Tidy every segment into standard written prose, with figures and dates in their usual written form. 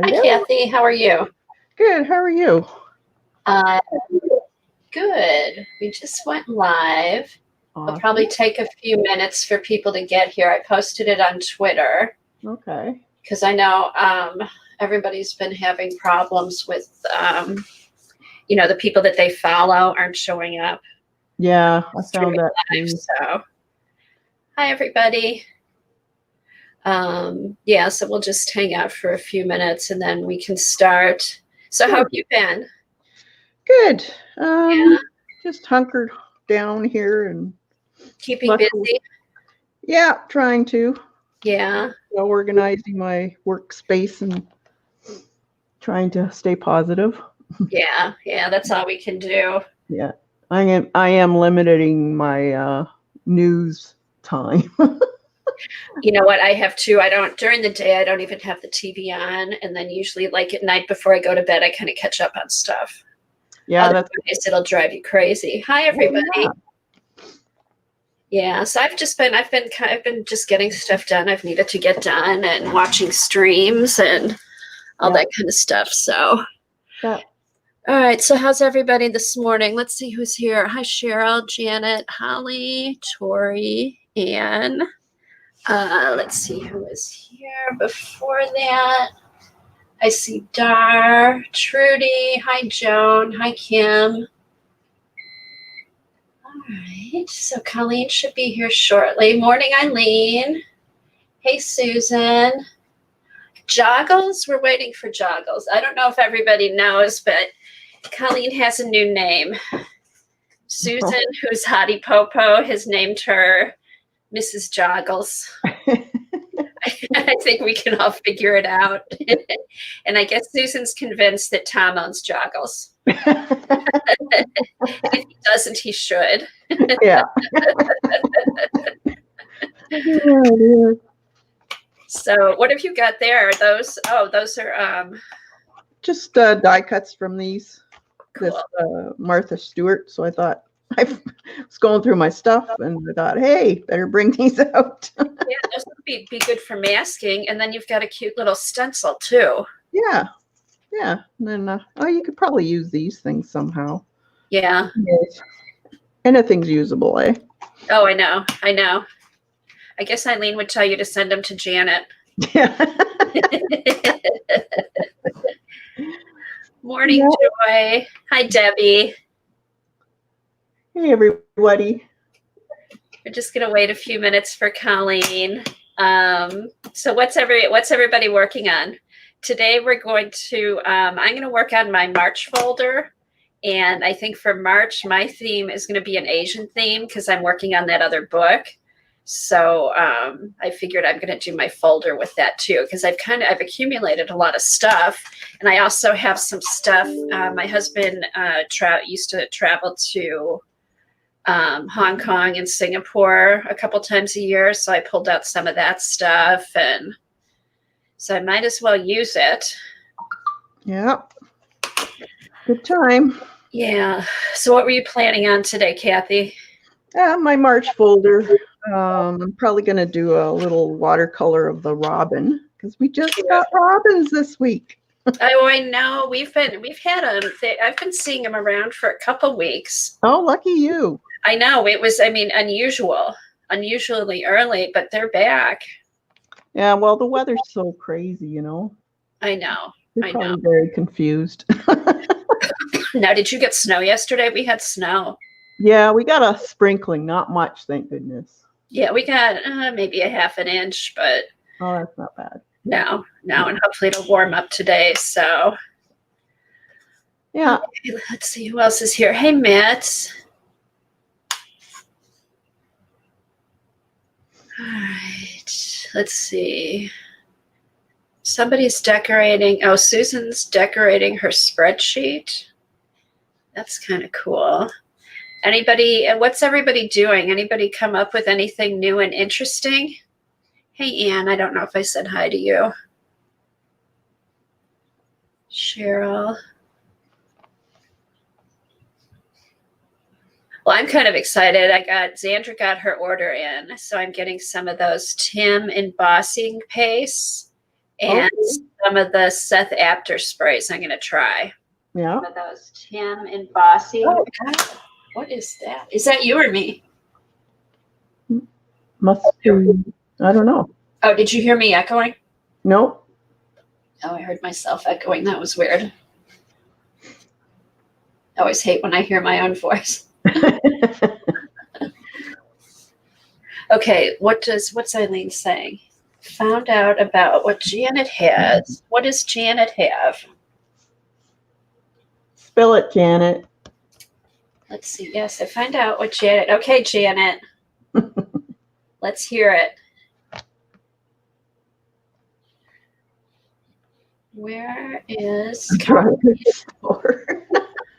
Hi, Hello. Kathy. How are you? Good. How are you? Uh, Good. We just went live. It'll Awesome. probably take a few minutes for people to get here. I posted it on Twitter Okay. because I know everybody's been having problems with, the people that they follow aren't showing up. Yeah, I Streaming found that live. too. So, hi, everybody. So we'll just hang out for a few minutes and then we can start. So, how have you been? Good. Yeah. Just hunkered down here and Keeping luckily- busy? Yeah, trying to. Yeah. Organizing my workspace and trying to stay positive. Yeah, that's all we can do. Yeah. I am limiting my news time. You know what? I have too. During the day, I don't even have the TV on. And then usually, like at night before I go to bed, I kind of catch up on stuff. Yeah, Otherwise, it'll drive you crazy. Hi, everybody. Yeah, so I've been just getting stuff done I've needed to get done and watching streams and all that kind of stuff. So, Yeah. All right. So, how's everybody this morning? Let's see who's here. Hi, Cheryl, Janet, Holly, Tori, Ann. Let's see who is here before that. I see Dar, Trudy. Hi, Joan. Hi, Kim. All right. So Colleen should be here shortly. Morning, Eileen. Hey, Susan. Joggles. We're waiting for Joggles. I don't know if everybody knows, but Colleen has a new name. Susan, who's Hottie Popo, has named her Mrs. Joggles. I think we can all figure it out. And I guess Susan's convinced that Tom owns Joggles. If he doesn't, he should. Yeah. So what have you got there? Those are just die cuts from these. cool. This Martha Stewart. So I thought I was going through my stuff and I thought, hey, better bring these out. Yeah, those would be good for masking. And then you've got a cute little stencil too. Yeah. And then you could probably use these things somehow. Yeah. Anything's usable, eh? Oh, I know. I guess Eileen would tell you to send them to Janet. Yeah. Morning, Joy. Hi, Debbie. Hey, everybody. We're just gonna wait a few minutes for Colleen. So what's everybody working on? Today we're going to I'm going to work on my March folder, and I think for March my theme is going to be an Asian theme because I'm working on that other book. So I figured I'm going to do my folder with that too because I've accumulated a lot of stuff, and I also have some stuff. My husband used to travel to Hong Kong and Singapore a couple times a year, so I pulled out some of that stuff, and so I might as well use it. Yeah. Good time. Yeah. So what were you planning on today, Kathy? My March folder. I'm probably going to do a little watercolor of the robin because we just got robins this week. Oh, I know. We've had them. I've been seeing them around for a couple weeks. Oh, lucky you. I know. It was, unusually early, but they're back. Yeah, well, the weather's so crazy, you know. I know. They're probably very confused. Now, did you get snow yesterday? We had snow. Yeah, we got a sprinkling, not much, thank goodness. Yeah, we got maybe a half an inch, but oh, that's not bad. No, and hopefully it'll warm up today. So, yeah. Okay, let's see who else is here. Hey, Matt. All right, let's see. Somebody's decorating. Oh, Susan's decorating her spreadsheet. That's kind of cool. What's everybody doing? Anybody come up with anything new and interesting? Hey, Ann, I don't know if I said hi to you. Cheryl. Well, I'm kind of excited. Xandra got her order in, so I'm getting some of those Tim embossing pastes and some of the Seth Apter sprays I'm going to try. Yeah. Some of those Tim and Bossy. Oh. What is that? Is that you or me? Must be. I don't know. Oh, did you hear me echoing? Nope. Oh, I heard myself echoing. That was weird. I always hate when I hear my own voice. Okay, what's Eileen saying? Found out about what Janet has. What does Janet have? Spill it, Janet. Let's see. Yes, I find out what Janet. Okay, Janet. Let's hear it. Where is Colleen?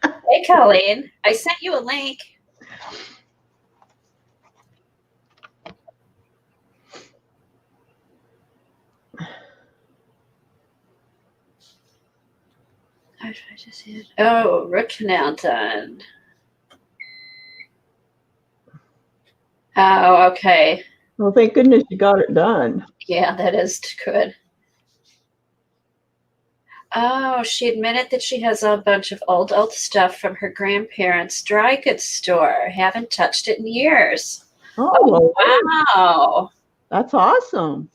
Hey, Colleen. I sent you a link. I just see it. Oh, root canal done. Oh, okay. Well, thank goodness you got it done. Yeah, that is good. Oh, she admitted that she has a bunch of old stuff from her grandparents' dry goods store. Haven't touched it in years. Oh, Wow. That's awesome.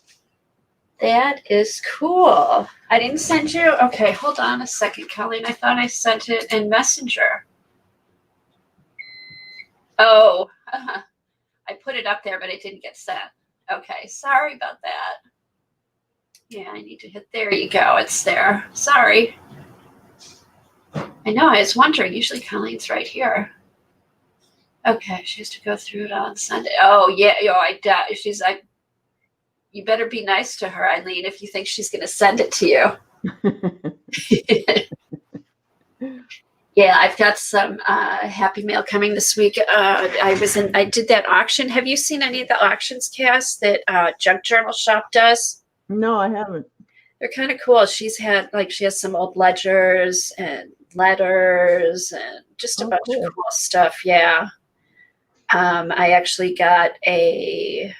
That is cool. I didn't send you. Okay, hold on a second, Colleen. I thought I sent it in Messenger. Oh, I put it up there, but it didn't get sent. Okay, sorry about that. Yeah, I need to hit. There you go. It's there. Sorry. I know. I was wondering. Usually Colleen's right here. Okay, she has to go through it on Sunday. Oh, yeah. I doubt. She's like, you better be nice to her, Eileen, if you think she's going to send it to you. Yeah, I've got some Happy Mail coming this week. I did that auction. Have you seen any of the auctions, Cass, that Junk Journal Shop does? No, I haven't. They're kind of cool. She has some old ledgers and letters and just a bunch of cool stuff. Yeah. I actually got a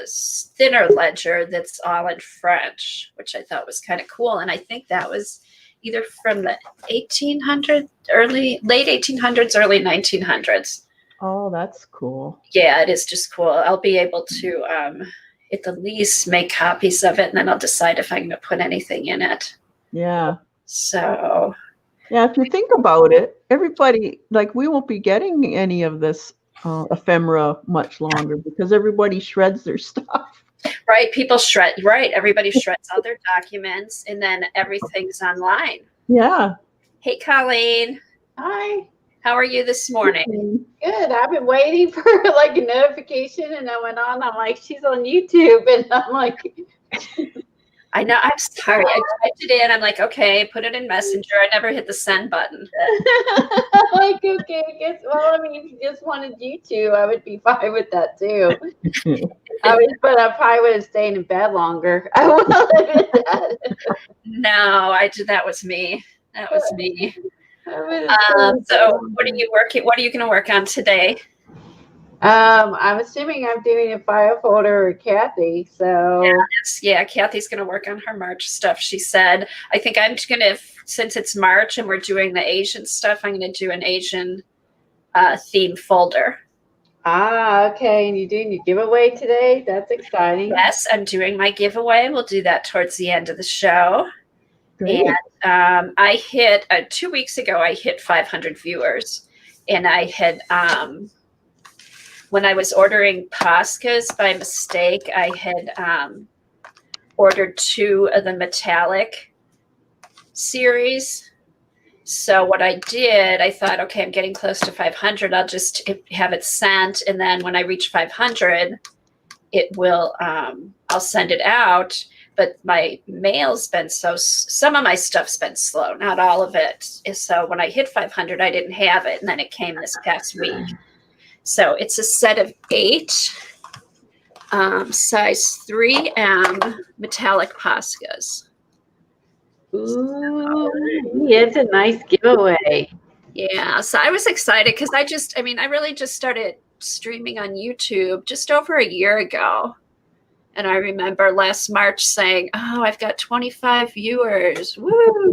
thinner ledger that's all in French, which I thought was kind of cool. And I think that was either from the late 1800s, early 1900s. Oh, that's cool. Yeah, it is just cool. I'll be able to, at the least, make copies of it, and then I'll decide if I'm going to put anything in it. Yeah. So. Yeah, if you think about it, everybody, like, we won't be getting any of this ephemera much longer because everybody shreds their stuff. Right, people shred. Right, everybody shreds all their documents, and then everything's online. Yeah. Hey, Colleen. Hi. How are you this morning? Good. I've been waiting for like a notification, and I went on. I'm like, she's on YouTube, and I'm like, I know. I'm sorry. I typed it in. I'm like, okay, put it in Messenger. I never hit the send button. like, okay, I guess. Well, I mean, if you just wanted YouTube, I would be fine with that too. But I probably would have stayed in bed longer. I will admit that. No, that was me. That was me. So what are you working? What are you going to work on today? I'm assuming I'm doing a file folder with Kathy. So yeah, Kathy's going to work on her March stuff. She said, I think I'm going to, since it's March and we're doing the Asian stuff, I'm going to do an Asian theme folder. Okay. And you're doing your giveaway today? That's exciting. Yes, I'm doing my giveaway. We'll do that towards the end of the show. Great. And I hit 2 weeks ago, I hit 500 viewers, and I had when I was ordering Poscas by mistake, I had ordered 2 of the metallic series. So what I did, I thought, okay, I'm getting close to 500. I'll just have it sent, and then when I reach 500, it will. I'll send it out. But my mail's been some of my stuff's been slow, not all of it. So when I hit 500, I didn't have it, and then it came this past week. So it's a set of 8 size 3M metallic Poscas. Ooh, yeah, it's a nice giveaway. Yeah, so I was excited because I really just started streaming on YouTube just over a year ago. And I remember last March saying, oh, I've got 25 viewers. Woo!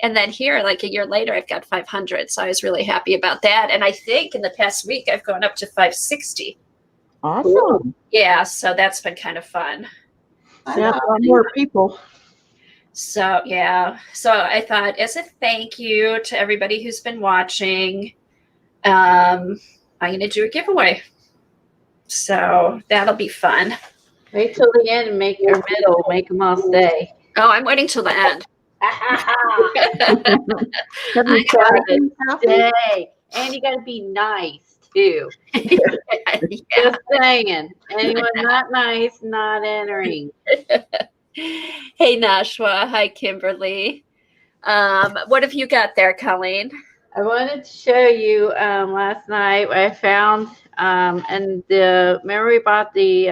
And then here, like a year later, I've got 500. So I was really happy about that. And I think in the past week, I've gone up to 560. Awesome. Yeah, so that's been kind of fun. Yeah, a lot more people. So, yeah. So I thought, as a thank you to everybody who's been watching, I'm going to do a giveaway. So that'll be fun. Wait till the end and make your middle, make them all stay. Oh, I'm waiting till the end. Have you tried it, Kathy? Stay. And you got to be nice too. Yeah. Just saying. Anyone not nice, not entering. Hey, Nashua. Hi, Kimberly. What have you got there, Colleen? I wanted to show you last night what I found, and remember we bought the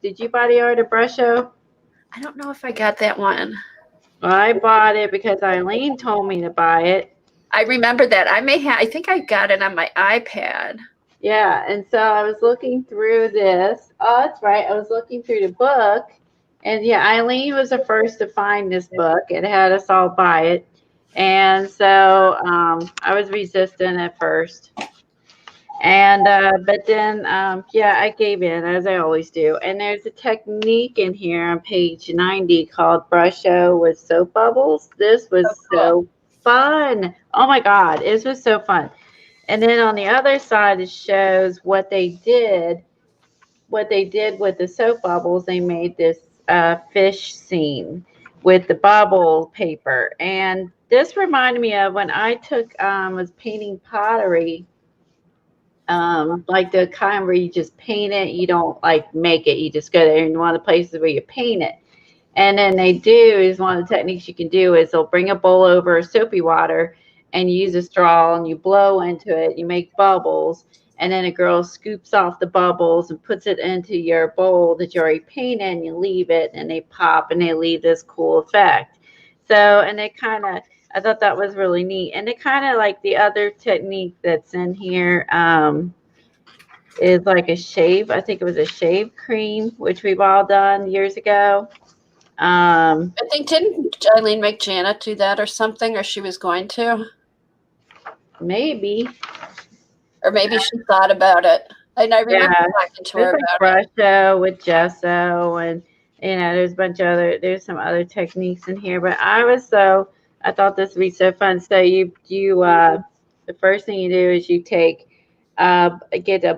did you buy the Art of Brush Show? I don't know if I got that one. Well, I bought it because Eileen told me to buy it. I remember that. I think I got it on my iPad. Yeah, and so I was looking through this. Oh, that's right. I was looking through the book, and yeah, Eileen was the first to find this book. It had us all buy it. And so I was resistant at first. And but then yeah, I gave in, as I always do. And there's a technique in here on page 90 called brush show with soap bubbles. This was so fun. Oh my God, this was so fun. And then on the other side, it shows what they did with the soap bubbles. They made this fish scene with the bubble paper. And this reminded me of when I was painting pottery, like the kind where you just paint it, you don't like make it, you just go there in one of the places where you paint it. And then one of the techniques you can do is they'll bring a bowl over soapy water and you use a straw and you blow into it, you make bubbles, and then a girl scoops off the bubbles and puts it into your bowl that you already painted, and you leave it, and they pop and they leave this cool effect. So, and I thought that was really neat. And it kind of like the other technique that's in here is like a shave. I think it was a shave cream, which we've all done years ago. I think, didn't Eileen make Janet do that or something, or she was going to? Maybe. Or maybe she thought about it. And I remember talking to her There's about brush show with gesso, and there's some other techniques in here. But I thought this would be so fun. So the first thing you do is you get a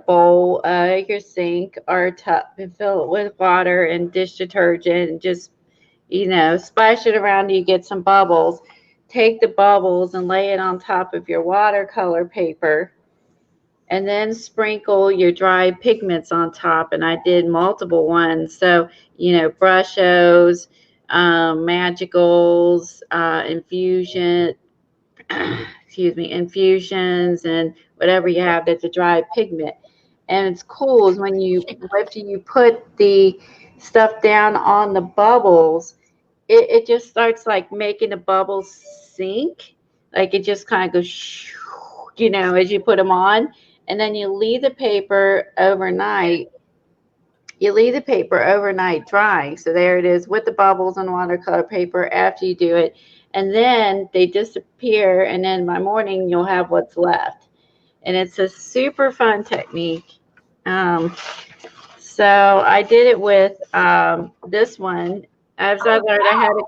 bowl, your sink or a tub, and fill it with water and dish detergent, and just splash it around. You get some bubbles. Take the bubbles and lay it on top of your watercolor paper. And then sprinkle your dry pigments on top. And I did multiple ones. So, brushos, magicals, infusions, and whatever you have that's a dry pigment. And it's cool is after you put the stuff down on the bubbles, it just starts like making the bubbles sink. Like it just kind of goes, as you put them on. And then you leave the paper overnight. Drying. So there it is with the bubbles on watercolor paper after you do it. And then they disappear. And then by morning, you'll have what's left. And it's a super fun technique. So I did it with this one. As I learned,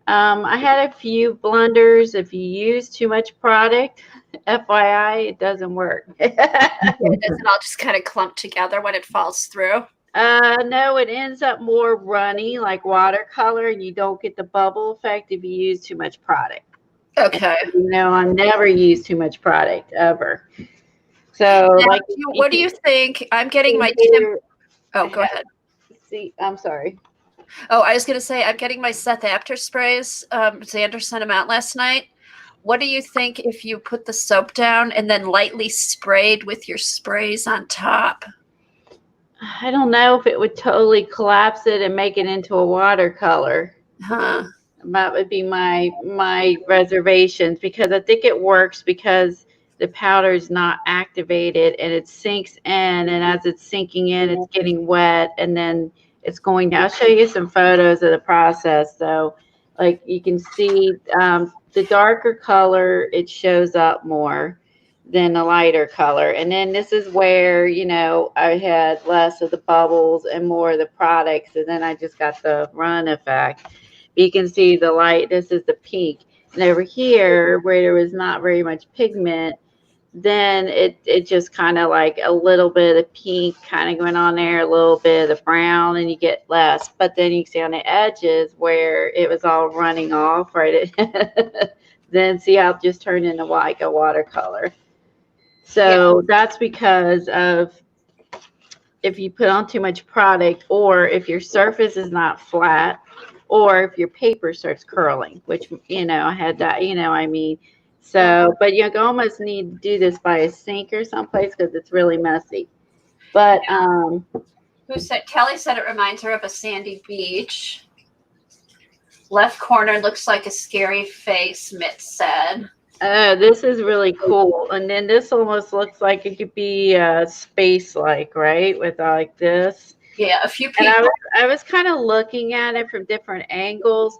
I had a few blunders. If you use too much product, FYI, it doesn't work. it doesn't all just kind of clump together when it falls through. No, it ends up more runny like watercolor, and you don't get the bubble effect if you use too much product. Okay. And, I never use too much product ever. So, now, what do you think? I'm getting my tip. Oh, go ahead. See, I'm sorry. Oh, I was going to say, I'm getting my Seth Apter sprays. Xander sent them out last night. What do you think if you put the soap down and then lightly sprayed with your sprays on top? I don't know if it would totally collapse it and make it into a watercolor. Huh. That would be my reservations, because I think it works because the powder is not activated and it sinks in, and as it's sinking in, it's getting wet, and then it's going down. I'll show you some photos of the process. So like you can see the darker color, it shows up more than the lighter color. And then this is where, you know, I had less of the bubbles and more of the products, and then I just got the run effect. You can see the light, this is the pink. And over here, where there was not very much pigment, then it just kind of like a little bit of pink kind of going on there, a little bit of the brown, and you get less. But then you see on the edges where it was all running off, right? Then see how it just turned into like a watercolor. So that's because of if you put on too much product, or if your surface is not flat, or if your paper starts curling, which, you know, I had that, you know, I mean. So, but you almost need to do this by a sink or someplace because it's really messy. But Who said? Kelly said it reminds her of a sandy beach. Left corner looks like a scary face, Mitt said. This is really cool. And then this almost looks like it could be space-like, right? With like this. Yeah, a few people. And I was kind of looking at it from different angles.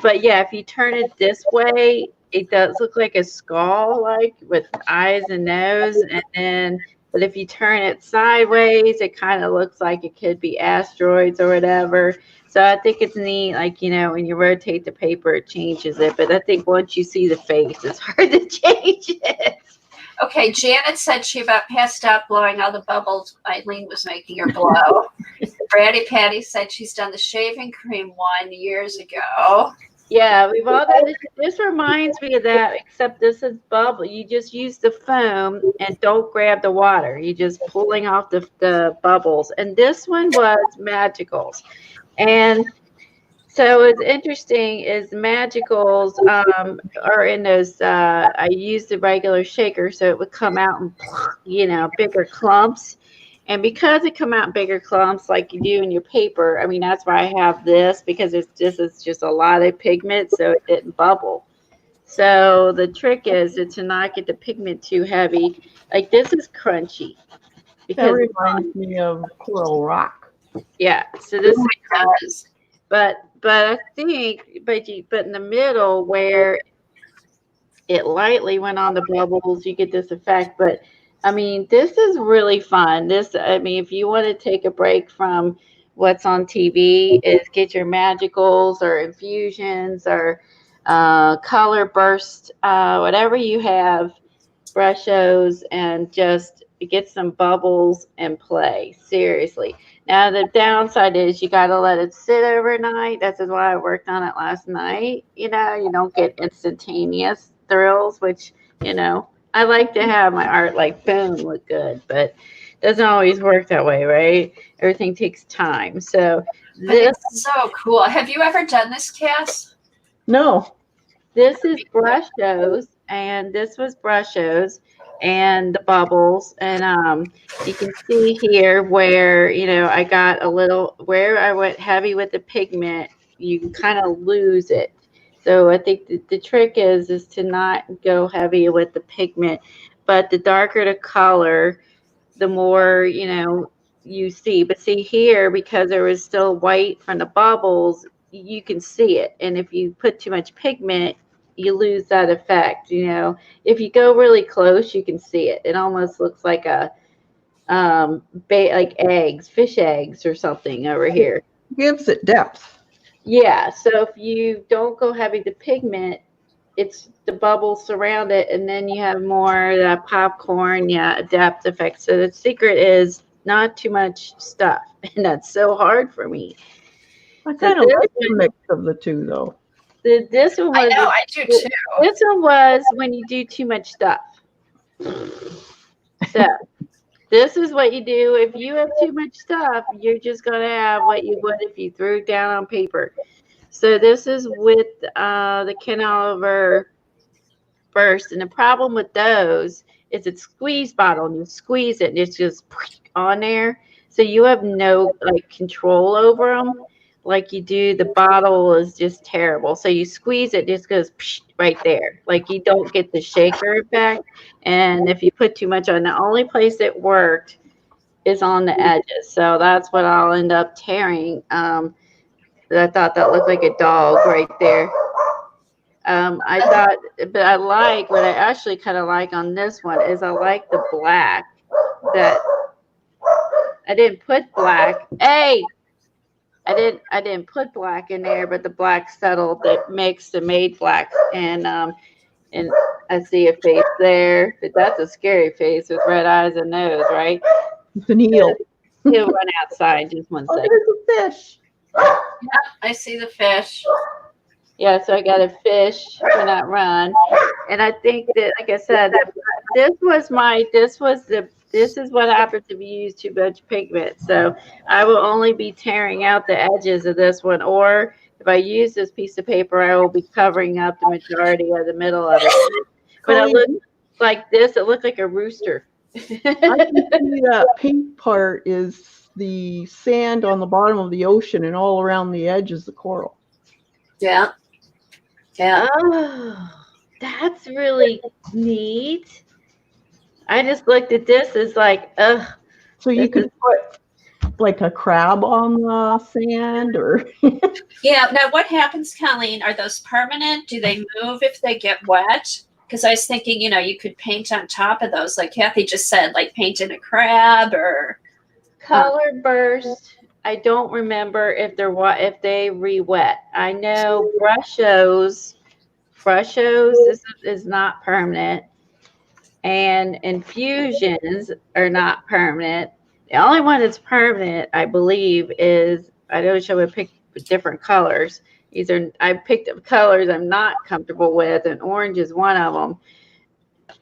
But yeah, if you turn it this way, it does look like a skull, like with eyes and nose. And then, but if you turn it sideways, it kind of looks like it could be asteroids or whatever. So I think it's neat, like, you know, when you rotate the paper, it changes it. But I think once you see the face, it's hard to change it. Okay, Janet said she about passed out blowing all the bubbles Eileen was making her blow. Braddy Patty said she's done the shaving cream one years ago. Yeah, we've all done this. This reminds me of that, except this is bubble. You just use the foam and don't grab the water. You're just pulling off the bubbles. And this one was Magicals. And so it's interesting is Magicals are in those, I used the regular shaker so it would come out in, you know, bigger clumps. And because it come out in bigger clumps like you do in your paper, I mean, that's why I have this, because this is just a lot of pigment, so it didn't bubble. So the trick is to not get the pigment too heavy. Like this is crunchy. That reminds me of Coral Rock. Yeah, so this does. But I think, but in the middle where it lightly went on the bubbles, you get this effect. But I mean, this is really fun. This, I mean, if you want to take a break from what's on TV, is get your Magicals or infusions or color burst, whatever you have, brushos, and just get some bubbles and play. Seriously. Now the downside is you got to let it sit overnight. That's why I worked on it last night. You know, you don't get instantaneous thrills, which, you know, I like to have my art like boom, look good, but it doesn't always work that way, right? Everything takes time. So this is so cool. Have you ever done this, Cass? No. This is brushos, and this was brushos and the bubbles. And you can see here where, you know, I got a little, where I went heavy with the pigment, you can kind of lose it. So I think the trick is to not go heavy with the pigment, but the darker the color, the more, you know, you see. But see here, because there was still white from the bubbles, you can see it. And if you put too much pigment, you lose that effect. You know, if you go really close, you can see it. It almost looks like a like eggs, fish eggs or something over here. Gives it depth. Yeah, so if you don't go heavy the pigment, it's the bubbles surround it, and then you have more that popcorn, yeah, depth effect. So the secret is not too much stuff, and that's so hard for me. I kind of like the mix of the two, though. This one was. I know, I do too. This one was when you do too much stuff. So this is what you do if you have too much stuff. You're just going to have what you would if you threw it down on paper. So this is with the Ken Oliver burst. And the problem with those is it's squeeze bottle, and you squeeze it and it's just on there. So you have no like control over them. like you do the bottle is just terrible. So you squeeze it, just goes psh, right there. Like you don't get the shaker effect. And if you put too much on, the only place it worked is on the edges. So that's what I'll end up tearing. I thought that looked like a dog right there. I thought, but I like what I actually kind of like on this one is I like the black that I didn't put black. Hey, I didn't put black in there, but the black settled that makes the made black. And I see a face there, but that's a scary face with red eyes and nose, right? It's an eel. He'll run outside just one Oh, second. there's a fish. I see the fish. Yeah, so I got a fish when I run, and I think that, like I said, this is what happens if you use too much pigment. So I will only be tearing out the edges of this one, or if I use this piece of paper, I will be covering up the majority of the middle of it. But it looks like this. It looks like a rooster. I can see that pink part is the sand on the bottom of the ocean, and all around the edge is the coral. Yeah. Yeah. Oh, that's really neat. I just looked at this as like, ugh. So you could put like a crab on the sand, or Yeah. Now, what happens, Colleen? Are those permanent? Do they move if they get wet? Because I was thinking, you could paint on top of those, like Kathy just said, like paint in a crab or Color burst. I don't remember if they re-wet. I know brushos is not permanent, and infusions are not permanent. The only one that's permanent, I believe, is I know I would pick different colors. I picked up colors I'm not comfortable with, and orange is one of them.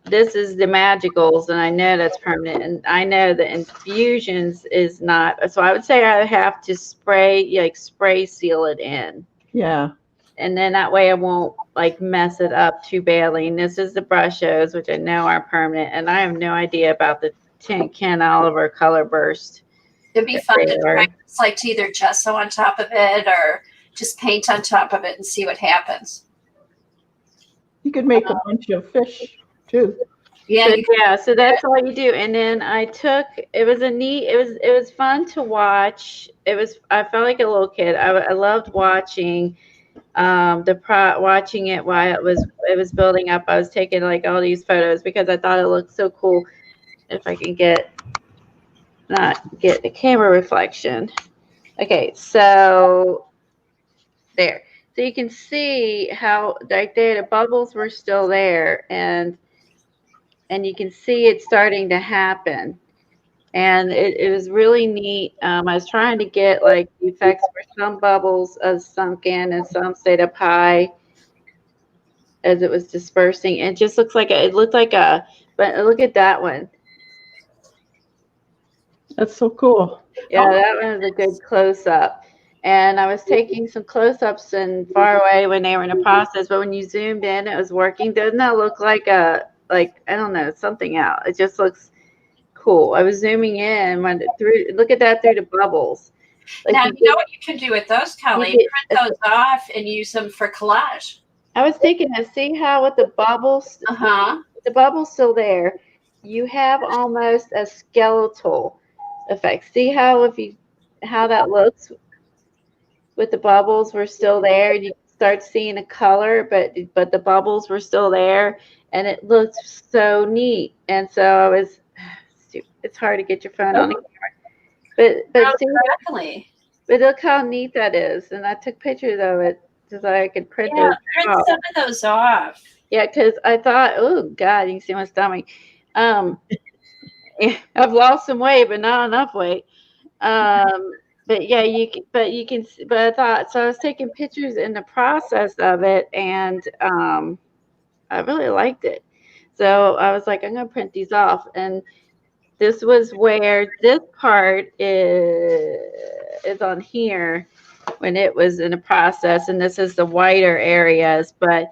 This is the magicals, and I know that's permanent, and I know the infusions is not. So I would say I have to spray seal it in. yeah. And then that way I won't like mess it up too badly. And this is the brushos, which I know are permanent, and I have no idea about the Ken Oliver color burst. it'd be fun to practice, like to either gesso on top of it or just paint on top of it and see what happens. You could make a bunch of fish too. Yeah. So that's all you do. And then it was fun to watch. I felt like a little kid. I loved watching watching it while it was building up. I was taking like all these photos because I thought it looked so cool. If I can not get the camera reflection. Okay, so there. So you can see how right there the bubbles were still there, and you can see it starting to happen. And it was really neat. I was trying to get like the effects where some bubbles sunk in and some stayed up high as it was dispersing. It just looks like but look at that one. That's so cool. Yeah, that one was a good close up. And I was taking some close ups and far away when they were in the process, but when you zoomed in, it was working. Doesn't that look like I don't know, something out? It just looks cool. I was zooming in look at that through the bubbles. Like now, you know what you can do with those, Colleen? Print those off and use them for collage. I was thinking, see how with the bubbles, the bubbles still there, you have almost a skeletal effect. See how how that looks with the bubbles were still there, and you start seeing a color, but the bubbles were still there, and it looked so neat. And so it's hard to get your phone on the camera, but look how neat that is. And I took pictures of it so that I could print those. Print some of those off. Yeah, because I thought, oh God, you can see my stomach. I've lost some weight, but not enough weight. But yeah, but I thought, so I was taking pictures in the process of it, and I really liked it. So I was like, I'm gonna print these off. And this was where this part is on here when it was in the process, and this is the whiter areas. But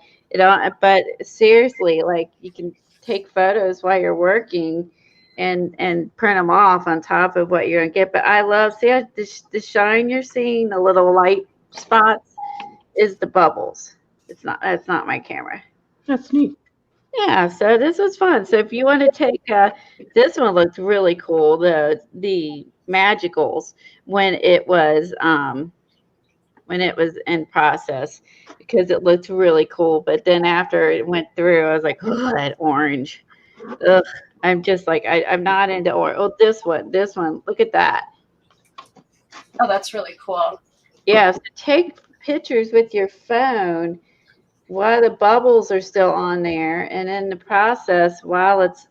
seriously, like you can take photos while you're working and print them off on top of what you're gonna get. But I love, see how the shine you're seeing, the little light spots is the bubbles. That's not my camera. That's neat. Yeah, so this was fun. So if you want to take this one looked really cool, the magicals when it was in process, because it looked really cool. But then after it went through, I was like, oh, that orange. Ugh. I'm just like, I'm not into orange. Oh, this one, look at that. Oh, that's really cool. Yeah, so take pictures with your phone while the bubbles are still on there, and in the process while it's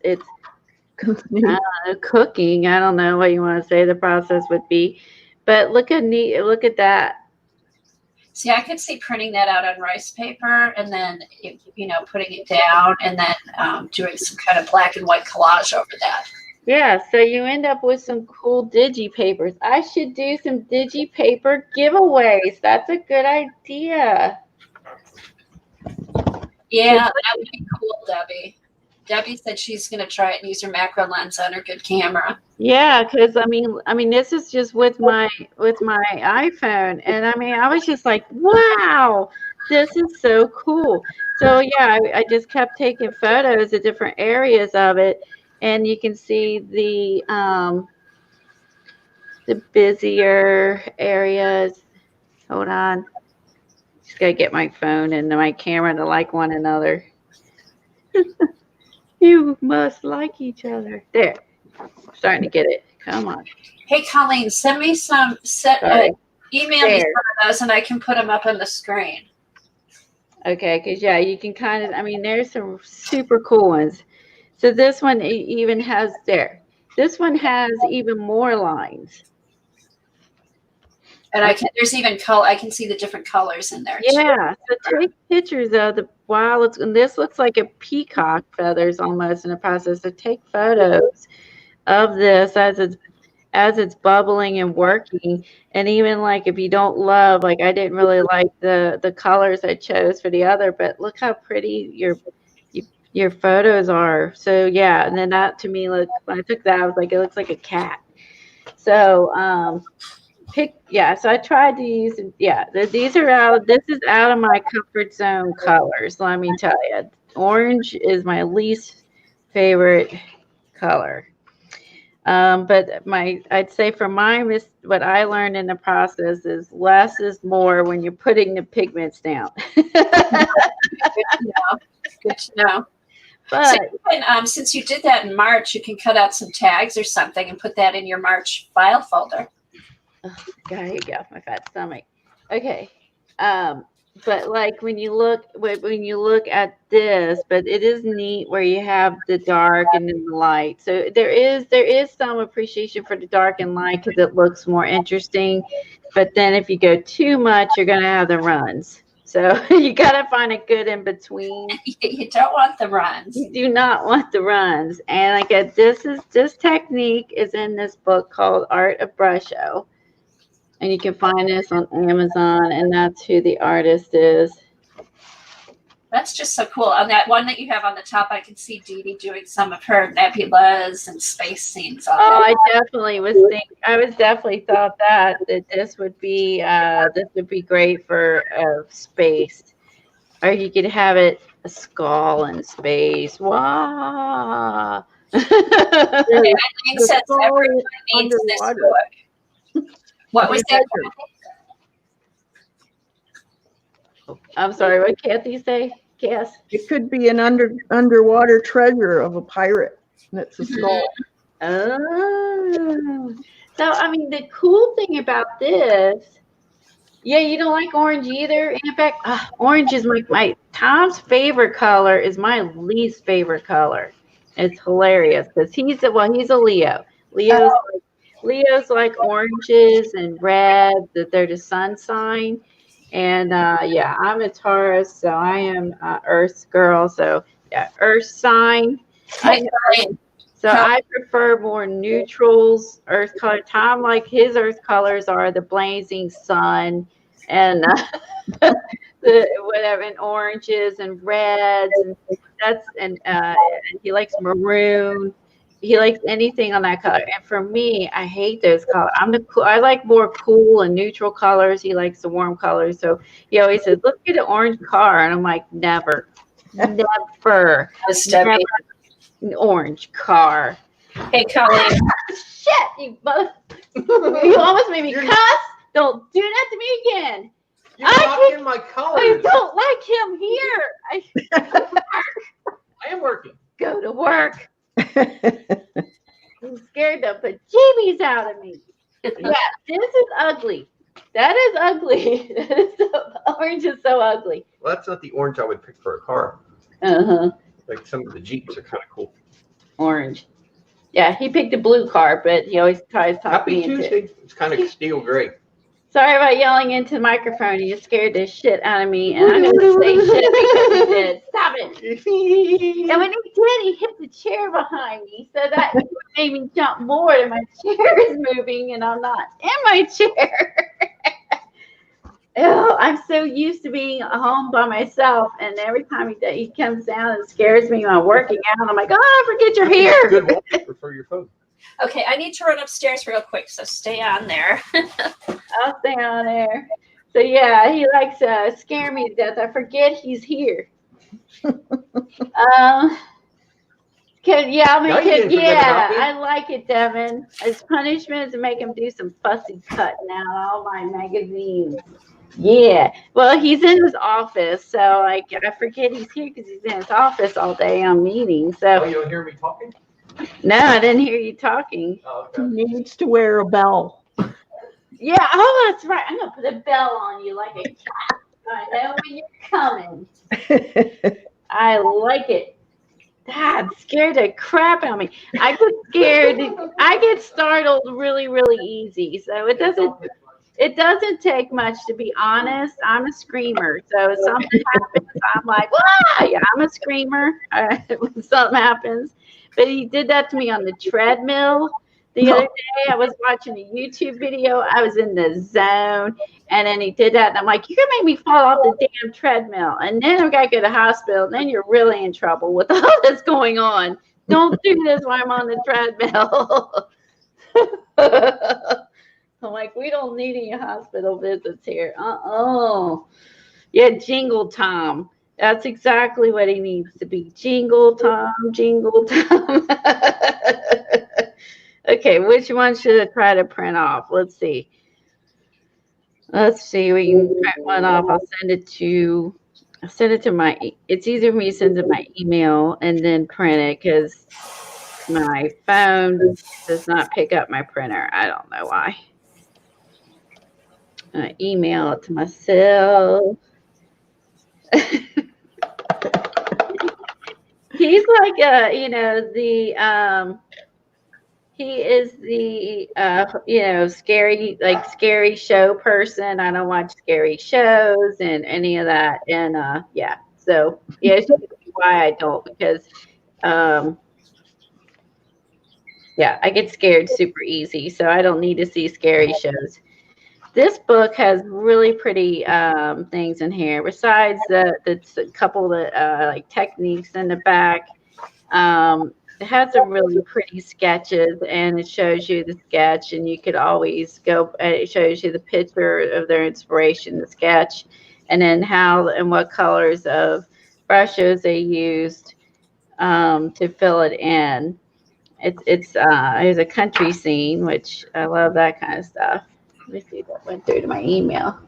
cooking. I don't know what you want to say the process would be, but look at that. See, I could see printing that out on rice paper and then, putting it down and then doing some kind of black and white collage over that. Yeah, so you end up with some cool digi papers. I should do some digi paper giveaways. That's a good idea. Yeah, that would be cool, Debbie. Debbie said she's going to try it and use her macro lens on her good camera. Yeah, because I mean, this is just with my iPhone, and I mean, I was just like, wow, this is so cool. So yeah, I just kept taking photos of different areas of it, and you can see the busier areas. Hold on, just gotta get my phone and my camera to like one another. You must like each other. There. Starting to get it. Come on. Hey, Colleen, send me email me some of those and I can put them up on the screen. Okay, because yeah, you can kind of, I mean, there's some super cool ones. So this one even has this one has even more lines. And there's even color. I can see the different colors in there. Yeah, so take pictures of the while it's, and this looks like a peacock feathers almost in the process. So take photos of this as it's bubbling and working. And even like if you don't love, like I didn't really like the colors I chose for the other, but look how pretty your photos are. So yeah, and then that to me, look, when I took that, I was like, it looks like a cat. So so I tried to use, these are this is out of my comfort zone colors, let me tell you. Orange is my least favorite color. But I'd say for mine, what I learned in the process is less is more when you're putting the pigments down. Good to know. But so since you did that in March, you can cut out some tags or something and put that in your March file folder. Here you go, my fat stomach. Okay. But like when you look at this, but it is neat where you have the dark and then the light. So there is some appreciation for the dark and light because it looks more interesting. But then if you go too much, you're gonna have the runs. So you gotta find a good in between. You don't want the runs. You do not want the runs. And like this technique is in this book called Art of Brusho. And you can find this on Amazon, and that's who the artist is. That's just so cool. On that one that you have on the top, I can see Dee Dee doing some of her nebulas and space scenes on I that. definitely thought that this would be great for space, or you could have it a skull in space. Wow! Eileen says everyone needs this book. What was that? I'm sorry, what Kathy say? Yes. It could be an underwater treasure of a pirate. That's a skull. Oh. So, I mean, the cool thing about this, yeah, you don't like orange either. In fact, orange is my Tom's favorite color is my least favorite color. It's hilarious because he's a Leo. Leo's like oranges and red, that they're the sun sign. And I'm a Taurus, so I am Earth girl. So yeah, Earth sign. I prefer more neutrals, Earth color. Tom, like his Earth colors are the blazing sun and the whatever, and oranges and reds, and he likes maroon. He likes anything on that color. And for me, I hate those colors. I like more cool and neutral colors. He likes the warm colors. So he always says, "Look at an orange car," and I'm like, "Never, never, That's never Debbie. an orange car." Hey, Colleen. Shit, you mother! You almost made me cuss. Don't do that to me again. You're knocking my I colors. don't like him here. I am working. Go to work. I'm scared to put Jimmy's out of me. Yeah, this is ugly. That is ugly. Orange is so ugly. Well, that's not the orange I would pick for a car. Uh-huh. Like some of the Jeeps are kind of cool. Orange. Yeah, he picked a blue car, but he always tries to talk Happy me into it. Tuesday. It's kind of steel gray. Sorry about yelling into the microphone. You scared the shit out of me, and I'm going to say shit because he did. Stop it. And when he did, he hit the chair behind me, so that made me jump more, and my chair is moving, and I'm not in my chair. Oh, I'm so used to being home by myself, and every time he comes down, it scares me when I'm working out. I'm like, oh, I forget you're here. Good wallpaper for your phone. Okay, I need to run upstairs real quick, so stay on there. I'll stay on there. So yeah, he likes to scare me to death. I forget he's here. Yeah, No, you didn't forget about me. I like it, Devin. As punishment to make him do some fussy cutting out all my magazines. Yeah. Well, he's in his office, so like I forget he's here because he's in his office all day on meetings. Oh, So you don't hear me talking? no, I didn't hear you talking. Oh, He okay. needs to wear a bell. Yeah. Oh, that's right. I'm gonna put a bell on you like a cat. I know when you're coming. I like it. That scared the crap out of me. I get scared. I get startled really, really easy. So it doesn't take much, to be honest. I'm a screamer. So if something happens, I'm like, "Wah!" Yeah, I'm a screamer when something happens. But he did that to me on the treadmill the other day. I was watching a YouTube video. I was in the zone. And then he did that. And I'm like, "You're going to make me fall off the damn treadmill. And then I've got to go to the hospital. And then you're really in trouble with all this going on. Don't do this while I'm on the treadmill." I'm like, "We don't need any hospital visits here." Yeah, Jingle Tom. That's exactly what he needs to be. Jingle Tom, Jingle Tom. Okay, which one should I try to print off? Let's see. We can print one off. I'll send it to my, it's easier for me to send it to my email and then print it because my phone does not pick up my printer. I don't know why. I email it to myself. He's like he is the scary show person. I don't watch scary shows and any of that. And yeah, so yeah, it's just why I don't, because yeah, I get scared super easy, so I don't need to see scary shows. This book has really pretty things in here. Besides the couple of like techniques in the back, it has some really pretty sketches, and it shows you the sketch, and you could always go. It shows you the picture of their inspiration, the sketch, and then how and what colors of brushes they used to fill it in. It's a country scene, which I love that kind of stuff. Let me see if that went through to my email.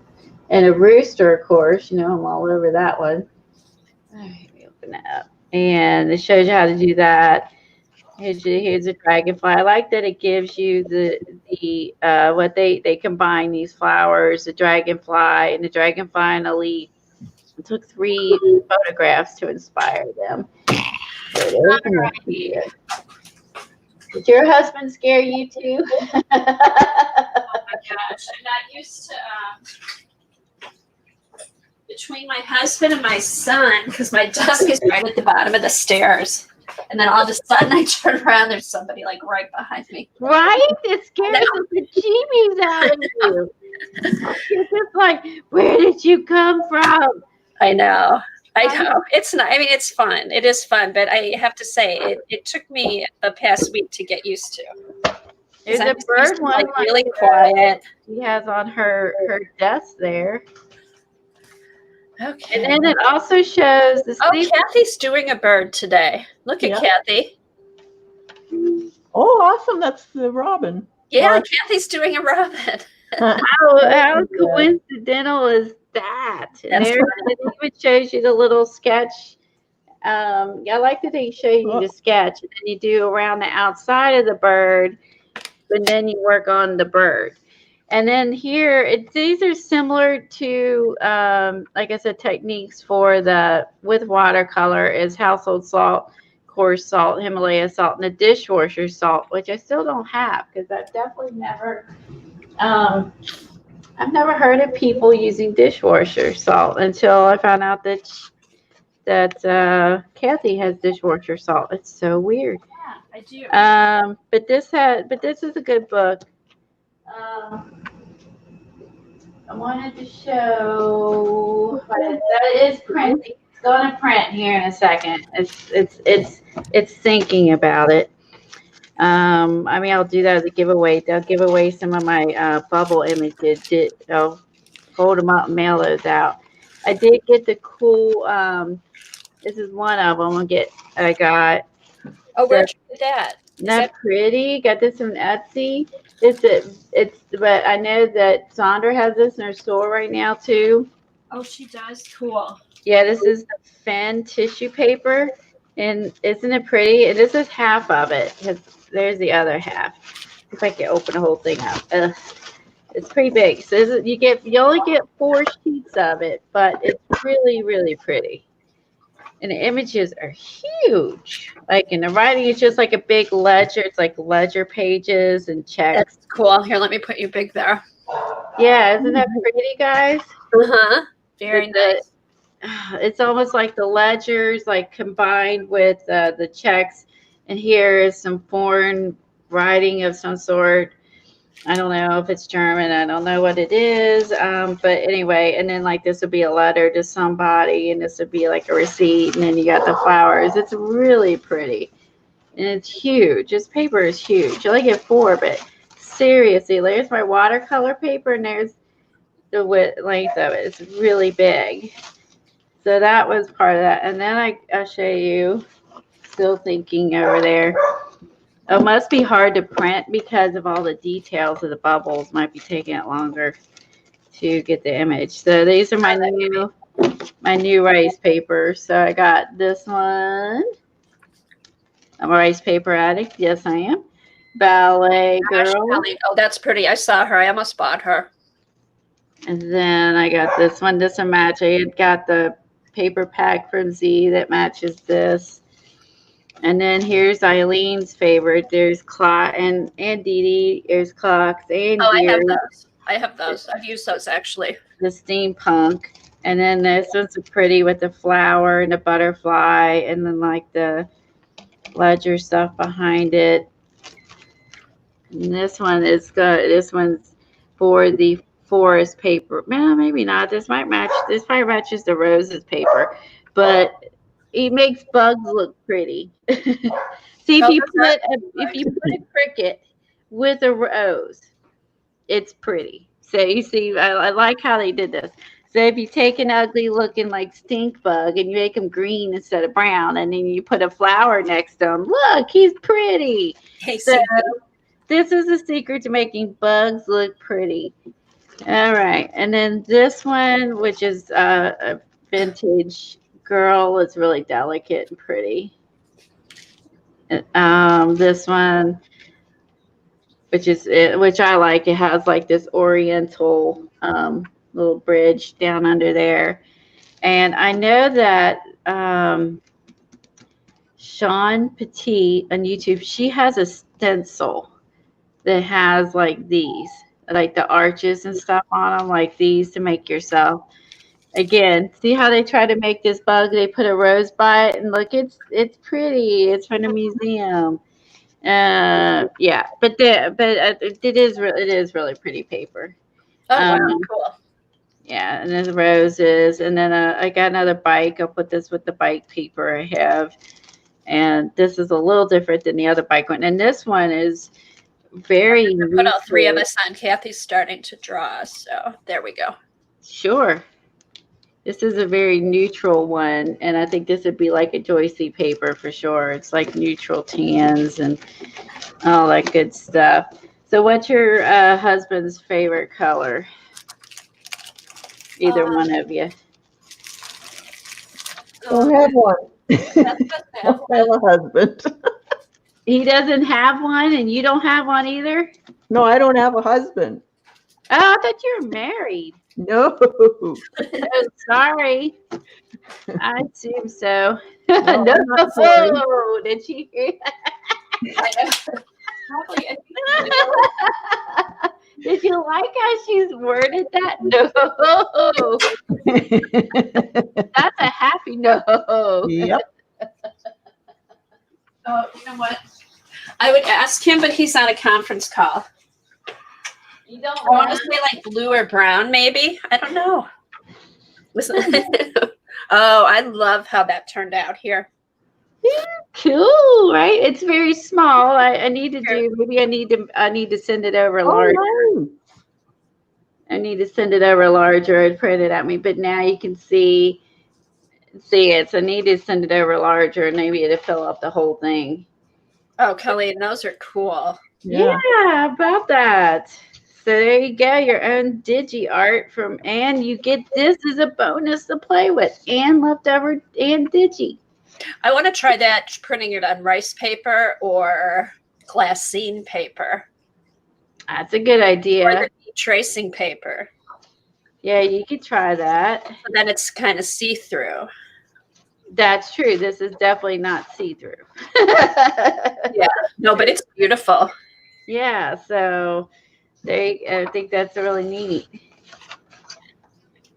And a rooster, of course, I'm all over that one. All right, let me open that up. And it shows you how to do that. Here's a dragonfly. I like that it gives you the what they combine these flowers, the dragonfly and the leaf. It took 3 photographs to inspire them. Did your husband scare you too? Oh my gosh, I'm not used to between my husband and my son, because my desk is right at the bottom of the stairs. And then all of a sudden I turn around, there's somebody like right behind me. Right? It scares the bejeebies out of you. It's just like, where did you come from? I know. I know it's not. I mean, it's fun. It is fun, but I have to say, it took me the past week to get used to. 'Cause There's I'm a just used bird to, one, like really like, quiet. she has on her desk there. Okay. And then it also shows the Oh, secret. Kathy's doing a bird today. Look at Yeah. Kathy. Oh, awesome. That's the robin. Yeah, Or- Kathy's doing a robin. How Yeah. coincidental is that? And That's there it even shows you the little sketch. I like that they show you the sketch, and then you do around the outside of the bird, and then you work on the bird. And then here, these are similar to, like I said, techniques for with watercolor is household salt, coarse salt, Himalaya salt, and the dishwasher salt, which I still don't have because I've definitely never, I've never heard of people using dishwasher salt until I found out that Kathy has dishwasher salt. It's so weird. Yeah, I do. But this is a good book. I wanted to show, but that is printing. It's going to print here in a second. It's thinking about it. I mean, I'll do that as a giveaway. I'll give away some of my bubble images. I'll hold them up and mail those out. I did get the cool. This is one of them. I got. Oh, where'd you get that? Isn't that pretty? Got this from Etsy. But I know that Sandra has this in her store right now too. Oh, she does. Cool. Yeah, this is the fan tissue paper, and isn't it pretty? And this is half of it because there's the other half. If I can open the whole thing up, it's pretty big. So you only get 4 sheets of it, but it's really really pretty. And the images are huge. Like, and the writing is just like a big ledger. It's like ledger pages and checks. That's cool. Here, let me put you big there. Yeah, isn't that pretty, guys? Uh-huh. Very nice. It's almost like the ledgers, like combined with the checks. And here is some foreign writing of some sort. I don't know if it's German. I don't know what it is. But anyway, and then like this would be a letter to somebody, and this would be like a receipt, and then you got the flowers. It's really pretty, and it's huge. This paper is huge. You only get 4, but seriously, there's my watercolor paper, and there's the length of it. It's really big. So that was part of that, and then I'll show you. Still thinking over there. It must be hard to print because of all the details of the bubbles. Might be taking it longer to get the image. So these are my new rice papers. So I got this one. I'm a rice paper addict. Yes, I am. Ballet Gosh, girl. Kelly. Oh, that's pretty. I saw her. I almost bought her. And then I got this one. This one match. I had got the paper pack from Z that matches this. And then here's Eileen's favorite. There's clock and Dee Dee. There's clocks and Oh, I have gears. those. I have those. I've used those actually. The steampunk. And then this one's pretty with the flower and the butterfly, and then like the ledger stuff behind it. And this one is good. This one's for the forest paper. Well, maybe not. This might match. This probably matches the roses paper, but it makes bugs look pretty. See, if you put a cricket with a rose, it's pretty. So you see, I like how they did this. So if you take an ugly looking like stink bug and you make him green instead of brown, and then you put a flower next to him, look, he's pretty. Hey, So this is the secret to making bugs look pretty. All right, and then this one, which is a vintage girl, it's really delicate and pretty. This one, which I like, it has like this oriental little bridge down under there. And I know that Sean Petit on YouTube, she has a stencil that has like these, like the arches and stuff on them, like these to make yourself. Again, see how they try to make this bug? They put a rose by it, and look, it's pretty. It's from a museum. Yeah, but it is really pretty paper. oh, wow, cool. Yeah, and then the roses, and then I got another bike. I'll put this with the bike paper I have, and this is a little different than the other bike one. And this one is very Put all three of neutral. us on. Kathy's starting to draw, so there we go. Sure. This is a very neutral one, and I think this would be like a Joycey paper for sure. It's like neutral tans and all that good stuff. So what's your husband's favorite color? Either one of you. Don't have one. Beth doesn't have Don't have a husband. He doesn't have one, and you don't have one either? No, I don't have a husband. Oh, I thought you were married. No. Oh, sorry. I assume so. No, I'm not sorry. No, did she hear that? Probably, I think Did you like how she's worded that? No. That's a happy no. Yep. oh, you know what? I would ask him, but he's on a conference call. You don't I want to say like blue or brown, maybe. I don't know. Oh, I love how that turned out here. Cool, right? It's very small. I need to do. Maybe I need to send it over larger. Oh, I need to send it over larger and print it at me. But now you can see it. So I need to send it over larger, and maybe it'll fill up the whole thing. Oh, Colleen, those are cool. yeah. Yeah, about that. So there you go, your own digi art from Anne. You get this as a bonus to play with. Anne leftover and digi. I want to try that, printing it on rice paper or glassine paper. That's a good Or idea. the tracing paper. Yeah, you could try that. But then it's kind of see-through. That's true. This is definitely not see-through. No, but it's beautiful. Yeah, so I think that's really neat.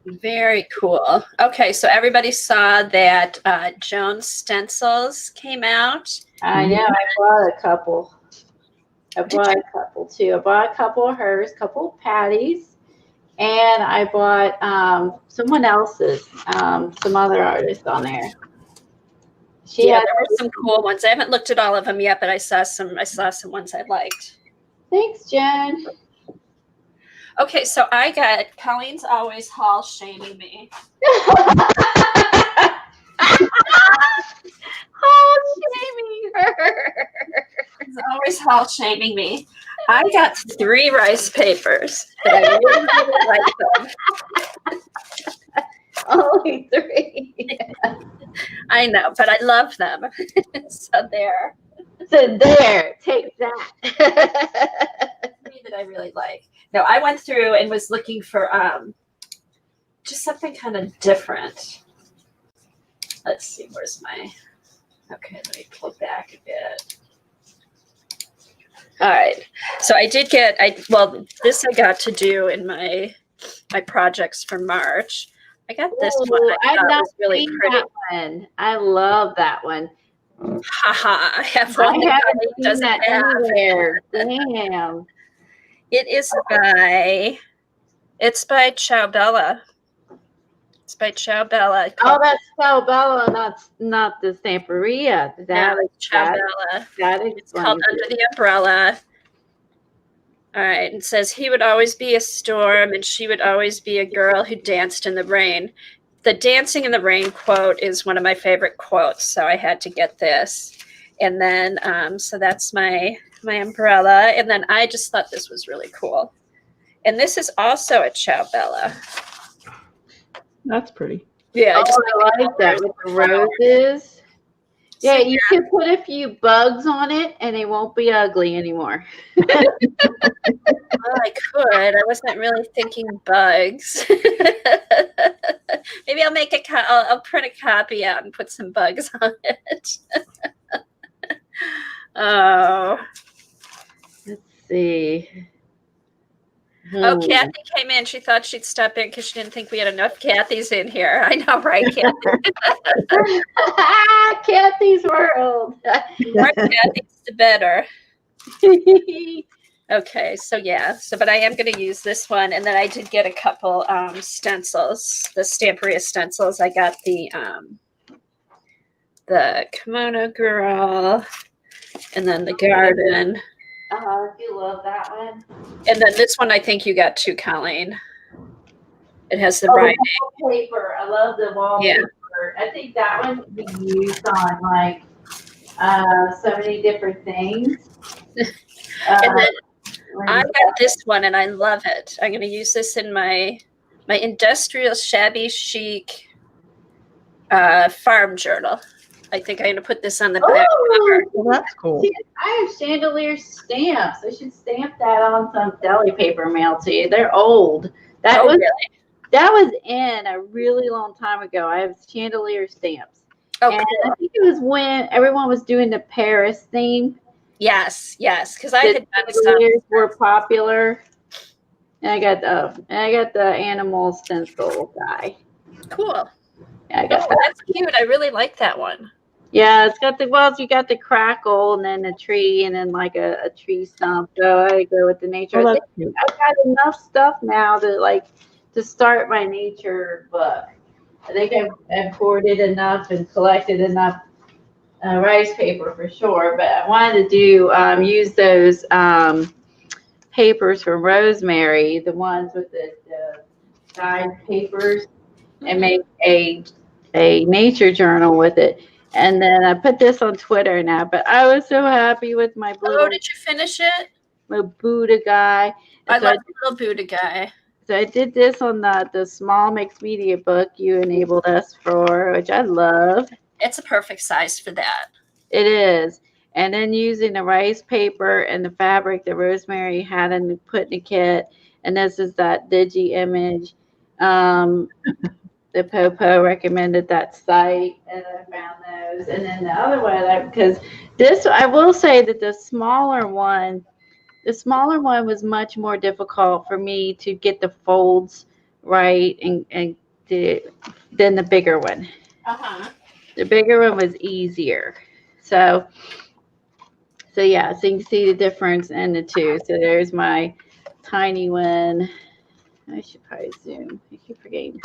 Very cool. Okay, so everybody saw that Joan's stencils came out. I know. I bought a couple. I bought a couple too. I bought a couple of hers, a couple of Patty's, and I bought someone else's, some other artists on there. Yeah, there were some cool ones. I haven't looked at all of them yet, but I saw some ones I liked. Thanks, Jen. Okay, so I got Colleen's always haul shaming me. Oh, shaming her. She's always haul shaming me. I got 3 rice papers. But I really, really like them. Only 3. I know, but I love them. So there. So there, take that. 3 that I really like. No, I went through and was looking for just something kind of different. Let's see, where's my, okay, let me pull back a bit. All right, so I did get, this I got to do in my projects for March. I got this one. I thought was really pretty. That one. I love that one. Haha, I have one I that haven't seen doesn't that have. anywhere. Damn. It is it's by Ciao Bella. It's by Ciao Bella. Oh, that's Ciao Bella, not the Stamperia. That is Ciao Bella. That It's called Under the Umbrella. All right, it says he would always be a storm and she would always be a girl who danced in the rain. The dancing in the rain quote is one of my favorite quotes, so I had to get this. And then, so that's my umbrella. And then I just thought this was really cool. And this is also a Ciao Bella. That's pretty. Yeah, I like that with the roses. Yeah, you can put a few bugs on it and it won't be ugly anymore. Well, I could. I wasn't really thinking bugs. Maybe I'll make I'll print a copy out and put some bugs on it. Oh. Let's see. Oh, Kathy came in. She thought she'd stop in because she didn't think we had enough Kathys in here. I know, right, Kathy? Kathy's world. More Kathys, the better. Okay, so yeah, but I am going to use this one, and then I did get a couple stencils, the Stamperia stencils. I got the Kimono Girl, and then the Garden, You love that one. and then this one I think you got too, Colleen. It has the Oh, writing. the wallpaper. I love the wallpaper. I think that one can be used on like so many different things. And then I got this one, and I love it. I'm going to use this in my industrial shabby chic farm journal. I think I'm going to put this on the back cover. Well, that's cool. I have chandelier stamps. I should stamp that on some deli paper mail to you. They're old. That was in a really long time ago. I have chandelier stamps. Oh, and cool. I think it was when everyone was doing the Paris theme. Yes, because I had done some. Chandeliers were popular. And I got the animal stencil guy. Cool. Yeah, I got that. That's cute. I really like that one. Yeah, it's got you got the crackle and then a tree and then like a tree stump. So I go with the nature. Oh, I that's think cute. I've got enough stuff now to start my nature book. I think I've hoarded enough and collected enough rice paper for sure. But I wanted to do use those papers from Rosemary, the ones with the side papers, and make a nature journal with it. And then I put this on Twitter now, but I was so happy with my little Did you finish it? my Buddha guy. I So love the little Buddha guy. So I did this on the small mixed media book you enabled us for, which I love. It's a perfect size for that. It is. And then using the rice paper and the fabric that Rosemary had put in the kit. And this is that Digi image. The Popo recommended that site, and I found those. And then the other one, because this, I will say that the smaller one was much more difficult for me to get the folds right than the bigger one. The bigger one was easier. So yeah, so you can see the difference in the two. So there's my tiny one. I should probably zoom. I keep forgetting.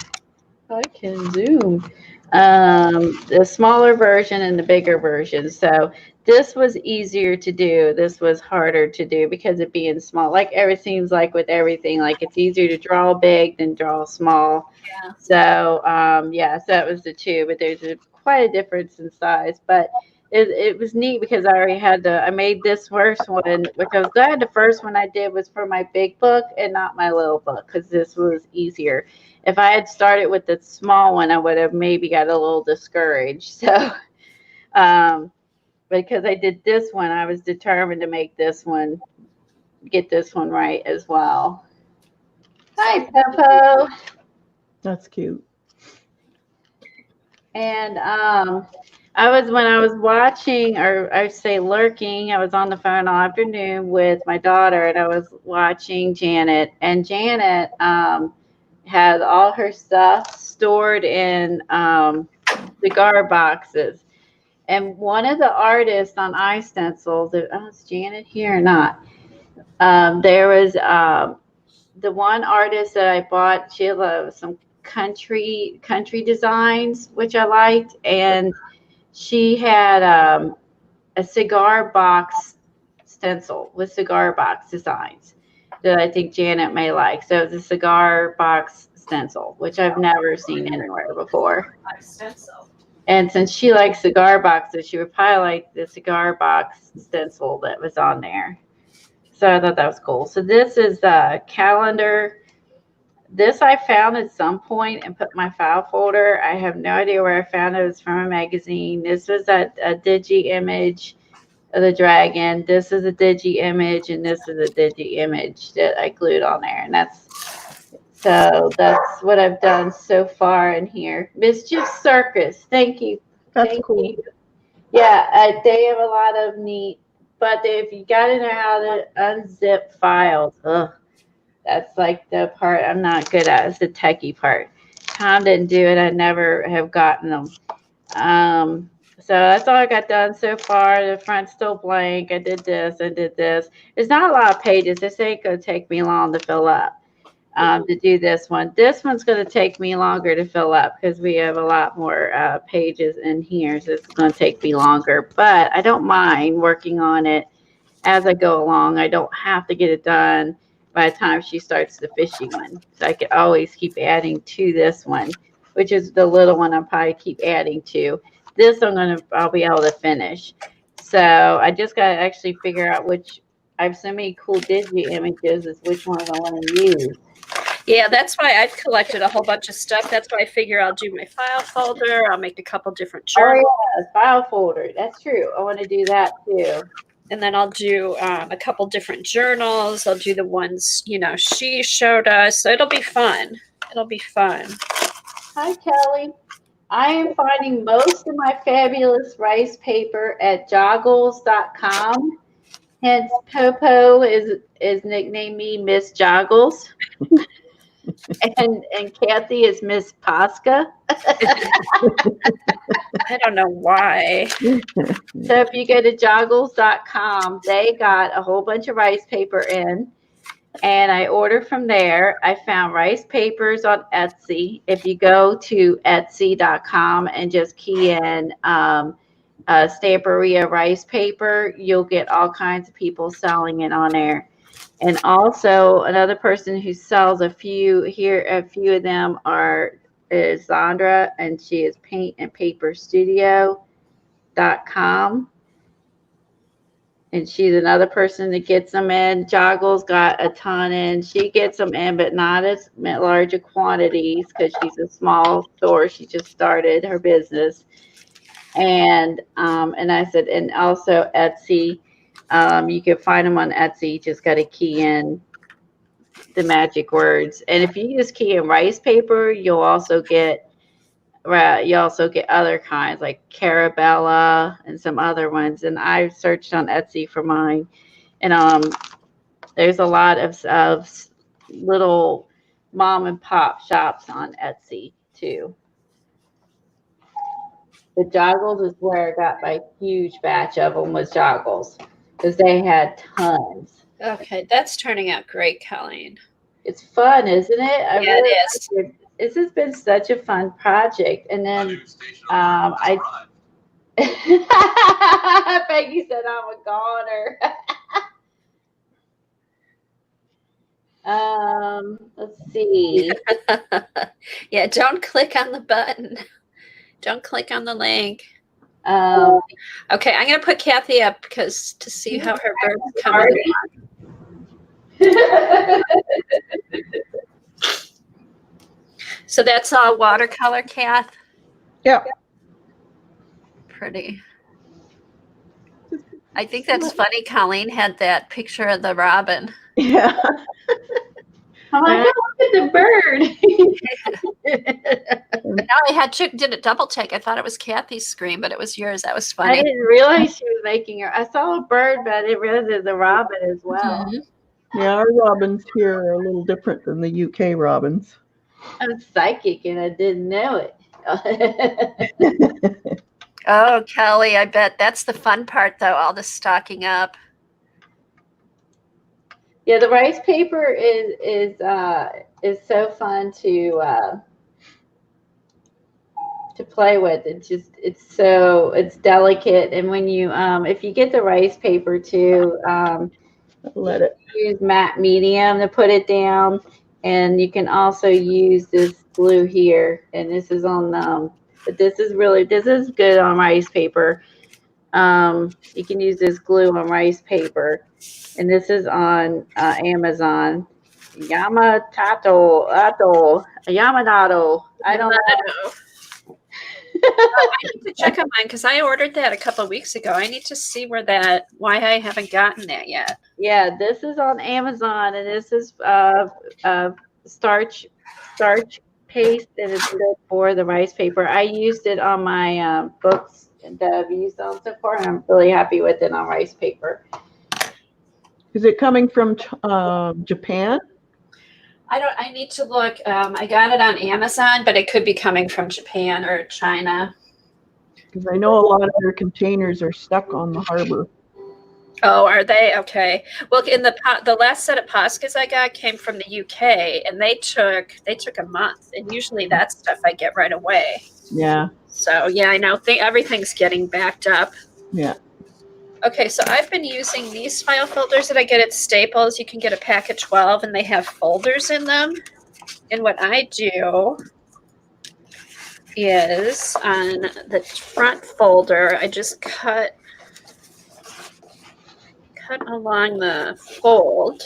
I can zoom. The smaller version and the bigger version. So this was easier to do. This was harder to do because of being small. Like it seems like with everything, like it's easier to draw big than draw small. Yeah. So so that was the two, but there's quite a difference in size. But it was neat because I already had I made this first one, which I was glad the first one I did was for my big book and not my little book because this was easier. If I had started with the small one, I would have maybe got a little discouraged. So, because I did this one, I was determined to make this one, get this one right as well. Hi, Popo. That's cute. And when I was watching, or I say lurking, I was on the phone all afternoon with my daughter, and I was watching Janet. And Janet had all her stuff stored in cigar boxes. And one of the artists on iStencil, is Janet here or not? There was the one artist that I bought. She had some country designs, which I liked, and she had a cigar box stencil with cigar box designs that I think Janet may like. So it's a cigar box stencil, which I've never seen anywhere before. stencil. And since she likes cigar boxes, she would probably like the cigar box stencil that was on there. So I thought that was cool. So this is the calendar. This I found at some point and put in my file folder. I have no idea where I found it. It was from a magazine. This was a Digi image of the dragon. This is a Digi image, and this is a Digi image that I glued on there. And that's what I've done so far in here. Mischief Circus. Thank you. That's cool. You. Yeah, they have a lot of neat, but if you got to know how to unzip files, that's like the part I'm not good at. It's the techie part. Tom didn't do it. I never have gotten them. So that's all I got done so far. The front's still blank. I did this. I did this. It's not a lot of pages. This ain't going to take me long to fill up to do this one. This one's going to take me longer to fill up because we have a lot more pages in here. So it's going to take me longer. But I don't mind working on it as I go along. I don't have to get it done by the time she starts the fishy one. So I could always keep adding to this one, which is the little one I'll probably keep adding to. This I'll be able to finish. So I just got to actually figure out which, I have so many cool digi images, is which ones I want to use. Yeah, that's why I've collected a whole bunch of stuff. That's why I figure I'll do my file folder. I'll make a couple different journals. Oh yeah, file folder. That's true. I want to do that too. And then I'll do a couple different journals. I'll do the ones, she showed us. So it'll be fun. It'll be fun. Hi, Kelly. I am finding most of my fabulous rice paper at joggles.com. Hence, Popo is nicknamed me Miss Joggles. and Kathy is Miss Posca. I don't know why. So if you go to joggles.com, they got a whole bunch of rice paper in, and I ordered from there. I found rice papers on Etsy. If you go to etsy.com and just key in Stamperia rice paper, you'll get all kinds of people selling it on there. And also another person who sells a few of them is Zandra, and she is paintandpaperstudio.com. And she's another person that gets them in. Joggles got a ton in. She gets them in, but not as large quantities because she's a small store. She just started her business. And I said, and also Etsy. You can find them on Etsy. You just got to key in the magic words. And if you just key in rice paper, you'll also get other kinds like Carabella and some other ones. And I searched on Etsy for mine. And there's a lot of little mom and pop shops on Etsy too. The Joggles is where I got my huge batch of them, was Joggles, because they had tons. Okay, that's turning out great, Colleen. It's fun, isn't it? Yeah, it is. This has been such a fun project. And then Peggy said I'm a goner. Let's see. Yeah, don't click on the button. Don't click on the link. Okay, I'm going to put Kathy up to see how her bird's coming along. So that's all watercolor, Kath? Yep. Pretty. I think that's funny. Colleen had that picture of the robin. Yeah. I'm like, look at the bird. Now I did a double take. I thought it was Kathy's screen, but it was yours. That was I funny. didn't realize she was making her. I saw a bird, but I didn't realize it was a robin as well. Mhm. Yeah, our robins here are a little different than the UK robins. I'm psychic and I didn't know it. Oh, Kelly, I bet that's the fun part, though, all the stocking up. Yeah, the rice paper is so fun to play with. It's delicate, and when you if you get the rice paper too, Let it. use matte medium to put it down, and you can also use this glue here. And this is on but this is good on rice paper. You can use this glue on rice paper, and this is on Amazon. Yamanato. I don't know. I need to check on mine because I ordered that a couple of weeks ago. I need to see why I haven't gotten that yet. Yeah, this is on Amazon, and this is starch paste, and it's good for the rice paper. I used it on my books that I've used on so far, and I'm really happy with it on rice paper. Is it coming from Japan? I need to look. I got it on Amazon, but it could be coming from Japan or China. Because I know a lot of their containers are stuck on the harbor. Oh, are they? Okay. Well, in the last set of Poscas I got came from the UK, and they took a month. And usually that stuff I get right away. Yeah, So yeah, I know. Everything's getting backed up. yeah. Okay, so I've been using these file folders that I get at Staples. You can get a pack of 12, and they have folders in them. And what I do is on the front folder, I just cut along the fold.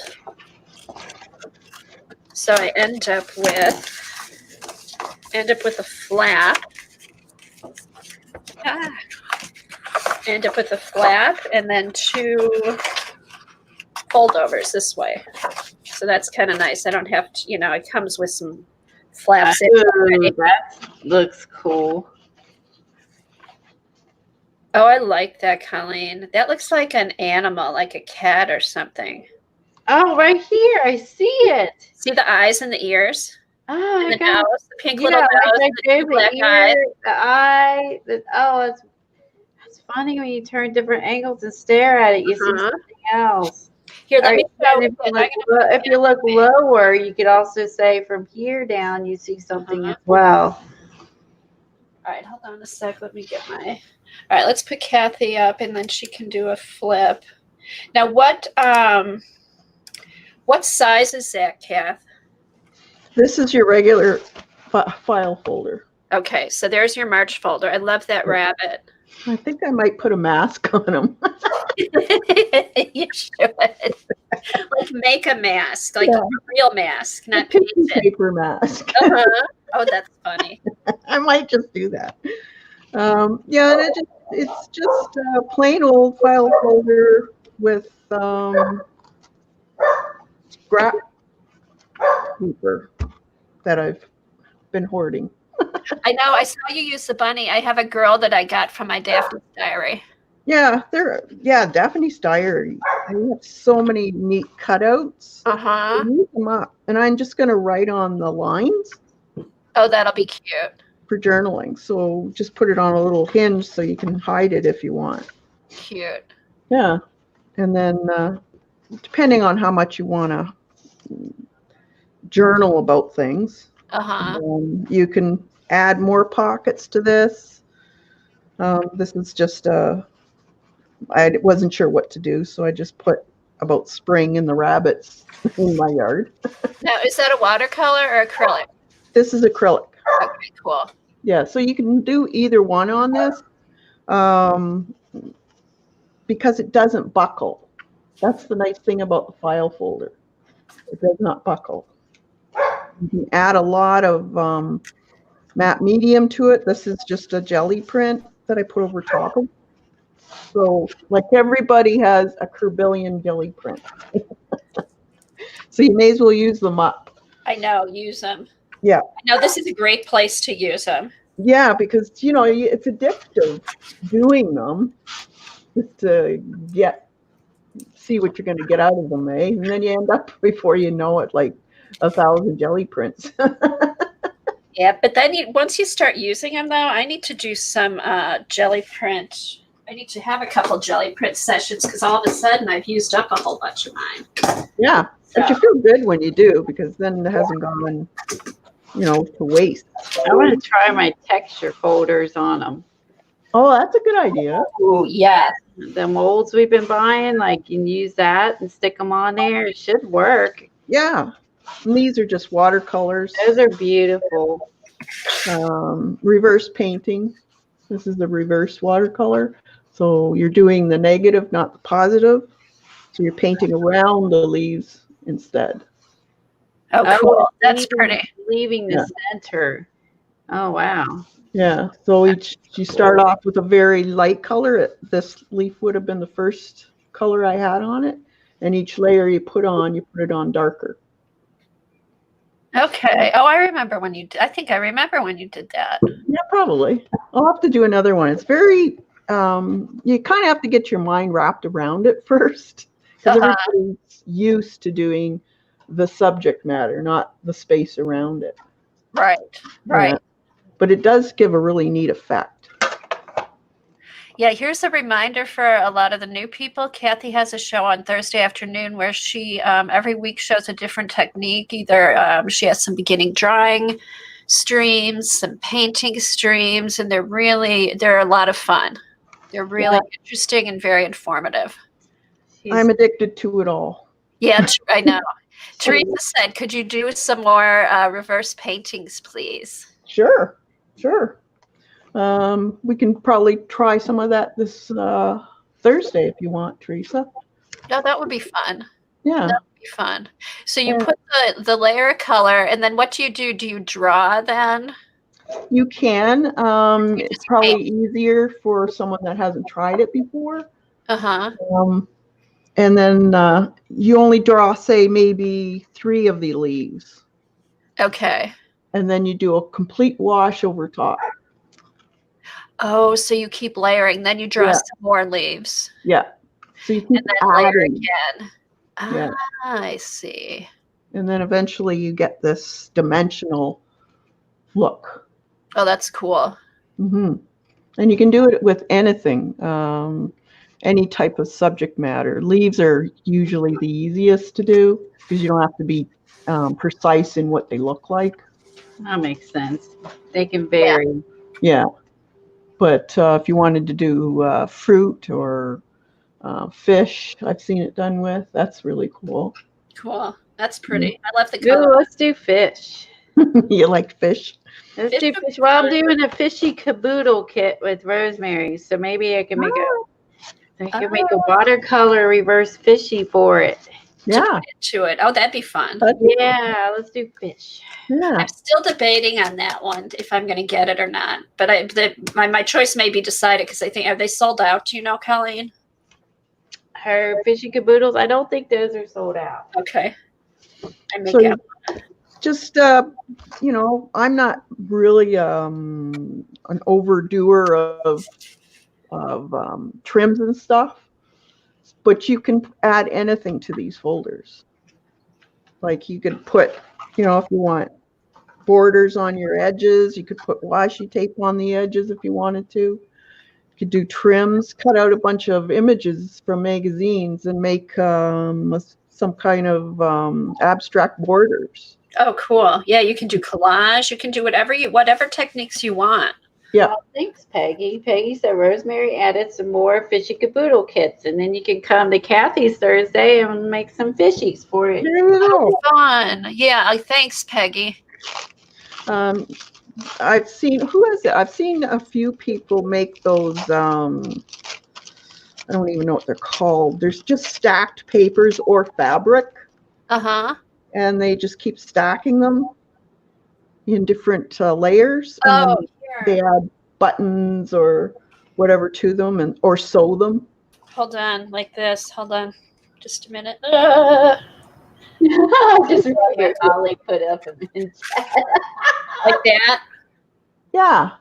So I end up with a flap. End up with a flap and then 2 foldovers this way. So that's kind of nice. I don't have to, it comes with some flaps in already. Ooh, that looks cool. Oh, I like that, Colleen. That looks like an animal, like a cat or something. Oh, right here. I see it. See the eyes and the ears? Oh, And my the God. nose, the pink Yeah, little like nose, right the there, 2 black the eyes. ear, the eye. That's funny when you turn different angles and stare at it. You see Uh-huh. something else. Here, All let right, me show then you. if you look lower, you could also say from here down, you see something as well. All right, hold on a sec. Let me get my. All right, let's put Kathy up, and then she can do a flip. Now, what size is that, Kath? This is your regular file folder. Okay, so there's your March folder. I love that rabbit. I think I might put a mask on them. You should. Like make a mask, like a real mask, A not tissue painted. paper mask. Uh-huh. Oh, that's funny. I might just do that. Yeah, and it's just a plain old file folder with scrap paper that I've been hoarding. I know. I saw you use the bunny. I have a girl that I got from my Daphne's diary. Yeah, Daphne's diary. I have so many neat cutouts. Uh-huh. Use them up, and I'm just going to write on the lines Oh, that'll be cute. for journaling. So just put it on a little hinge so you can hide it if you want. Cute. Yeah, and then depending on how much you want to journal about things, Uh-huh. you can add more pockets to this. This is just I wasn't sure what to do, so I just put about spring and the rabbits in my yard. Now, is that a watercolor or acrylic? This is acrylic. Okay, cool. Yeah, so you can do either one on this because it doesn't buckle. That's the nice thing about the file folder. It does not buckle. You can add a lot of matte medium to it. This is just a jelly print that I put over top of. So like everybody has a Kerbillion jelly print. So you may as well use them up. I know. Use them. Yeah. I know this is a great place to use them. Yeah, because, it's addictive doing them just to see what you're going to get out of them, eh? And then you end up, before you know it, like 1,000 jelly prints. Yeah, but then once you start using them, though, I need to do some jelly print. I need to have a couple jelly print sessions because all of a sudden I've used up a whole bunch of mine. Yeah, but you feel good when you do because then it hasn't gone, to waste. I want to try my texture folders on them. Oh, that's a good idea. Oh, yes. The molds we've been buying, like you can use that and stick them on there. It should work. Yeah. And these are just watercolors. Those are beautiful. Reverse painting. This is the reverse watercolor. So you're doing the negative, not the positive. So you're painting around the leaves instead. Oh, cool. That's pretty. Leaving the center. Oh, wow. Yeah. So you start off with a very light color. This leaf would have been the first color I had on it. And each layer you put it on darker. Okay. Oh, I remember when I think I remember when you did that. Yeah, probably. I'll have to do another one. It's very, you kind of have to get your mind wrapped around it first. Because everybody's used to doing the subject matter, not the space around it. Right. Yeah. But it does give a really neat effect. Yeah, here's a reminder for a lot of the new people. Kathy has a show on Thursday afternoon where she every week shows a different technique. Either she has some beginning drawing streams, some painting streams, and they're a lot of fun. They're really interesting and very informative. I'm addicted to it all. Yeah, I know. Teresa said, could you do some more reverse paintings, please? Sure. We can probably try some of that this Thursday if you want, Teresa. No, that would be fun. Yeah. That would be fun. So you put the layer of color, and then what do you do? Do you draw then? You can. It's probably easier for someone that hasn't tried it before. Uh-huh. And then you only draw, say, maybe 3 of the leaves. Okay. And then you do a complete wash over top. Oh, so you keep layering, then you draw some more leaves. Yeah. So you keep and then layer adding. again. Yeah. I see. And then eventually you get this dimensional look. Oh, that's cool. Mm-hmm. And you can do it with anything, any type of subject matter. Leaves are usually the easiest to do because you don't have to be precise in what they look like. That makes sense. They can vary. Yeah. But if you wanted to do fruit or fish, I've seen it done with. That's really cool. Cool. That's pretty. I love the Ooh, color. let's do fish. You like fish? Let's do fish. Well, I'm doing a fishy caboodle kit with Rosemary, so maybe I can make a watercolor reverse fishy for it. Yeah. To it. Oh, that'd be fun. Yeah, let's do fish. Yeah. I'm still debating on that one if I'm going to get it or not. But my choice may be decided because I think, are they sold out? Do you know, Colleen? Her fishy caboodles, I don't think those are sold out. Okay. I may So get just I'm not really an overdoer of trims and stuff, but you can add anything to these folders. Like you could put, if you want borders on your edges, you could put washi tape on the edges if you wanted to. You could do trims, cut out a bunch of images from magazines and make some kind of abstract borders. Oh, cool. Yeah, you can do collage. You can do whatever techniques you want. Yeah. Well, thanks, Peggy. Peggy said Rosemary added some more fishy caboodle kits, and then you can come to Kathy's Thursday and make some fishies for it. There you go. Fun. Yeah, thanks, Peggy. I've seen, who is it? I've seen a few people make those, I don't even know what they're called. There's just stacked papers or fabric. Uh-huh. And they just keep stacking them in different layers. And they add buttons or whatever to them or sew them. Hold on, like this. Hold on. Just a minute. Just what Ollie put up in chat. Like that? Yeah.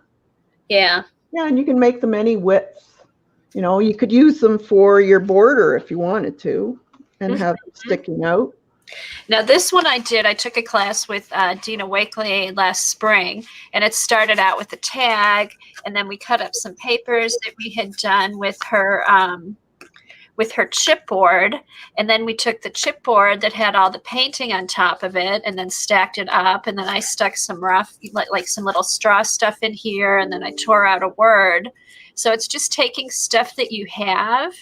Yeah. Yeah, and you can make them any width. You could use them for your border if you wanted to and have them sticking out. Now, this one I took a class with Dina Wakely last spring, and it started out with a tag, and then we cut up some papers that we had done with her chipboard, and then we took the chipboard that had all the painting on top of it and then stacked it up, and then I stuck some rough, like some little straw stuff in here, and then I tore out a word. So it's just taking stuff that you have.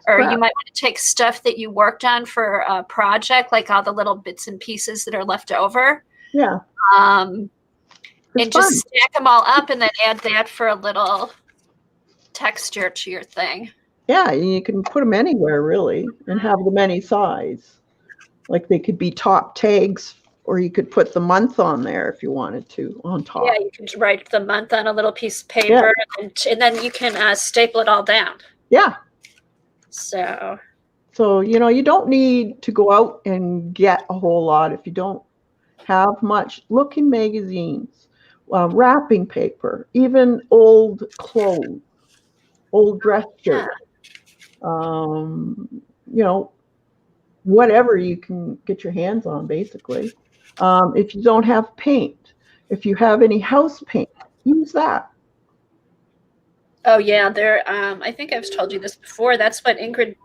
Or you might want to take stuff that you worked on for a project, like all the little bits and pieces that are left over. Yeah. And just stack them all up and then add that for a little texture to your thing. Yeah, you can put them anywhere, really, and have them any size. Like they could be top tags, or you could put the month on there if you wanted to, on top. Yeah, you can write the month on a little piece of paper, and then you can staple it all down. Yeah. So, you don't need to go out and get a whole lot if you don't have much. Look in magazines, wrapping paper, even old clothes, old dress shirts, whatever you can get your hands on, basically. If you don't have paint, if you have any house paint, use that. Oh yeah, there. I think I've told you this before. That's what Ingrid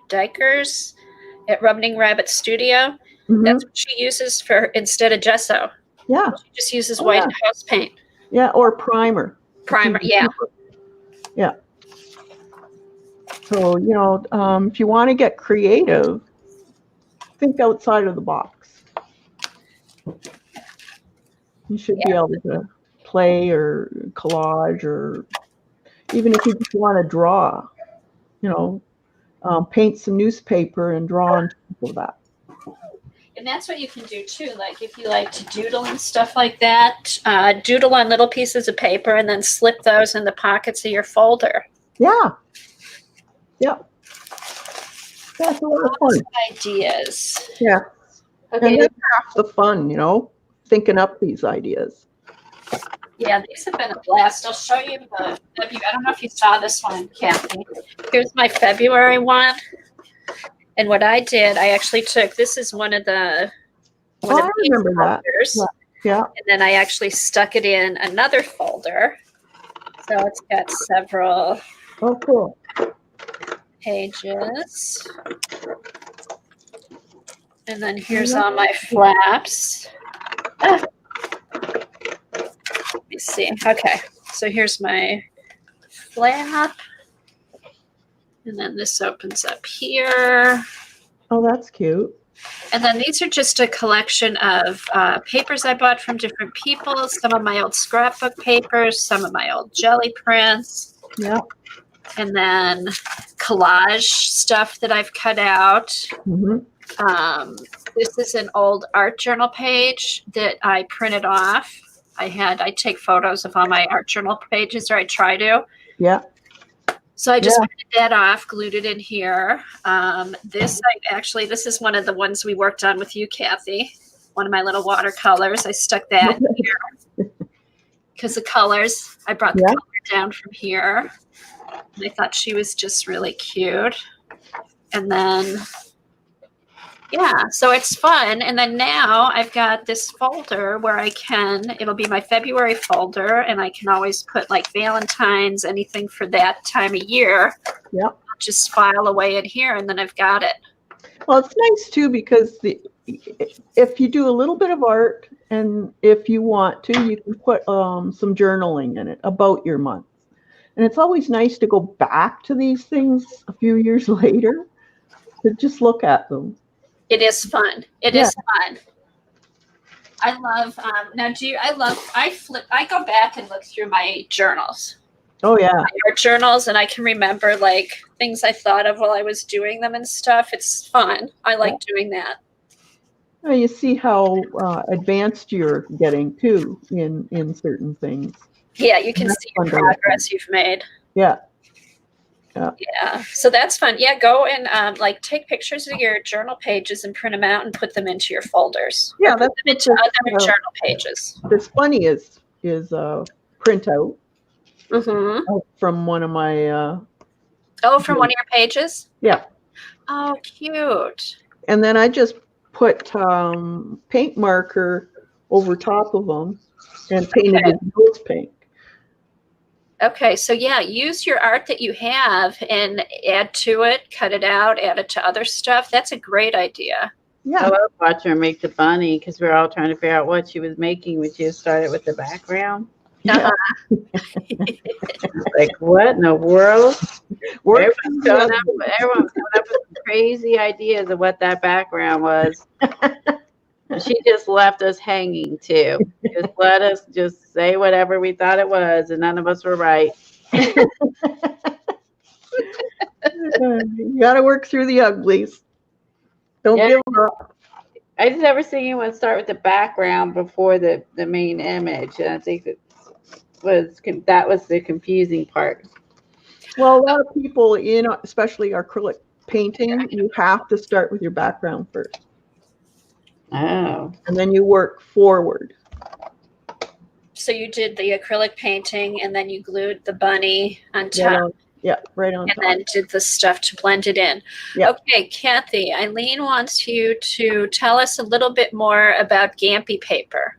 Dykers at Rubbing Rabbit Studio. Mhm. That's what she uses for instead of gesso. Yeah, She just uses Oh, white yeah. house paint. yeah, or primer. Primer, It's yeah. cheaper. Yeah. So, if you want to get creative, think outside of the box. You should be able to play or collage, or even if you just want to draw, paint some newspaper and draw on top of that. And that's what you can do too. Like if you like to doodle and stuff like that, doodle on little pieces of paper and then slip those in the pockets of your folder. Yeah. Yeah. That's a lot of fun. Ideas. Yeah. Okay. And that's half the fun, thinking up these ideas. Yeah, these have been a blast. I'll show you the February. I don't know if you saw this one, Kathy. Here's my February one. And what I did, I actually took, this is one of I remember that. folders. Yeah. And then I actually stuck it in another folder. So it's got several Oh, cool. pages. And then here's all my flaps. Let me see. Okay. So here's my flap. And then this opens up here. Oh, that's cute. And then these are just a collection of papers I bought from different people. Some of my old scrapbook papers, some of my old jelly prints. Yeah. And then collage stuff that I've cut out. Mm-hmm. This is an old art journal page that I printed off. I take photos of all my art journal pages, or I try to. Yeah. So I just printed that off, glued it in here. This is one of the ones we worked on with you, Kathy. One of my little watercolors. I stuck that in here because the colors. I brought the color down from here. And I thought she was just really cute. And then, so it's fun. And then now I've got this folder where it'll be my February folder, and I can always put like Valentine's, anything for that time of year. Yeah. Just file away in here, and then I've got it. Well, it's nice too, because if you do a little bit of art, and if you want to, you can put some journaling in it about your month. And it's always nice to go back to these things a few years later to just look at them. It is fun. It is fun. I love, I go back and look through my journals. Oh, yeah. My art journals, and I can remember like things I thought of while I was doing them and stuff. It's fun. I like doing that. Well, you see how advanced you're getting too in certain things. Yeah, you can see the progress you've made. Yeah. Yeah, so that's fun. Yeah, go and take pictures of your journal pages and print them out and put them into your folders. Yeah, put them into other journal pages. This funny is a printout from one of my. From one of your pages. Yeah. Oh, cute. And then I just put paint marker over top of them and painted it nose paint. Okay, so use your art that you have and add to it, cut it out, add it to other stuff. That's a great idea. Yeah. I love watching her make the bunny because we're all trying to figure out what she was making when she started with the background. Yeah. Like, what in the world? Everyone's coming up with some crazy ideas of what that background was. She just left us hanging too. Just let us just say whatever we thought it was, and none of us were right. You got to work through the uglies. Don't give up. I just never seen anyone start with the background before the main image, and I think that was the confusing part. Well, a lot of people, especially acrylic painting, you have to start with your background first. Oh. And then you work forward. So you did the acrylic painting, and then you glued the bunny on top. Right on top. And then did the stuff to blend it in. Yeah. Okay, Kathy, Eileen wants you to tell us a little bit more about Gampy paper.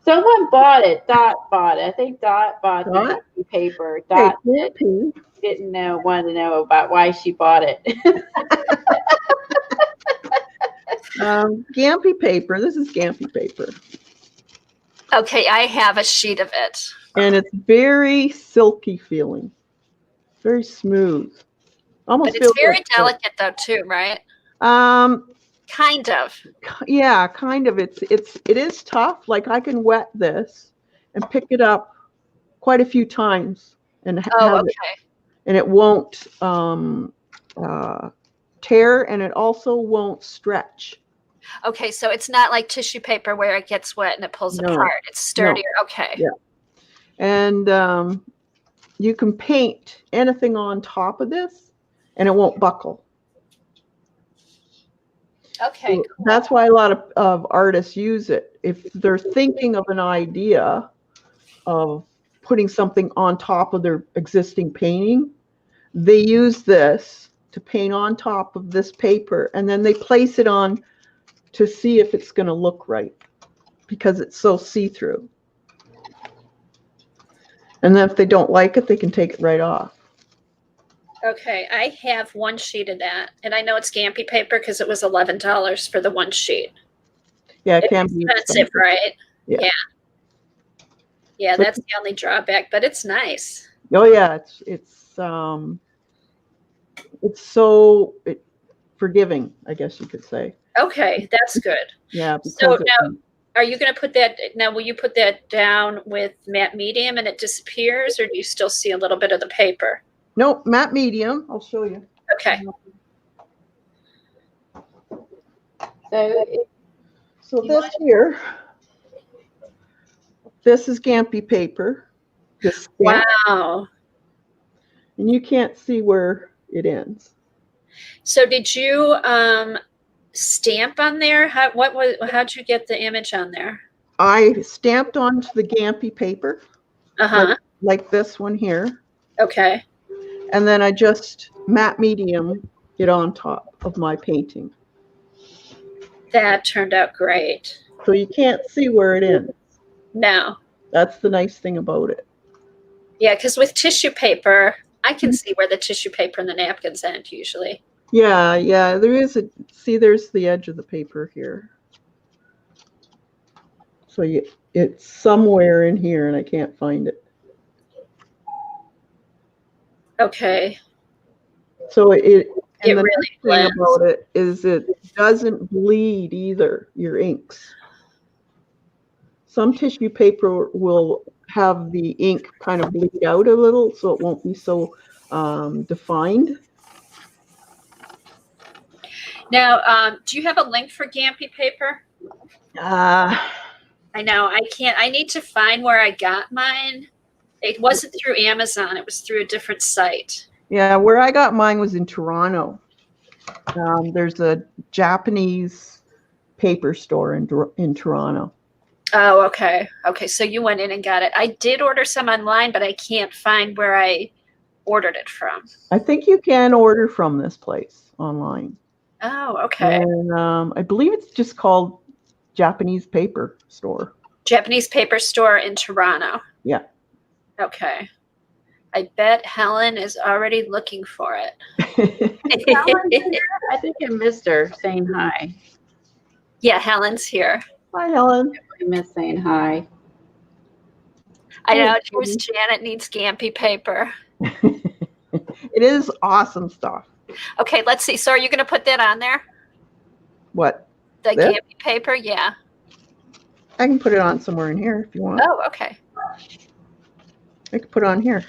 Someone bought it. Dot bought it. I think Dot bought the Dot? Gampy paper. Hey, Dot Gampy. didn't know, wanted to know about why she bought it. Gampy paper. This is Gampy paper. Okay, I have a sheet of it. And it's very silky feeling. Very smooth. Almost But it's feels very like delicate though too, right? Kind of. Yeah, kind of. It is tough. Like I can wet this and pick it up quite a few times and Oh, have okay. it, and it won't tear, and it also won't stretch. Okay, so it's not like tissue paper where it gets wet and it pulls No, apart. It's sturdier. Okay. Yeah. And you can paint anything on top of this, and it won't buckle. Okay. So that's why a lot of artists use it. If they're thinking of an idea of putting something on top of their existing painting, they use this to paint on top of this paper, and then they place it on to see if it's going to look right because it's so see-through. And then if they don't like it, they can take it right off. Okay, I have one sheet of that, and I know it's Gampy paper because it was $11 for the one sheet. Yeah, it It's can be expensive, right? Yeah. Yeah, But- that's the only drawback, but it's nice. Oh yeah, it's so forgiving, I guess you could say. Okay, that's good. Yeah. So because now, are you going to put that now? Will you put that down with matte medium and it disappears, or do you still see a little bit of the paper? Nope, matte medium. I'll show you. Okay. So So this here, this is Gampy paper. This stamp, Wow. and you can't see where it ends. So did you stamp on there? How'd you get the image on there? I stamped onto the Gampy paper, Uh-huh. like this one here, Okay. and then I just matte medium it on top of my painting. That turned out great. So you can't see where it ends. No. That's the nice thing about it. Yeah, because with tissue paper, I can see where the tissue paper and the napkins end usually. Yeah, there is there's the edge of the paper here. So it's somewhere in here and I can't find it. Okay. So it It the really nice thing blends. about it is it doesn't bleed either, your inks. Some tissue paper will have the ink kind of bleed out a little, so it won't be so defined. Now, do you have a link for Gampy paper? I know I can't. I need to find where I got mine. It wasn't through Amazon. It was through a different site. Yeah, where I got mine was in Toronto. There's a Japanese paper store in Toronto. Oh, okay. Okay, so you went in and got it. I did order some online, but I can't find where I ordered it from. I think you can order from this place online. Oh, okay. And I believe it's just called Japanese Paper Store. Japanese paper store in Toronto. Yeah. Okay. I bet Helen is already looking for it. I think I missed her saying hi. Yeah, Helen's here. Hi, Helen. I missed saying hi. I know. Here's Janet needs Gampy paper. It is awesome stuff. Okay, let's see. So are you going to put that on there? What? The This? Gampy paper? Yeah. I can put it on somewhere in here if you want. Oh, okay. I can put it on here.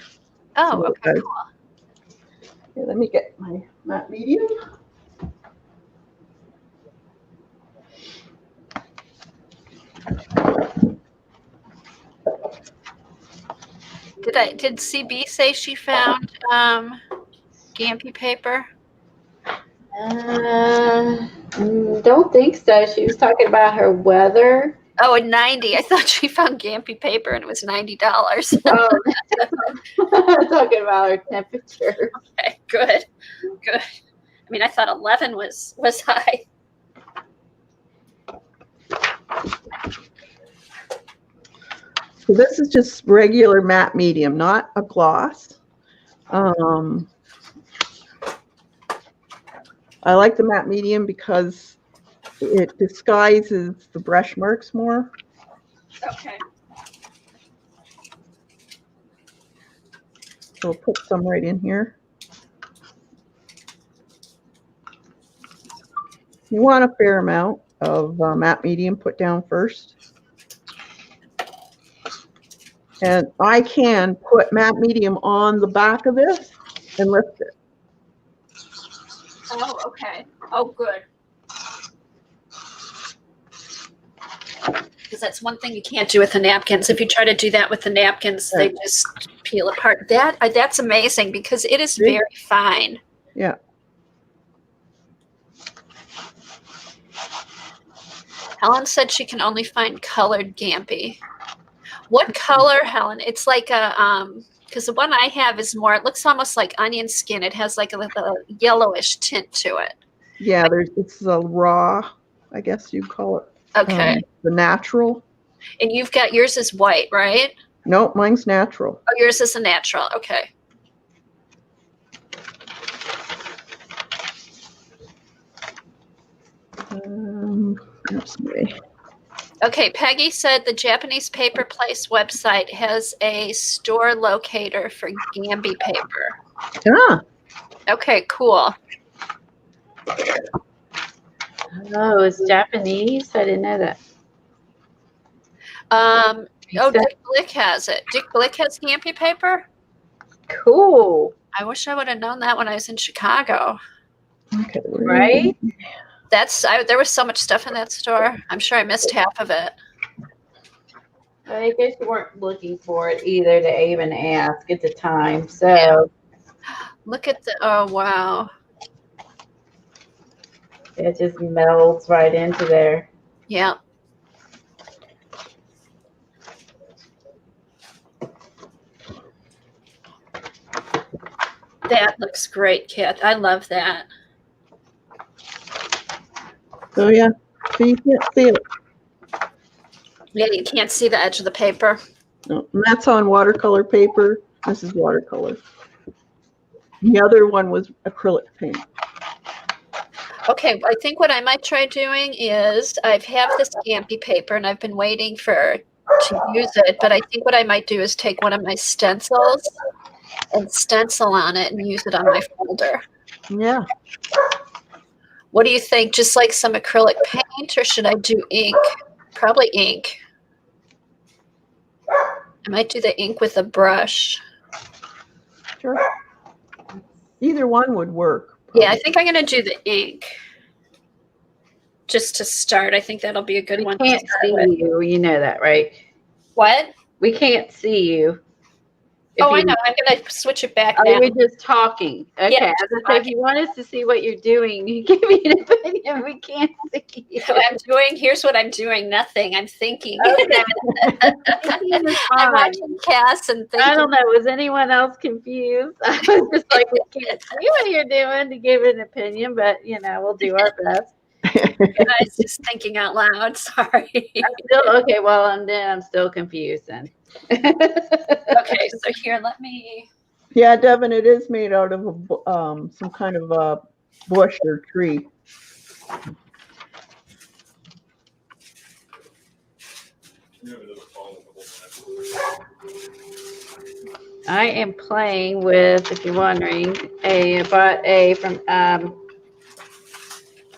Oh, So, okay, cool. Here, let me get my matte medium. Did CB say she found Gampy paper? Don't think so. She was talking about her weather. Oh, at 90. I thought she found Gampy paper and it was $90. Oh, talking about her temperature. Okay, good. Good. I mean, I thought 11 was high. So this is just regular matte medium, not a gloss. I like the matte medium because it disguises the brush marks more. Okay. So we'll put some right in here. You want a fair amount of matte medium put down first. And I can put matte medium on the back of this and lift it. Oh, okay. Oh, good. Because that's one thing you can't do with the napkins. If you try to do that with the napkins, they just peel apart. That's amazing because it is very fine. Yeah. Helen said she can only find colored Gamby. What color, Helen? It's like a because the one I have is more. It looks almost like onion skin. It has like a yellowish tint to it. Yeah, it's a raw, I guess you'd call it. Okay. The natural. And you've got yours is white, right? No, mine's natural. Oh, yours is a natural. Okay. That's me. Okay, Peggy said the Japanese Paper Place website has a store locator for Gamby paper. Ah, Okay, cool. Oh, it's Japanese? I didn't know that. Oh, Dick Blick has it. Dick Blick has Gamby paper? Cool. I wish I would have known that when I was in Chicago. okay. Right? There was so much stuff in that store. I'm sure I missed half of it. I guess you weren't looking for it either to even ask at the time. So Look at oh, wow. it just melds right into there. Yeah. That looks great, Kat. I love that. Oh yeah, so you can't see it. Yeah, you can't see the edge of the paper. No, and that's on watercolor paper. This is watercolor. The other one was acrylic paint. Okay, I think what I might try doing is I have this Gamby paper and I've been waiting to use it, but I think what I might do is take one of my stencils and stencil on it and use it on my folder. Yeah. What do you think? Just like some acrylic paint, or should I do ink? Probably ink. I might do the ink with a brush. Sure. Either one would work. Yeah, I think I'm going to do the ink. Just to start. I think that'll be a good one. We can't see you. You know that, right? What? We can't see you. I know. I'm going to switch it back Oh, now. you're just talking. Okay. Yeah, I was gonna say, if you want us to see what you're doing, you give me an opinion. We can't see you. So here's what I'm doing. Nothing. I'm thinking. Okay. Thinking is I'm fine. watching Cass and thinking. I don't know. Was anyone else confused? I was just like, we can't see what you're doing to give an opinion, but we'll do our best. I was just thinking out loud. Sorry. Okay. Well, I'm still confused then. Okay. So here, let me. Yeah, Devin, it is made out of some kind of a bush or tree. I am playing with, if you're wondering, I bought from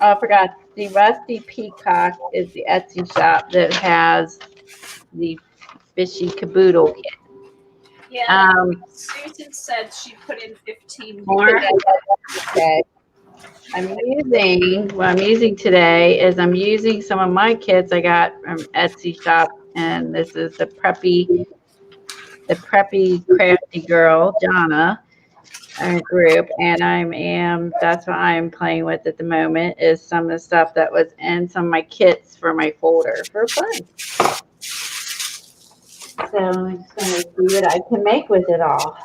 I forgot. The Rusty Peacock is the Etsy shop that has the fishy caboodle kit. Yeah. Susan said she put in 15 More. Okay. I'm using today is I'm using some of my kits I got from Etsy shop, and this is the preppy crafty girl, Jonna. Group, and that's what I'm playing with at the moment is some of the stuff that was in some of my kits for my folder for fun. So I'm just going to see what I can make with it all.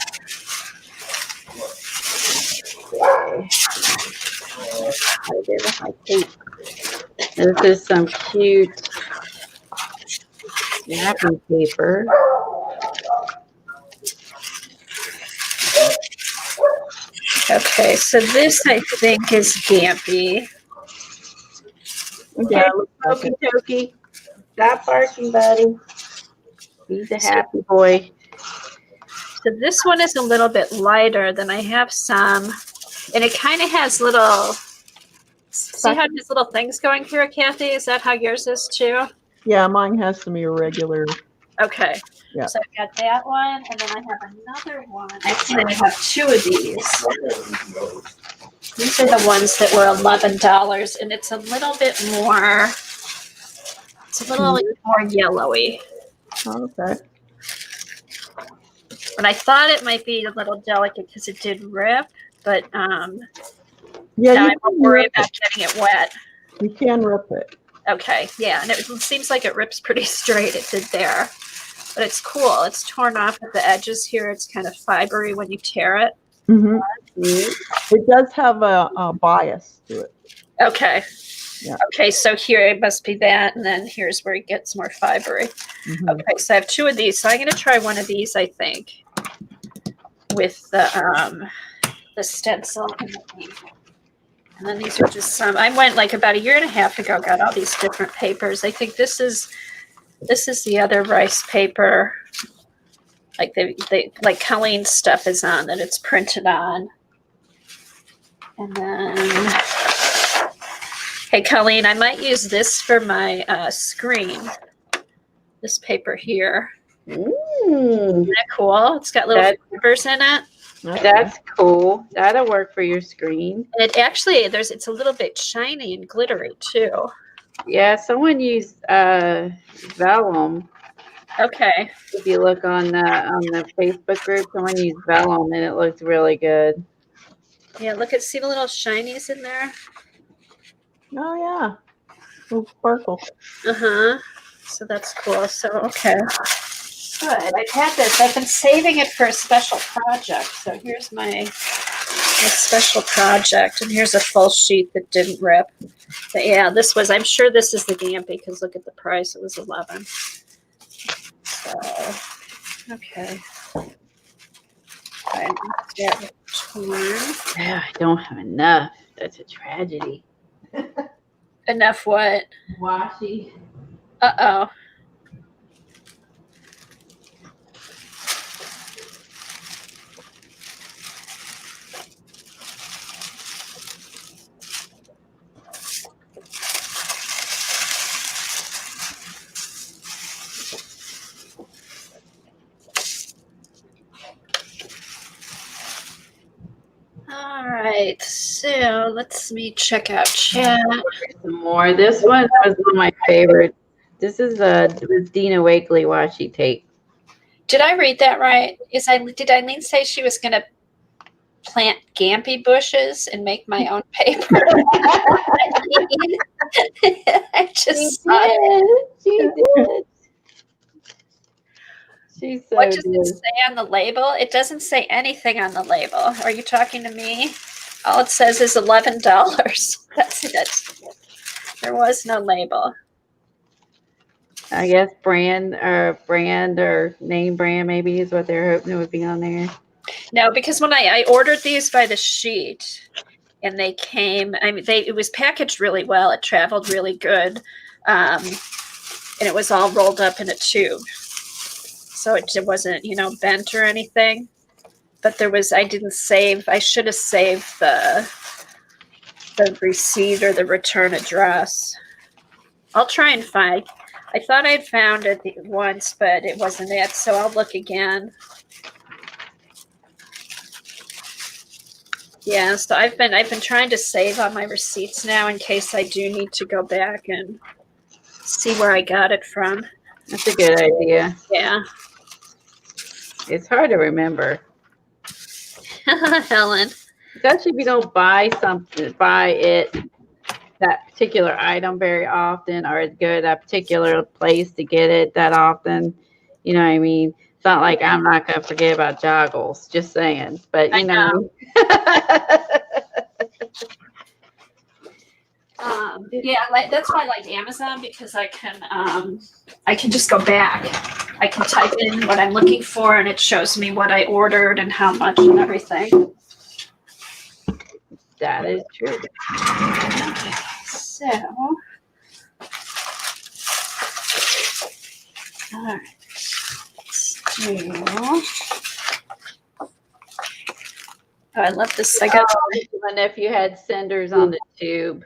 Okay. I did with my tape. This is some cute wrapping paper. Okay, so this I think is Gampy. Yeah, it looks like Toki it. Toki. Stop barking, buddy. He's a happy boy. So this one is a little bit lighter than I have some, and it kind of has little. See how there's little things going through it, Kathy? Is that how yours is too? Yeah, mine has some irregular. Okay. Yeah. So I've got that one, and then I have another one. Actually, I have two of these. These are the ones that were $11, and it's a little bit more. It's a little more yellowy. Okay. And I thought it might be a little delicate because it did rip, but Yeah, now I you won't can worry rip about it. getting it wet. You can rip it. Okay, yeah, and it seems like it rips pretty straight. It did there, but it's cool. It's torn off at the edges here. It's kind of fibery when you tear it. Hmm. It does have a bias to it. Okay. Yeah. Okay, so here it must be that, and then here's where it gets more fibery. Mhm. Okay, so I have two of these. So I'm going to try one of these, I think, with the stencil and the ink. And then these are just some. I went like about a year and a half ago, got all these different papers. I think this is the other rice paper. Like they like Colleen's stuff is on that it's printed on. And then, hey Colleen, I might use this for my screen. This paper here. Isn't that cool? It's got little fibers in it. That's cool. That'll work for your screen. And it actually it's a little bit shiny and glittery too. Yeah, someone used vellum. Okay. If you look on the Facebook group, someone used vellum and it looked really good. Yeah, see the little shinies in there? Oh yeah. Little sparkle. Uh-huh. So that's cool. So okay. Good. I've had this. I've been saving it for a special project. So here's my special project. And here's a full sheet that didn't rip. But yeah, I'm sure this is the Gampy because look at the price. It was $11. So, okay. Yeah, I don't have enough. That's a tragedy. enough what? Washi. Uh-oh. All right, so let's check out chat. Some more. This one was one of my favorites. This is the Dina Wakely washi tape. Did I read that right? Did Eileen say she was going to plant Gampy bushes and make my own paper? I just saw it. She did. She's so What does good. it say on the label? It doesn't say anything on the label. Are you talking to me? All it says is $11. That's it. There was no label. I guess brand or name brand maybe is what they're hoping it would be on there. No, because when I ordered these by the sheet and they came, it was packaged really well. It traveled really good. And it was all rolled up in a tube. So it wasn't, bent or anything. But I should have saved the receipt or the return address. I'll try and find. I thought I'd found it once, but it wasn't it. So I'll look again. Yeah, so I've been trying to save on my receipts now in case I do need to go back and see where I got it from. That's a good idea. Yeah. It's hard to remember. Helen. Especially if you don't buy that particular item very often, or go to that particular place to get it that often. You know what I mean? It's not like I'm not going to forget about joggles, just saying. But, you know. That's why I like Amazon because I can just go back. I can type in what I'm looking for and it shows me what I ordered and how much and everything. That is true. So, all right. Let's do. Oh, I love this. I got. And if you had senders on the tube,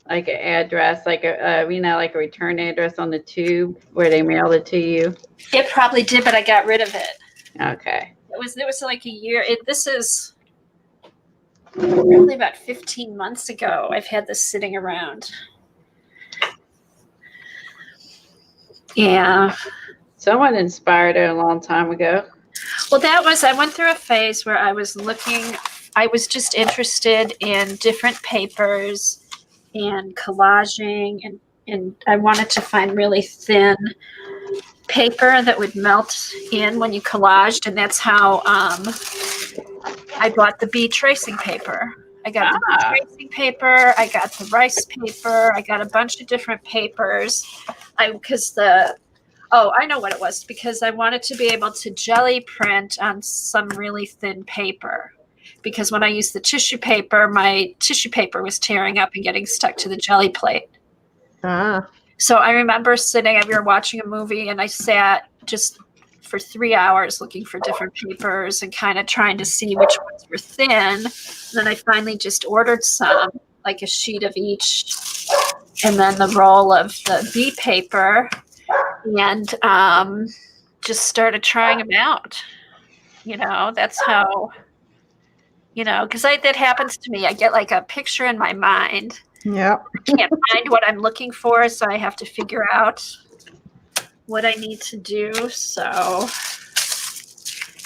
like an address, like a like a return address on the tube where they mailed it to you. It probably did, but I got rid of it. Okay. It was like a year. This is probably about 15 months ago. I've had this sitting around. Yeah. Someone inspired it a long time ago. Well, I went through a phase where I was just interested in different papers and collaging, and I wanted to find really thin paper that would melt in when you collaged, and that's how I bought the bee tracing paper. I got the bee tracing paper, I got the rice paper, I got a bunch of different papers. I know what it was, because I wanted to be able to jelly print on some really thin paper. Because when I used the tissue paper, my tissue paper was tearing up and getting stuck to the jelly plate. So I remember we were watching a movie, and I sat just for 3 hours looking for different papers and kind of trying to see which ones were thin. And then I finally just ordered some, like a sheet of each, and then the roll of the bee paper, and just started trying them out. That's how, because that happens to me. I get like a picture in my mind. Yep. I can't find what I'm looking for, so I have to figure out what I need to do.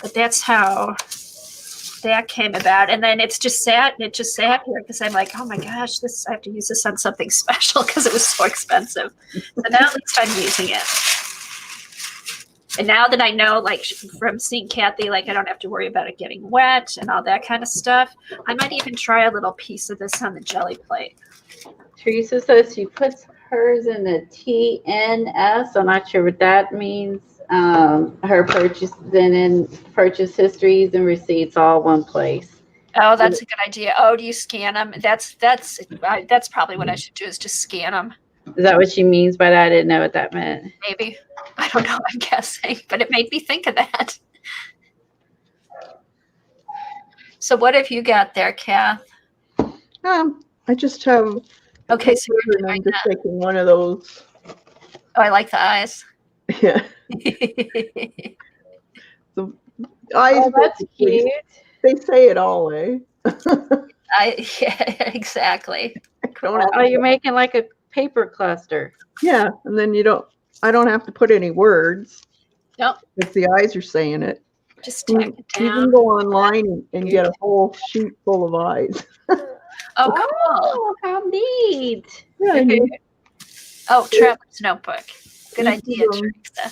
But that's how that came about. And then it just sat here because I'm like, oh my gosh, I have to use this on something special because it was so expensive. So now at least I'm using it. And now that I know, like from seeing Kathy, like I don't have to worry about it getting wet and all that kind of stuff. I might even try a little piece of this on the jelly plate. Teresa says she puts hers in the TNS. I'm not sure what that means. Her purchase, then in purchase histories and receipts all one place. Oh, that's a good idea. Oh, do you scan them? That's probably what I should do, is just scan them. Is that what she means by that? I didn't know what that meant. Maybe. I don't know. I'm guessing, but it made me think of that. So what have you got there, Kath? I just have. Okay, so you're I'm doing just that. taking one of those. Oh, I like the eyes. Yeah. The eyes. That's cute. They say it all, eh? Yeah, exactly. Oh, you're making like a paper cluster. Yeah, and then I don't have to put any words. Nope. If the eyes are saying it. Just tack it You down. can go online and get a whole sheet full of eyes. Oh, cool. Oh, how neat. Yeah, and you Oh, Traveler's Notebook. Good You idea, can, Teresa.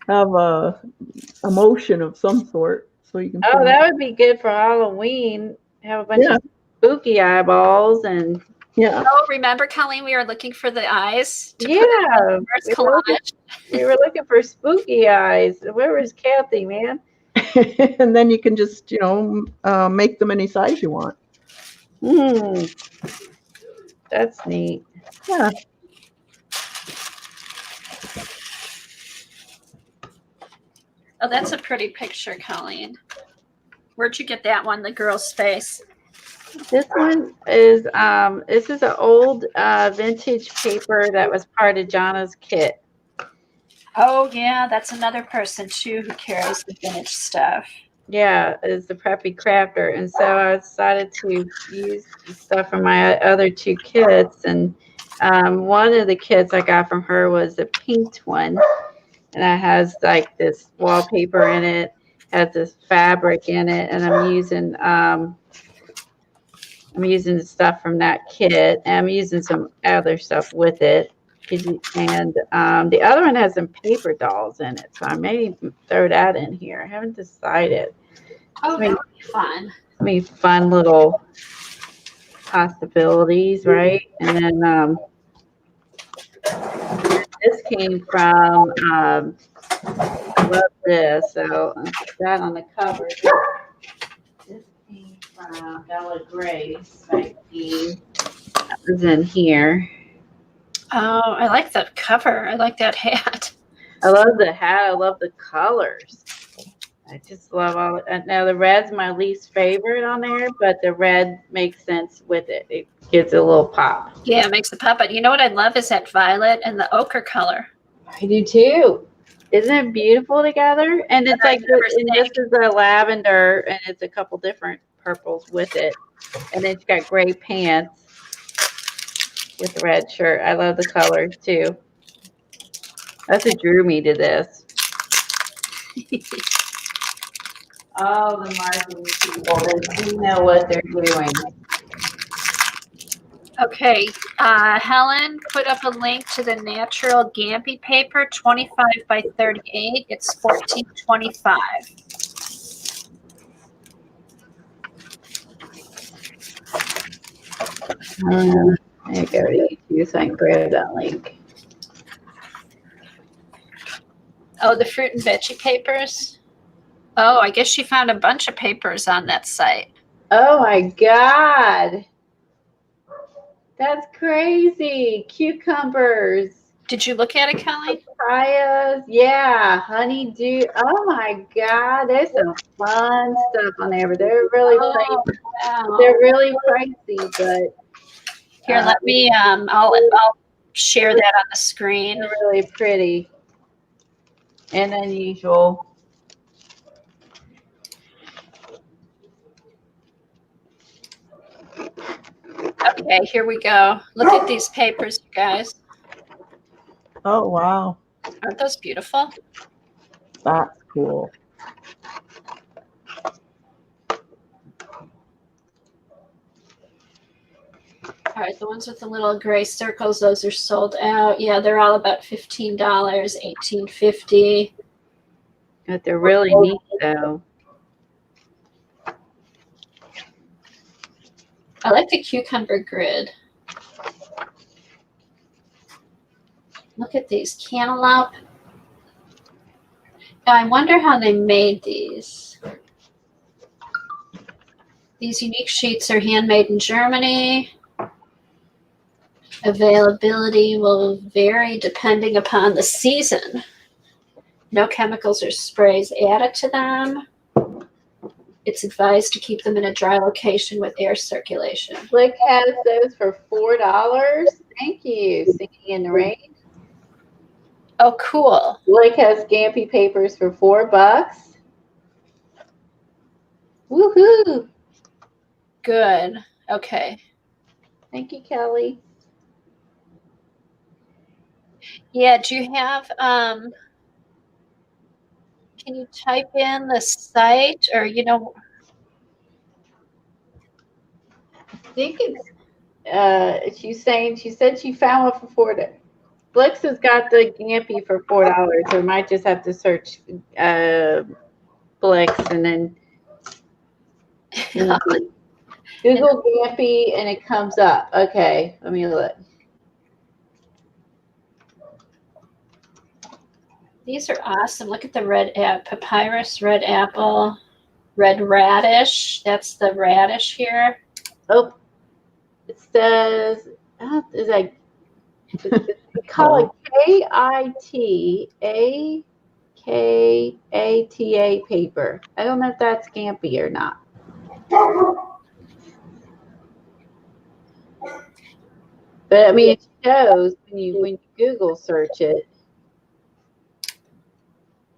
have a emotion of some sort, so you can. Oh, that would be good for Halloween. Have a bunch Yeah. of spooky eyeballs and Yeah. Oh, remember, Colleen, we were looking for the eyes to put in yeah. the first collage. We were looking for spooky eyes. Where was Kathy, man? And then you can just, make them any size you want. That's neat. Yeah. Oh, that's a pretty picture, Colleen. Where'd you get that one, the girl's face? This one is this is an old vintage paper that was part of Jonna's kit. Oh, yeah, that's another person, too, who carries the vintage stuff. Yeah, it's the Preppy Crafter. And so I decided to use stuff from my other two kits. And one of the kits I got from her was a pink one. And it has like this wallpaper in it, has this fabric in it. And I'm using the stuff from that kit. And I'm using some other stuff with it. And the other one has some paper dolls in it. So I may throw that in here. I haven't decided. Oh, that would be fun. I mean, fun little possibilities, right? And then this came from, I love this. So I'll put that on the cover. This came Bella Grace by Jean. That was in here. Oh, I like the cover. I like that hat. I love the hat. I love the colors. I just love all. Now the red's my least favorite on there, but the red makes sense with it. It gives it a little pop. Yeah, it makes it pop. But you know what I love is that violet and the ochre color. I do too. Isn't it beautiful together? And it's like, and this is a lavender, and it's a couple different purples with it. And then it's got gray pants with the red shirt. I love the colors too. That's what drew me to this. Oh, the marketing people, they know what they're doing. Okay, Helen put up a link to the natural Gamby paper, 25 by 38. It's $14.25. There you go to YouTube so I can grab that link. Oh, the fruit and veggie papers. Oh, I guess she found a bunch of papers on that site. Oh my God. That's crazy. Cucumbers. Did you look at it, Kelly? Papayas. Yeah. Honeydew. Oh my God. There's some fun stuff on there, but they're really pricey. Wow. They're really pricey, but Here, let me, I'll share that on the screen. they're really pretty and unusual. Okay, here we go. Look at these papers, you guys. Oh, wow. Aren't those beautiful? That's cool. All right, the ones with the little gray circles, those are sold out. Yeah, they're all about $15, $18.50. But they're really neat though. I like the cucumber grid. Look at these cantaloupe. Now, I wonder how they made these. These unique sheets are handmade in Germany. Availability will vary depending upon the season. No chemicals or sprays added to them. It's advised to keep them in a dry location with air circulation. Blick has those for $4. Thank you. Singing in the Rain. Oh, cool. Blick has Gamby papers for $4. Woohoo! Good. Okay. Thank you, Kelly. Yeah, do you have, can you type in the site or, you know? I think it's, she said she found one for $4. Blix has got the Gamby for $4. So we might just have to search Blix and then Google Gamby and it comes up. Okay, let me look. These are awesome. Look at the red papyrus, red apple, red radish. That's the radish here. Oh, it says, is that, they call it KITAKATA paper. I don't know if that's Gamby or not. But I mean, it shows when you Google search it.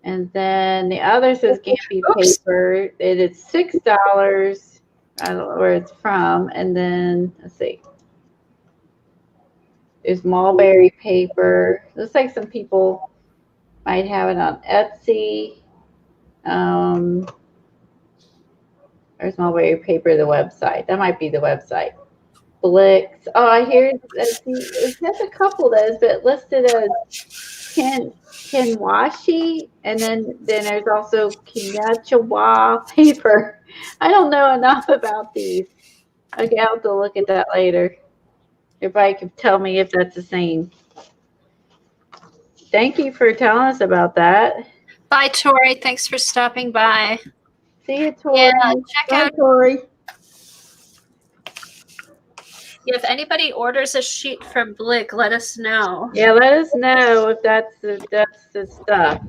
And then the other says Gamby paper. It is $6. I don't know where it's from. And then let's see. There's mulberry paper. Looks like some people might have it on Etsy. There's mulberry paper, the website. That might be the website. Blix. Oh, I hear it has a couple of those, but listed as Kenwashi, and then there's also Kinyachawa paper. I don't know enough about these. Okay, I'll have to look at that later. Everybody can tell me if that's the same. Thank you for telling us about that. Bye, Tori. Thanks for stopping by. See you, Tori. Yeah, check Bye, out Tori. Yeah, if anybody orders a sheet from Blick, let us know. Yeah, let us know if that's the stuff.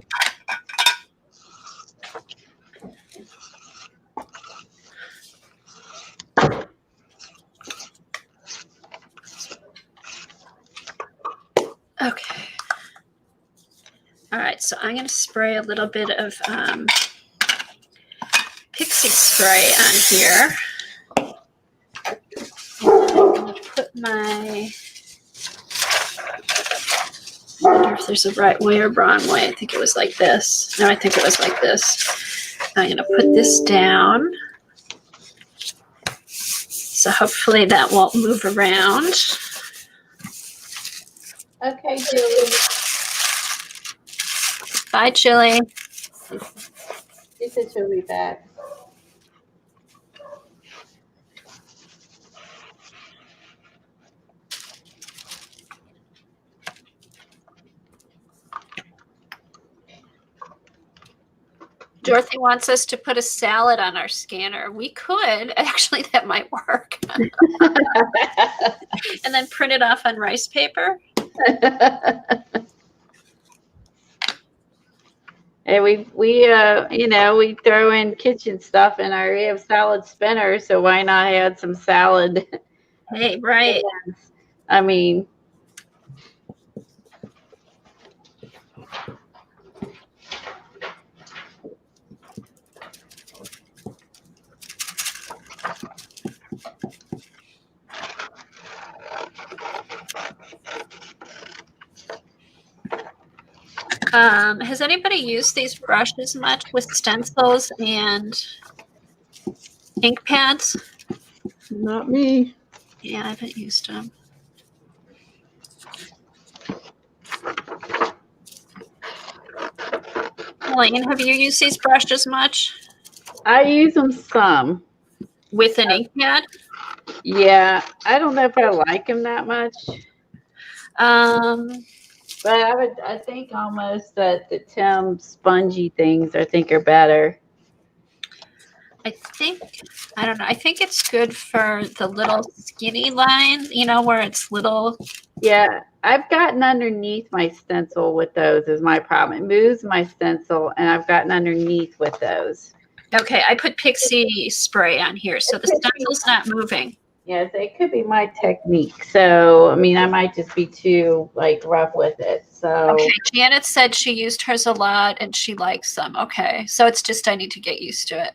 Okay. All right, so I'm going to spray a little bit of pixie spray on here. I'm going to put my, I wonder if there's a right way or wrong way. I think it was like this. No, I think it was like this. I'm going to put this down. So hopefully that won't move around. Okay, Julie. Bye, Chili. She said she'll be back. Dorothy wants us to put a salad on our scanner. We could. Actually, that might work. And then print it off on rice paper. And we throw in kitchen stuff in our, we have salad spinners, so why not add some salad? Hey, right. I mean, Has anybody used these brushes much with stencils and ink pads? Not me. Yeah, I haven't used them. Elaine, have you used these brushes much I use them some. with an ink pad? Yeah, I don't know if I like them that much, but I think almost that the Tim spongy things I think are better. I don't know. I think it's good for the little skinny line, you know, where it's little. Yeah, I've gotten underneath my stencil with those is my problem. It moves my stencil, and I've gotten underneath with those. Okay, I put pixie spray on here, so the stencil's not moving. Yes, it could be my technique. So, I mean, I might just be too like rough with it. So, Okay, Janet said she used hers a lot and she likes them. Okay, so it's just I need to get used to it.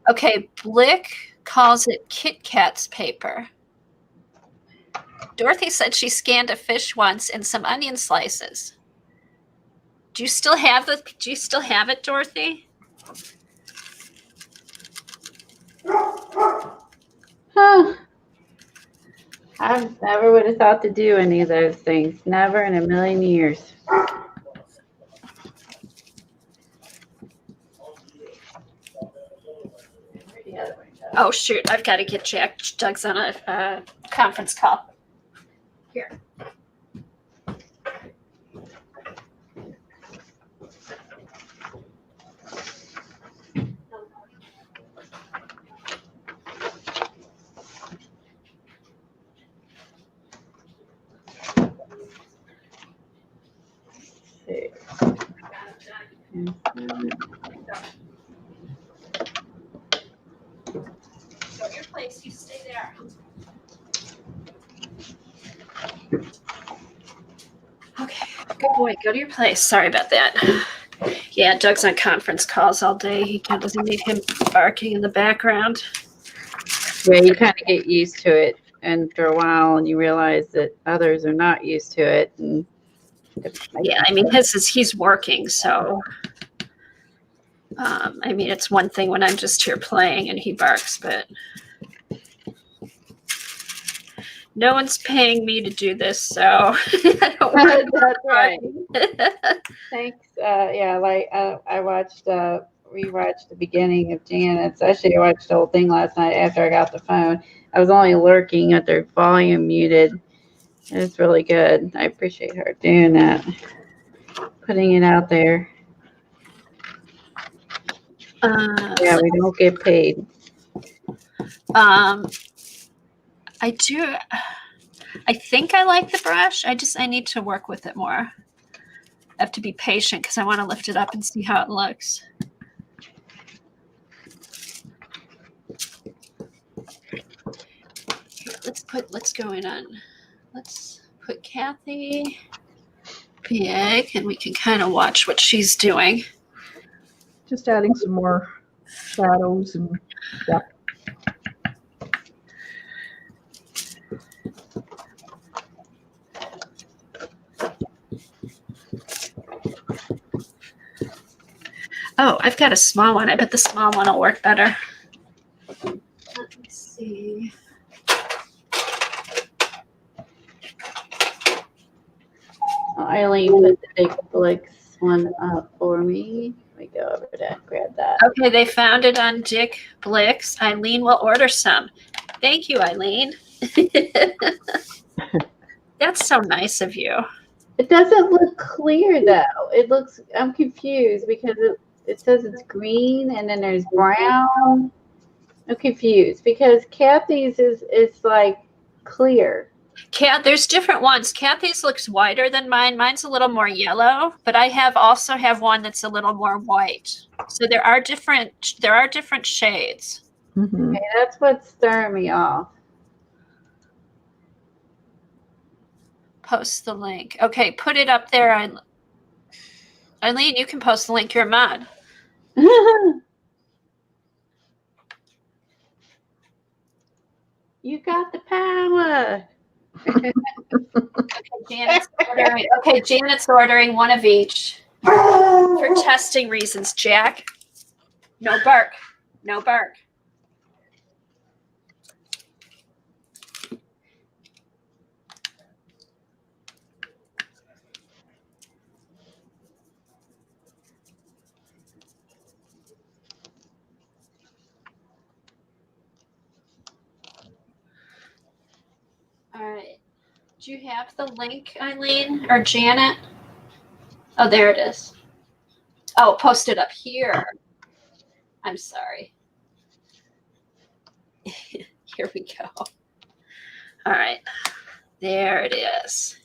Okay, Blick calls it Kit Kat's paper. Dorothy said she scanned a fish once and some onion slices. Do you still have it, Dorothy? huh. I never would have thought to do any of those things. Never in a million years. Oh shoot, I've got to get Jack. Doug's on a conference call. Here. Go to your place. You stay there. Okay, good boy. Go to your place. Sorry about that. Yeah, Doug's on conference calls all day. He doesn't need him barking in the background. Yeah, you kind of get used to it, and for a while, and you realize that others are not used to it. And Yeah, I mean, he's working, so I mean, it's one thing when I'm just here playing and he barks, but no one's paying me to do this, so I don't worry. That's right. Thanks. Yeah, like I watched, rewatched the beginning of Janet's. Actually, I watched the whole thing last night after I got the phone. I was only lurking at their volume muted. It's really good. I appreciate her doing that, putting it out there. Yeah, we don't get paid. I do. I think I like the brush. I need to work with it more. I have to be patient because I want to lift it up and see how it looks. Here, let's go in on, let's put Kathy big and we can kind of watch what she's doing. Just adding some more shadows and depth. Oh, I've got a small one. I bet the small one will work better. Let me see. Eileen put the Big Flicks one up for me. Let me go over there, grab that. Okay, they found it on Dick Blix. Eileen will order some. Thank you, Eileen. That's so nice of you. It doesn't look clear though. It looks, I'm confused because it says it's green and then there's brown. I'm confused because Kathy's is like clear. There's different ones. Kathy's looks whiter than mine. Mine's a little more yellow, but I also have one that's a little more white. So there are different shades. Mm-hmm. Okay, that's what's throwing me off. Post the link. Okay, put it up there. Eileen, you can post the link. You're a mod. You got the power. Janet's ordering one of each for testing reasons. Jack, no bark. No bark. All right. Do you have the link, Eileen or Janet? Oh, there it is. Oh, post it up here. I'm sorry. Here we go. All right. There it is.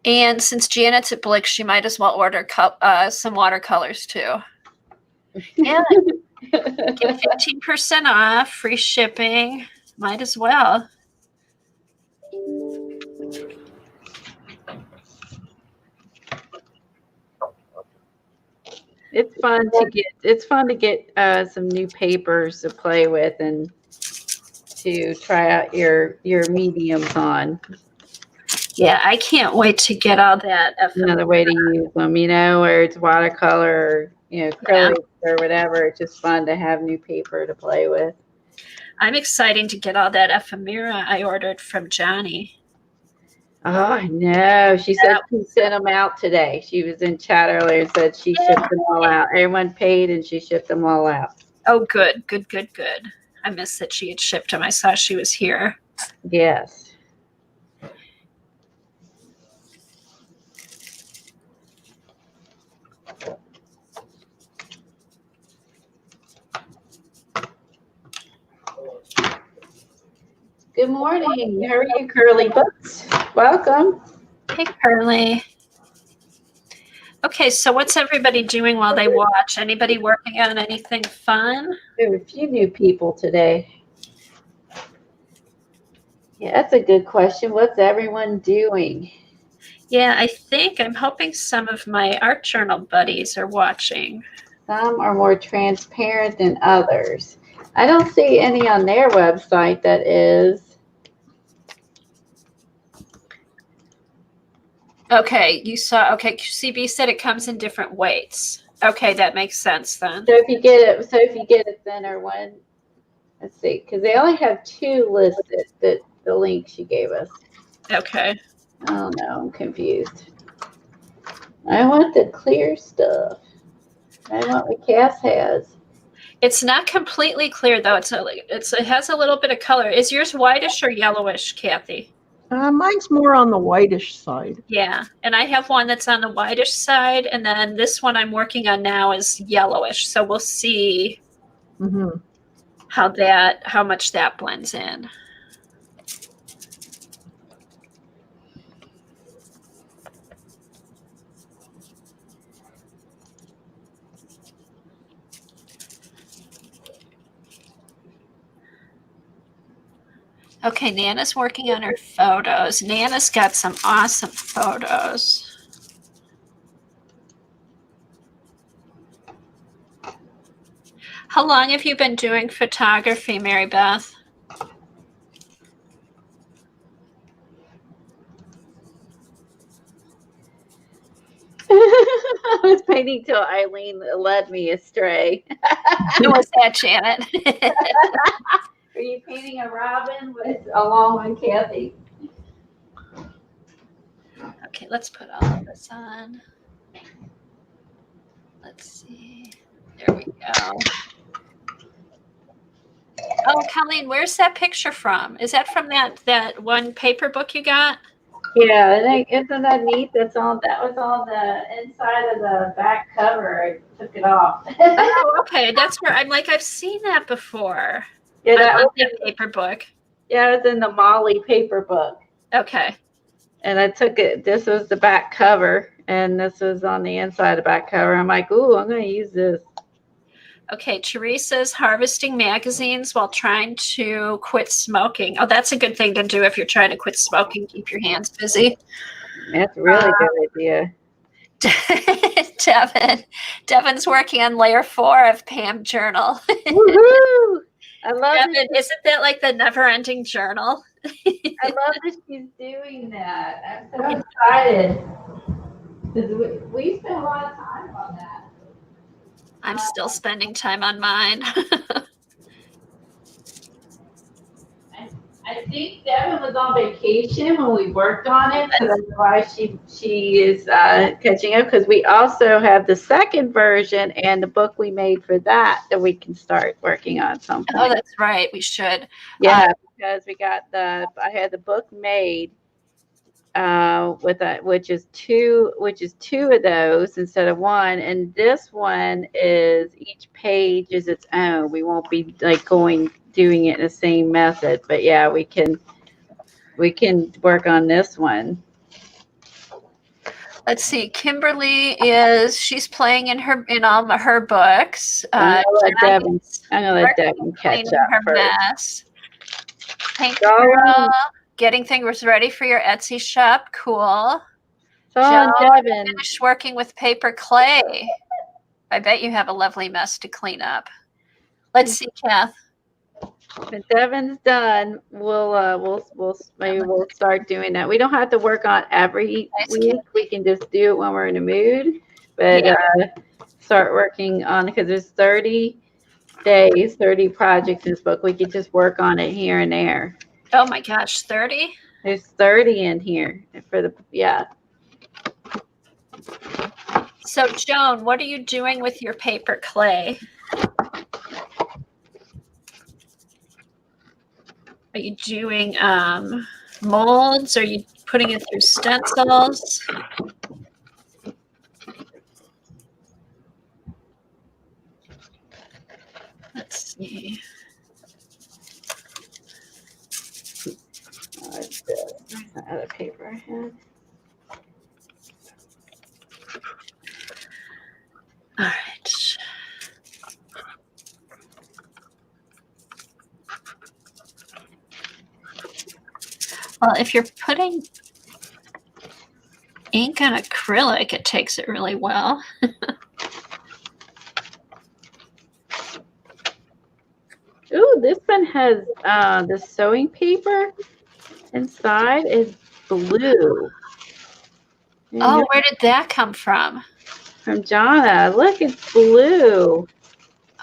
And since Janet's at Blick, she might as well order some watercolors too. Yeah. Get 15% off, free shipping. Might as well. It's fun to get some new papers to play with and to try out your mediums on. Yeah, I can't wait to get all that. Another way to use them, where it's watercolor, acrylic or whatever. It's just fun to have new paper to play with. I'm excited to get all that ephemera I ordered from Johnny. Oh, I know. She said she sent them out today. She was in chat earlier and said she shipped them all out. Everyone paid and she shipped them all out. Oh, good. I missed that she had shipped them. I saw she was here. Yes. Good morning. How are you, Curly Books? Welcome. Hey, Curly. Okay, so what's everybody doing while they watch? Anybody working on anything fun? There were a few new people today. Yeah, that's a good question. What's everyone doing? Yeah, I'm hoping some of my art journal buddies are watching. Some are more transparent than others. I don't see any on their website that is. Okay, CB said it comes in different weights. Okay, that makes sense then. So if you get a thinner one, let's see, because they only have 2 listed, that the link she gave us. Okay. Oh no, I'm confused. I want the clear stuff. I want what Cass has. It's not completely clear though. It has a little bit of color. Is yours whitish or yellowish, Kathy? Mine's more on the whitish side. Yeah, and I have one that's on the whitish side, and then this one I'm working on now is yellowish. So we'll see. Mm-hmm. how much that blends in. Okay, Nana's working on her photos. Nana's got some awesome photos. How long have you been doing photography, Mary Beth? I was painting till Eileen led me astray. Who was that, Janet? Are you painting a robin along with Kathy? Okay, let's put all of this on. Let's see. There we go. Oh, Colleen, where's that picture from? Is that from that one paper book you got? Yeah, isn't that neat? That was on the inside of the back cover. I took it off. Oh, okay. That's where I'm like, I've seen that before. Yeah, I that love was that paper book. yeah, it was in the Molly paper book. Okay. And I took it. This was the back cover, and this was on the inside of the back cover. I'm like, ooh, I'm gonna use this. Okay, Teresa's harvesting magazines while trying to quit smoking. Oh, that's a good thing to do if you're trying to quit smoking. Keep your hands busy. That's a really good idea. Devin's working on layer 4 of Pam Journal. Woohoo! I love Devin, isn't that like the never-ending journal? I love that she's doing that. I'm so excited. Because we spent a lot of time on that. I'm still spending time on mine. I think Devin was on vacation when we worked on it, so that's why she is catching up. Because we also have the second version and the book we made for that we can start working on some point. Oh, that's right. We should. Yeah, because I had the book made which is two of those instead of one, and this one is each page is its own. We won't be like doing it in the same method, but yeah, we can work on this one. Let's see. Kimberly she's playing in all of her books. I'm gonna let Devin catch up her first. mess. Thank you, girl. Getting things ready for your Etsy shop. Cool. So Devin finished working with paper clay. I bet you have a lovely mess to clean up. Let's see, Kath. When Devin's done, we'll start doing that. We don't have to work on every week. We can just do it when we're in the mood. But start working on, because there's 30 days, 30 projects in this book. We could just work on it here and there. Oh my gosh, 30? There's 30 in here So Joan, what are you doing with your paper clay? Are you doing molds? Are you putting it through stencils? Let's see. Where's the other paper I had? All right. Well, if you're putting ink on acrylic, it takes it really well. Ooh, this one has the sewing paper inside is blue. Oh, where did that come from? From Jonna. Look, it's blue.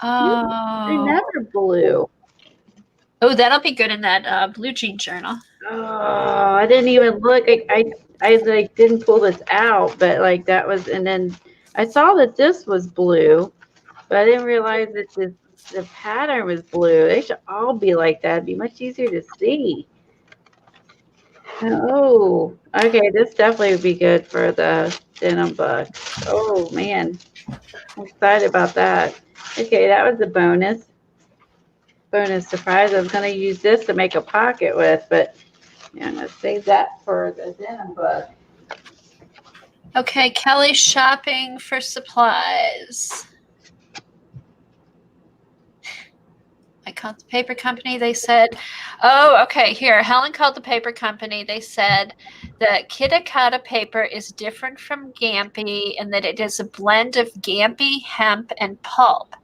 Oh. They're never blue. Oh, that'll be good in that blue jean journal. Oh, I didn't even look. I like didn't pull this out, but like that was, and then I saw that this was blue, but I didn't realize that the pattern was blue. They should all be like that. It'd be much easier to see. Oh, okay. This definitely would be good for the denim book. Oh man, I'm excited about that. Okay, that was a bonus. bonus surprise. I was going to use this to make a pocket with, but yeah, I'm going to save that for the denim book. Okay, Kelly's shopping for supplies. I called the paper company. They said, oh, okay, here. Helen called the paper company. They said that Kitakata paper is different from Gampi and that it is a blend of Gampi, hemp, and pulp.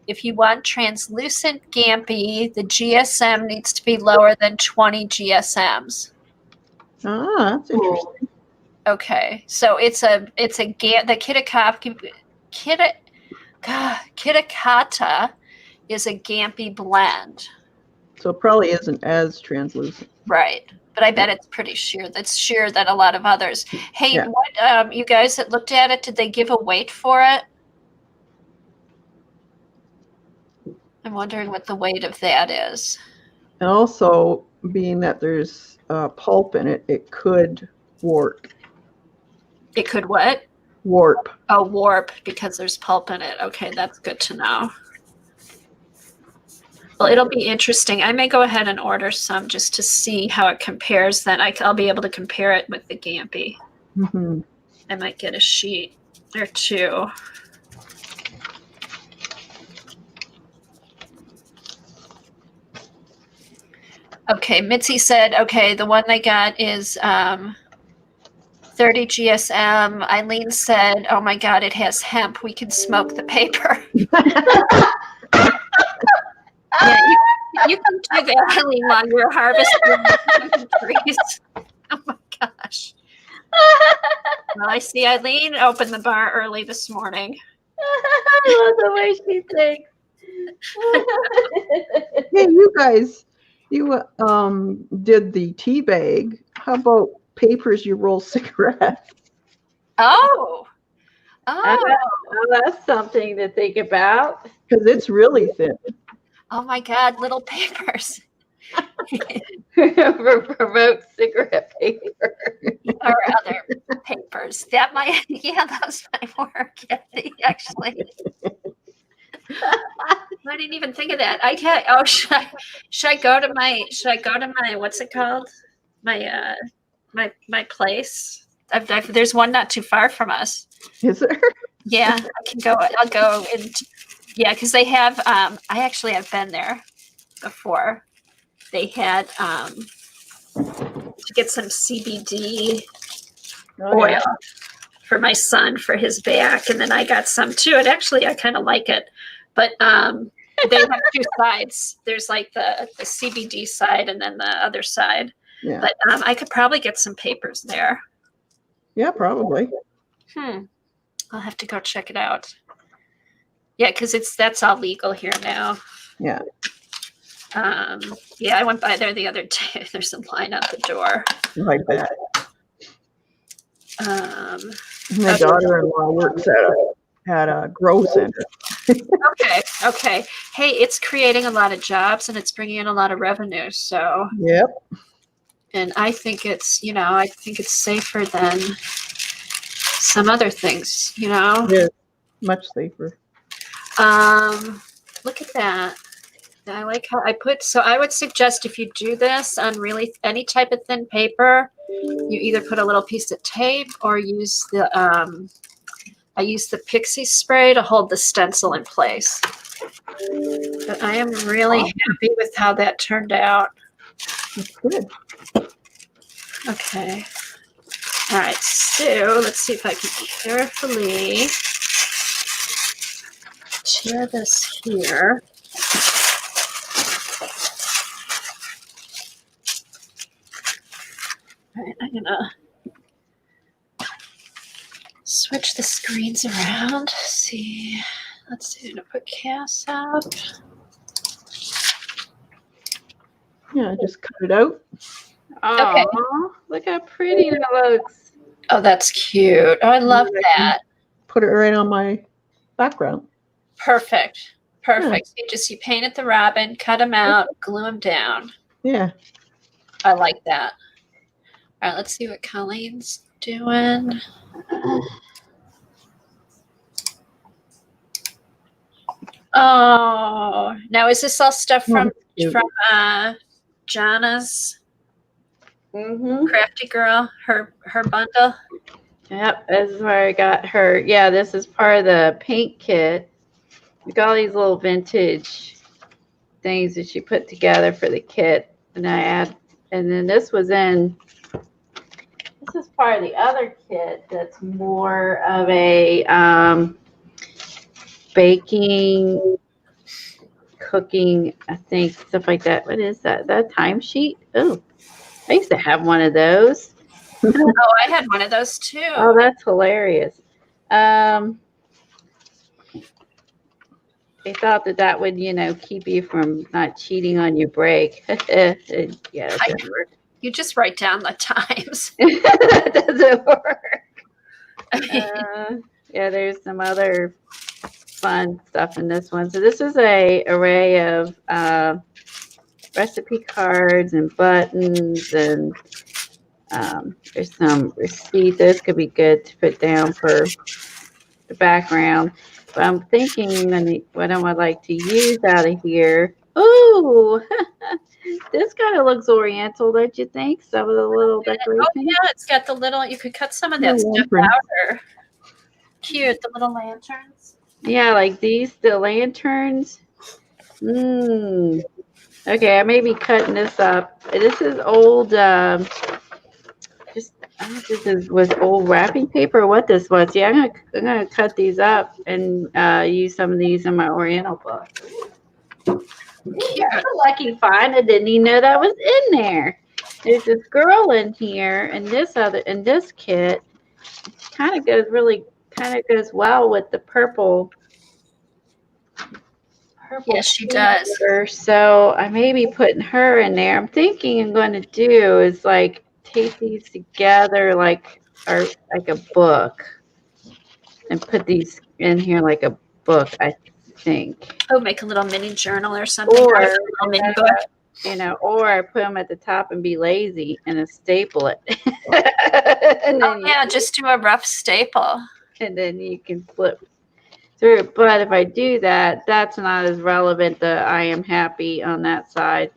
If you want translucent Gampi, the GSM needs to be lower than 20 GSMs. Ah, that's interesting. Okay, so the Kitakata is a Gampi blend. So it probably isn't as translucent. Right. But I bet it's pretty sheer. That's sheer than a lot of others. Hey, Yeah. what you guys that looked at it, did they give a weight for it? I'm wondering what the weight of that is. And also, being that there's pulp in it, it could warp. It could what? Warp. Oh, warp because there's pulp in it. Okay, that's good to know. Well, it'll be interesting. I may go ahead and order some just to see how it compares. Then I'll be able to compare it with the Gampi. Mm-hmm. I might get a sheet or two. Okay, Mitzi said, okay, the one they got is 30 GSM. Eileen said, oh my God, it has hemp. We can smoke the paper. Yeah, you can do that, Eileen, while you're harvesting the trees. Oh my gosh. Well, I see Eileen opened the bar early this morning. I love the way she thinks. Hey, you guys, you did the tea bag. How about papers you roll cigarettes? Oh. Oh, that's something to think about. Because it's really thin. Oh my God, little papers. Promote cigarette paper. Or other papers. That might, yeah, those might work, Kathy, actually. I didn't even think of that. I can't. Oh, should I go to my what's it called? My place. There's one not too far from us. Is there? Yeah, I can go. I'll go and yeah, because they have. I actually have been there before. They had to get some CBD oil for my son for his back, and then I got some too. And actually, I kind of like it, but they have two sides. There's like the CBD side and then the other side. Yeah. But I could probably get some papers there. Yeah, probably. I'll have to go check it out. Yeah, because that's all legal here now. Yeah. Yeah, I went by there the other day. There's a line out the door. I bet. My Okay. daughter-in-law works at a grow center. Okay. Hey, it's creating a lot of jobs and it's bringing in a lot of revenue. So, Yep. and I think it's safer than some other things, Yeah. Much safer. Look at that. I like how I would suggest if you do this on really any type of thin paper, you either put a little piece of tape or use I use the pixie spray to hold the stencil in place. But I am really happy with how that turned out. That's good. Okay. All right, so let's see if I can carefully tear this here. All right, I'm gonna switch the screens around. See, let's see, I'm gonna put Cass up. Yeah, just cut it out. Oh, look how pretty that looks. Oh, that's cute. Oh, I love that. Put it right on my background. Perfect. You painted the robin, cut them out, glue them down. Yeah. I like that. All right, let's see what Colleen's doing. Oh, now is this all stuff from from Jana's Mm-hmm. Crafty Girl, her bundle. Yep, this is where I got her. Yeah, this is part of the paint kit. We got all these little vintage things that she put together for the kit, and then this is part of the other kit that's more of a baking, cooking, I think, stuff like that. What is that? Is that a timesheet? Oh, I used to have one of those. Oh, I had one of those too. Oh, that's hilarious. They thought that would, keep you from not cheating on your break. Yeah, it doesn't work. You just write down the times. That doesn't work. Yeah, there's some other fun stuff in this one. So this is a array of recipe cards and buttons, and there's some receipts. This could be good to put down for the background. But I'm thinking what I would like to use out of here. Ooh, this kind of looks oriental, don't you think? Some of the little decorations. Oh yeah, it's got the little. You could cut some of that stuff out. Cute, the little lanterns. Yeah, like the lanterns. Okay, I may be cutting this up. This is old. I don't know if this was old wrapping paper or what this was. Yeah, I'm gonna cut these up and use some of these in my Oriental book. That's a lucky find. I didn't even know that was in there. There's this girl in here, and this kit kind of goes well with the purple. Yes, she does. So I may be putting her in there. I'm thinking I'm going to do is like tape these together like a book, and put these in here like a book, I think. Oh, make a little mini journal or something. Or a little mini book. Or I put them at the top and be lazy and then staple it. And then just do a rough staple. And then you can flip through. But if I do that, that's not as relevant. I am happy on that side.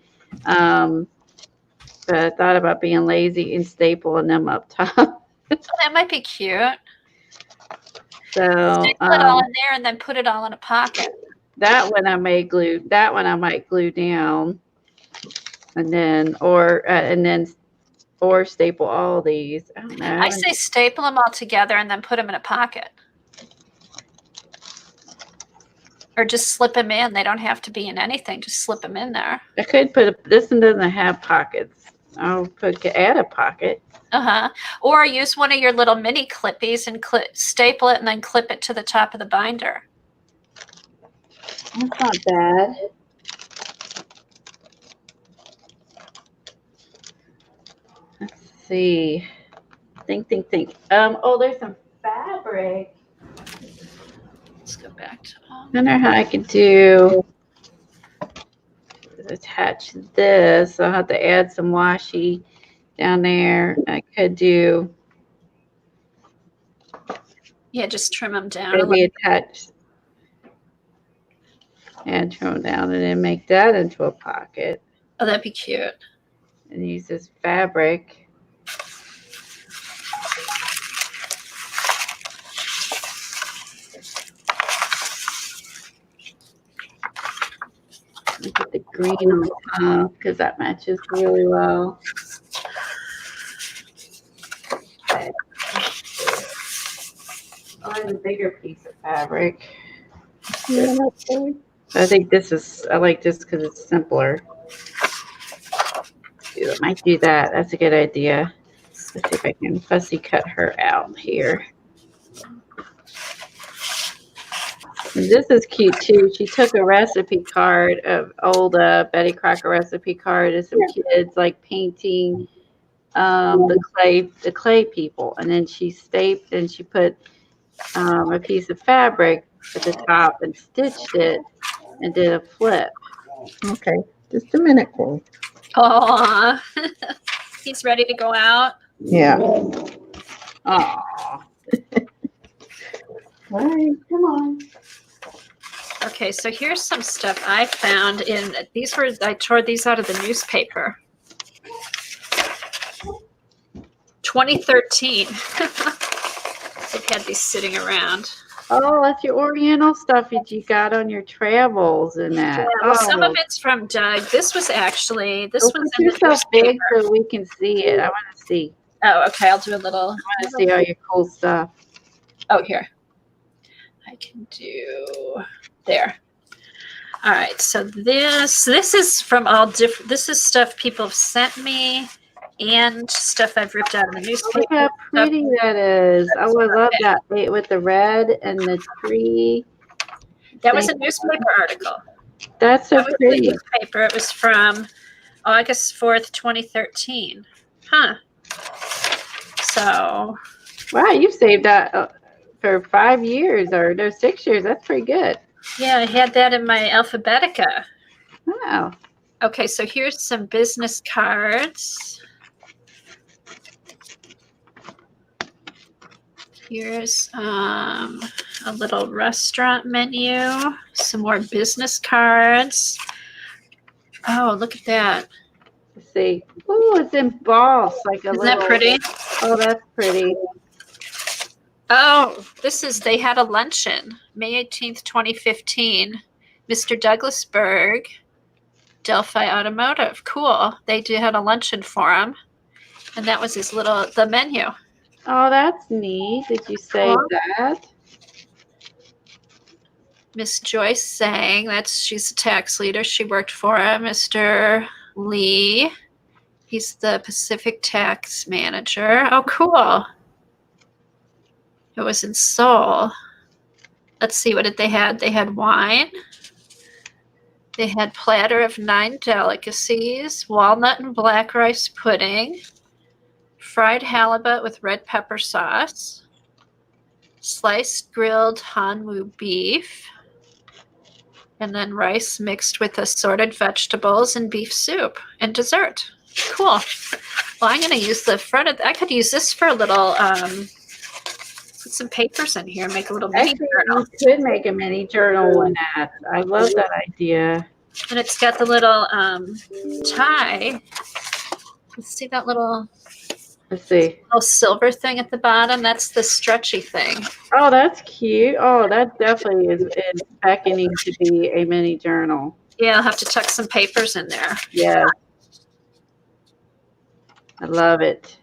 But I thought about being lazy and stapling them up top. That might be cute. So staple it all in there and then put it all in a pocket. That one I might glue down, and then or staple all these. I don't know. I say staple them all together and then put them in a pocket. Or just slip them in. They don't have to be in anything. Just slip them in there. I could this one doesn't have pockets. I'll add a pocket. Or use one of your little mini clippies and staple it and then clip it to the top of the binder. That's not bad. Let's see. Think. Oh, there's some fabric. Let's go back to. I wonder how I could attach this. I'll have to add some washi down there. I could do. Yeah, just trim them down. Maybe attach. And trim them down and then make that into a pocket. Oh, that'd be cute. And use this fabric. And put the green on top because that matches really well. Okay. Oh, there's a bigger piece of fabric. Yeah, I think I like this because it's simpler. I might do that. That's a good idea. Let's see if I can fussy cut her out here. And this is cute too. She took a recipe card of old Betty Crocker recipe card of some kids like painting the clay people, and then she stapled and she put a piece of fabric at the top and stitched it and did a flip. Okay, just a minute, Corey. Oh, he's ready to go out. Yeah. Aw. All right, come on. Okay, so here's some stuff I found I tore these out of the newspaper. 2013. I've had these sitting around. Oh, that's your Oriental stuff that you got on your travels and that. Well, some of Oh, it's from Doug. This was put in the yourself big newspaper. so we can see it. I want to see. Oh, okay. I'll do a little. I want to see all your cool stuff. Oh, here. I can do there. All right. So this is from all different. This is stuff people have sent me and stuff I've ripped out of the Look newspaper. how pretty that is. Oh, I love that with the red and the tree. That was a newspaper article. That's so That was the pretty. newspaper. It was from August 4th, 2013. Huh. So, Wow, you've saved that for 5 years or no 6 years. That's pretty good. yeah, I had that in my Alphabetica. Wow. Okay, so here's some business cards. Here's a little restaurant menu, some more business cards. Oh, look at that. Let's see. Oh, it's embossed like a Isn't little. that pretty? Oh, that's pretty. Oh, they had a luncheon, May 18th, 2015. Mr. Douglas Berg, Delphi Automotive. Cool. They had a luncheon for him. And that was the menu. Oh, that's neat. Did you save that? Miss Joyce Sang, she's a tax leader. She worked for him. Mr. Lee, he's the Pacific tax manager. Oh, cool. It was in Seoul. Let's see, what did they have? They had wine. They had platter of 9 delicacies, walnut and black rice pudding, fried halibut with red pepper sauce, sliced grilled hanwoo beef, and then rice mixed with assorted vegetables and beef soup and dessert. Cool. Well, I'm going to use the front of I could use this for a little, put some papers in here, make a little mini Actually, journal. you could make a mini journal in that. I love that idea. And it's got the little tie. Let's see that little Let's see. silver thing at the bottom. That's the stretchy thing. Oh, that's cute. Oh, that definitely is beckoning to be a mini journal. Yeah, I'll have to tuck some papers in there. Yeah. I love it.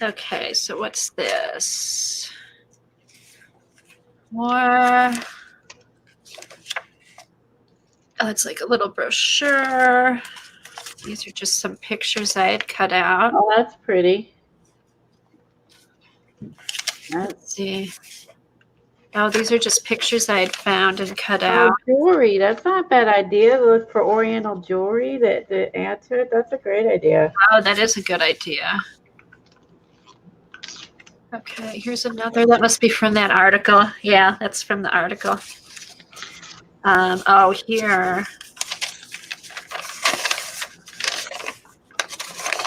Okay, so what's this? More. Oh, it's like a little brochure. These are just some pictures I had cut out. Oh, that's pretty. Let's see. Oh, these are just pictures I had found and cut Oh, out. jewelry. That's not a bad idea. Look for Oriental jewelry to add to it. That's a great idea. Oh, that is a good idea. Okay, here's another. That must be from that article. Yeah, that's from the article. Oh, here.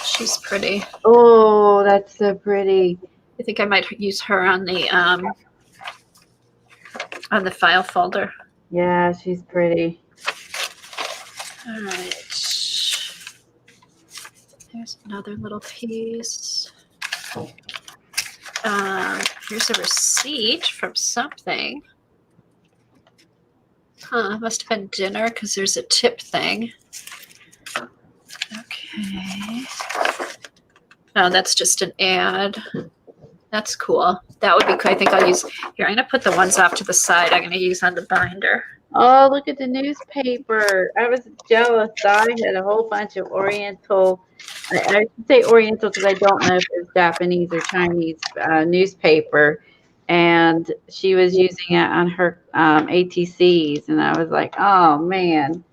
She's pretty. Oh, that's so pretty. I think I might use her on the file folder. Yeah, she's pretty. All right. There's another little piece. Here's a receipt from something. Huh, must have been dinner because there's a tip thing. Okay. Oh, that's just an ad. That's cool. That would be cool. I think I'll use, here, I'm going to put the ones off to the side I'm going to use on the binder. Oh, look at the newspaper. I was jealous. I had a whole bunch of Oriental, I should say Oriental because I don't know if it's Japanese or Chinese newspaper. And she was using it on her ATCs. And I was like, oh, man.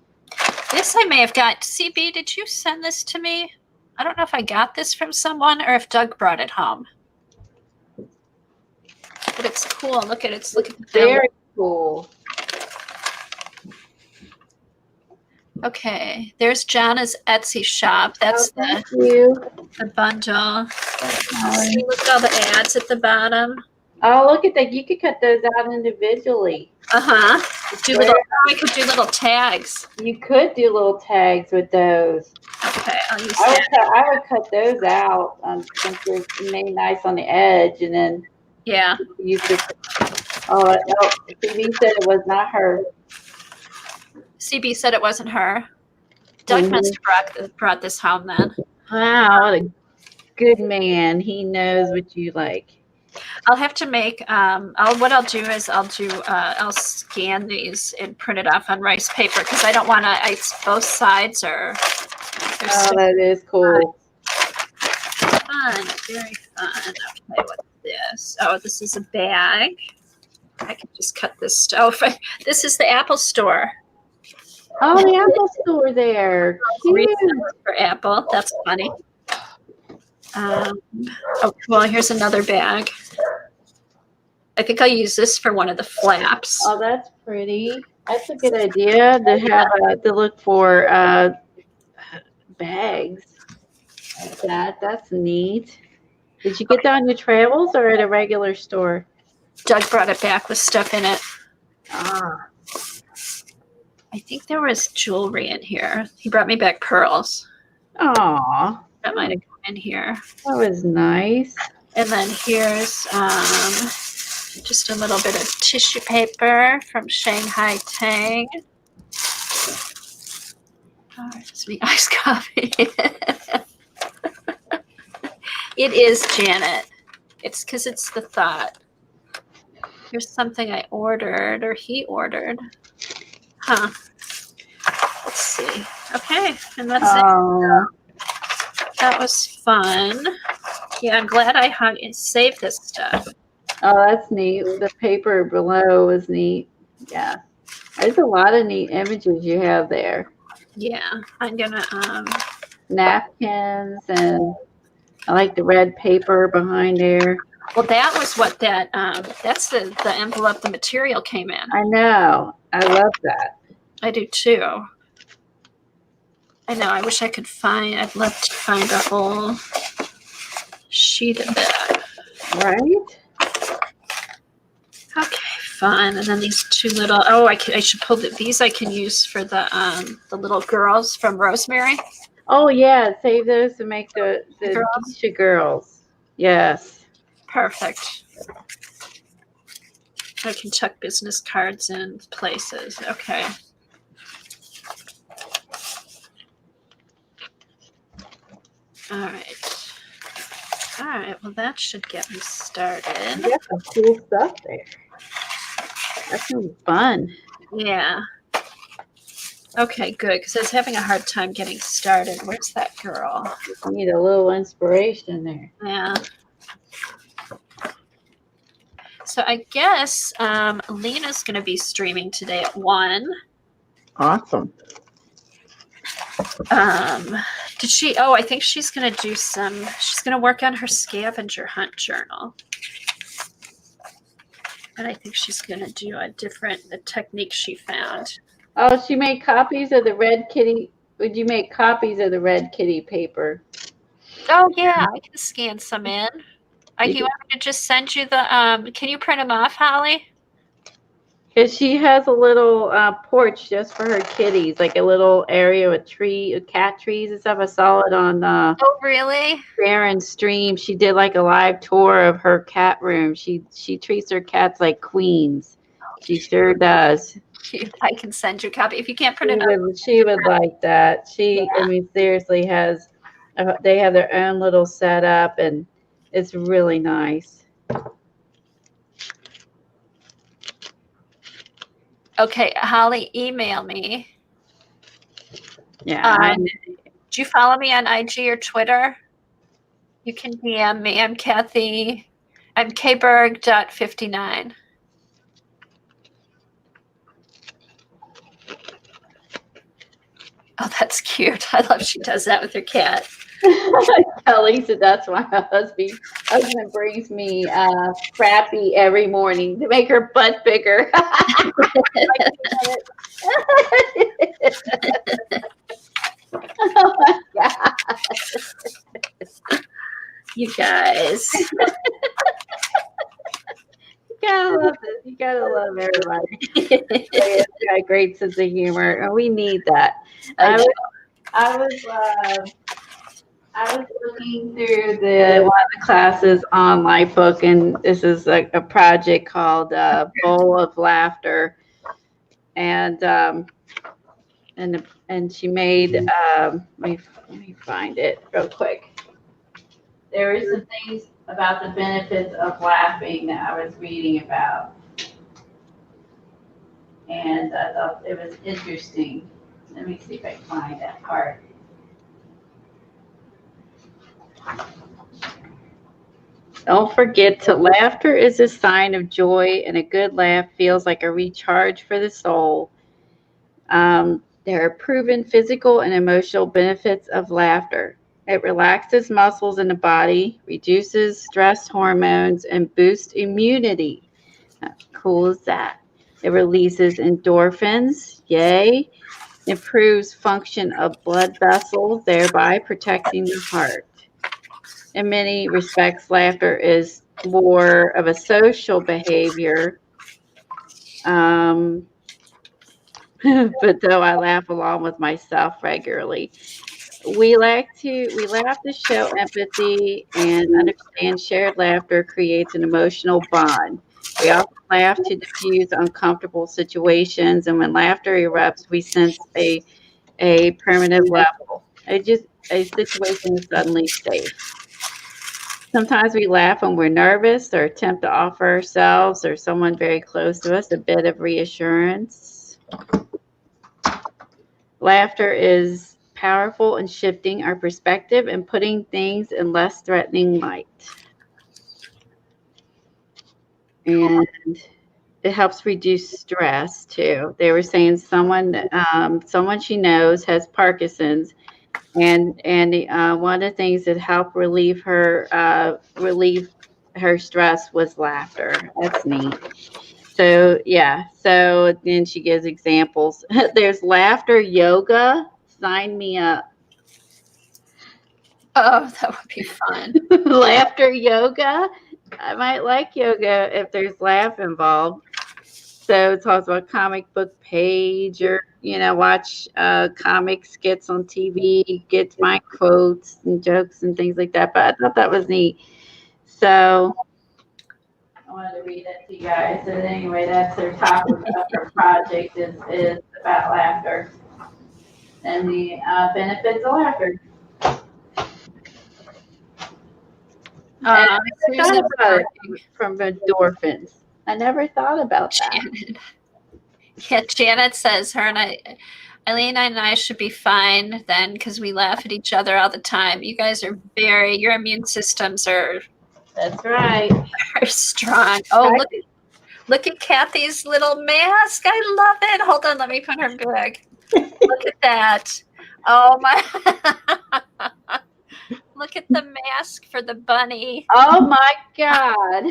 This I may have got. CB, did you send this to me? I don't know if I got this from someone or if Doug brought it home. But it's cool. Look at it. Look at the Very cool. Okay, there's Jana's Etsy shop. That's Thank you. the bundle. See, look at all the ads at the bottom. Oh, look at that. You could cut those out individually. Uh-huh. Do little. Oh, I could do little tags. You could do little tags with those. Okay, I'll use I that. would cut those out since they're made nice on the edge, and then Yeah. you could. Oh no, Phoebe said it was not her. CB said it wasn't her. Doug must have brought this home then. Wow, what a good man. He knows what you like. I'll have to make. What I'll do is I'll scan these and print it off on rice paper because I don't want to. Both sides are. Oh, that is cool. Fun, very fun. Okay, what's this? Oh, this is a bag. I can just cut this stuff. This is the Apple Store. Oh, the Apple Store there. Cute. For Apple. That's funny. Oh, well, here's another bag. I think I'll use this for one of the flaps. Oh, that's pretty. That's a good idea to have to look for bags like that. That's neat. Did you get that on your travels or at a regular store? Doug brought it back with stuff in it. Ah. I think there was jewelry in here. He brought me back pearls. Aw. That might have come in here. That was nice. And then here's just a little bit of tissue paper from Shanghai Tang. Oh, it's me iced coffee. It is Janet. It's because it's the thought. Here's something I ordered or he ordered. Huh. Let's see. Okay, and that's it. That was fun. Yeah, I'm glad I saved this stuff. Oh, that's neat. The paper below is neat. Yeah. There's a lot of neat images you have there. Yeah, I'm gonna Napkins, and I like the red paper behind there. well, that was what that's the envelope the material came in. I know. I love that. I do too. I know. I wish I could I'd love to find a whole sheet of that. Right? Okay, fun. And then these two little. Oh, I should pull these. I can use for the little girls from Rosemary. Oh, yeah. Save those to make the Geisha girls. Yes. Perfect. I can chuck business cards in places. Okay. All right. All right. Well, that should get me started. You got some cool stuff there. That's gonna be fun. Yeah. Okay, good. Because I was having a hard time getting started. Where's that girl? You need a little inspiration there. Yeah. So I guess Lena's going to be streaming today at 1. Awesome. Did she? Oh, I think she's going to do she's going to work on her scavenger hunt journal. And I think she's going to do a technique she found. Oh, she made copies of the red kitty. Would you make copies of the red kitty paper? Oh, yeah. I can scan some in. Do you want me to just send you the, can you print them off, Holly? Because she has a little porch just for her kitties, like a little area with cat trees and stuff. I saw it on Oh, really? Barron Stream. She did like a live tour of her cat room. She treats her cats like queens. She sure does. I can send you a copy. If you can't print it out. She would like that. I mean, seriously, they have their own little setup, and it's really nice. Okay, Holly, email me. Yeah. Do you follow me on IG or Twitter? You can DM me. I'm Kathy. I'm kberg.59. Oh, that's cute. I love she does that with her cat. Kelly said that's why my husband brings me crappy every morning to make her butt bigger. Oh my God. You guys. You gotta love it. You gotta love everybody. a great sense of humor, and we need that. I know. I was looking through one of the classes on Lightbook, and this is a project called Bowl of Laughter, and she made let me find it real quick. There were some things about the benefits of laughing that I was reading about, and I thought it was interesting. Let me see if I can find that part. Don't forget to laughter is a sign of joy, and a good laugh feels like a recharge for the soul. There are proven physical and emotional benefits of laughter. It relaxes muscles in the body, reduces stress hormones, and boosts immunity. How cool is that? It releases endorphins, yay. Improves function of blood vessels, thereby protecting the heart. In many respects, laughter is more of a social behavior. But though I laugh along with myself regularly, we laugh to show empathy and understand shared laughter creates an emotional bond. We often laugh to diffuse uncomfortable situations, and when laughter erupts, we sense a primitive level. A situation is suddenly safe. Sometimes we laugh when we're nervous or attempt to offer ourselves or someone very close to us a bit of reassurance. Laughter is powerful in shifting our perspective and putting things in less threatening light. And it helps reduce stress too. They were saying someone she knows has Parkinson's, and one of the things that helped relieve her stress was laughter. That's neat. So yeah, so then she gives examples. There's laughter yoga. Sign me up. Oh, that would be fun. Laughter yoga. I might like yoga if there's laugh involved. So it talks about comic book page, or watch comic skits on TV, get my quotes and jokes and things like that. But I thought that was neat. So I wanted to read that to you guys. And anyway, that's their topic of their project is about laughter and the benefits of laughter. Susan From endorphins. I never thought about that. Janet. Yeah, Janet says her and Eileen and I should be fine then because we laugh at each other all the time. You guys are your immune systems are That's right. strong. Oh, look at Kathy's little mask. I love it. Hold on, let me put her back. Look at that. Oh my. Look at the mask for the bunny. Oh my God.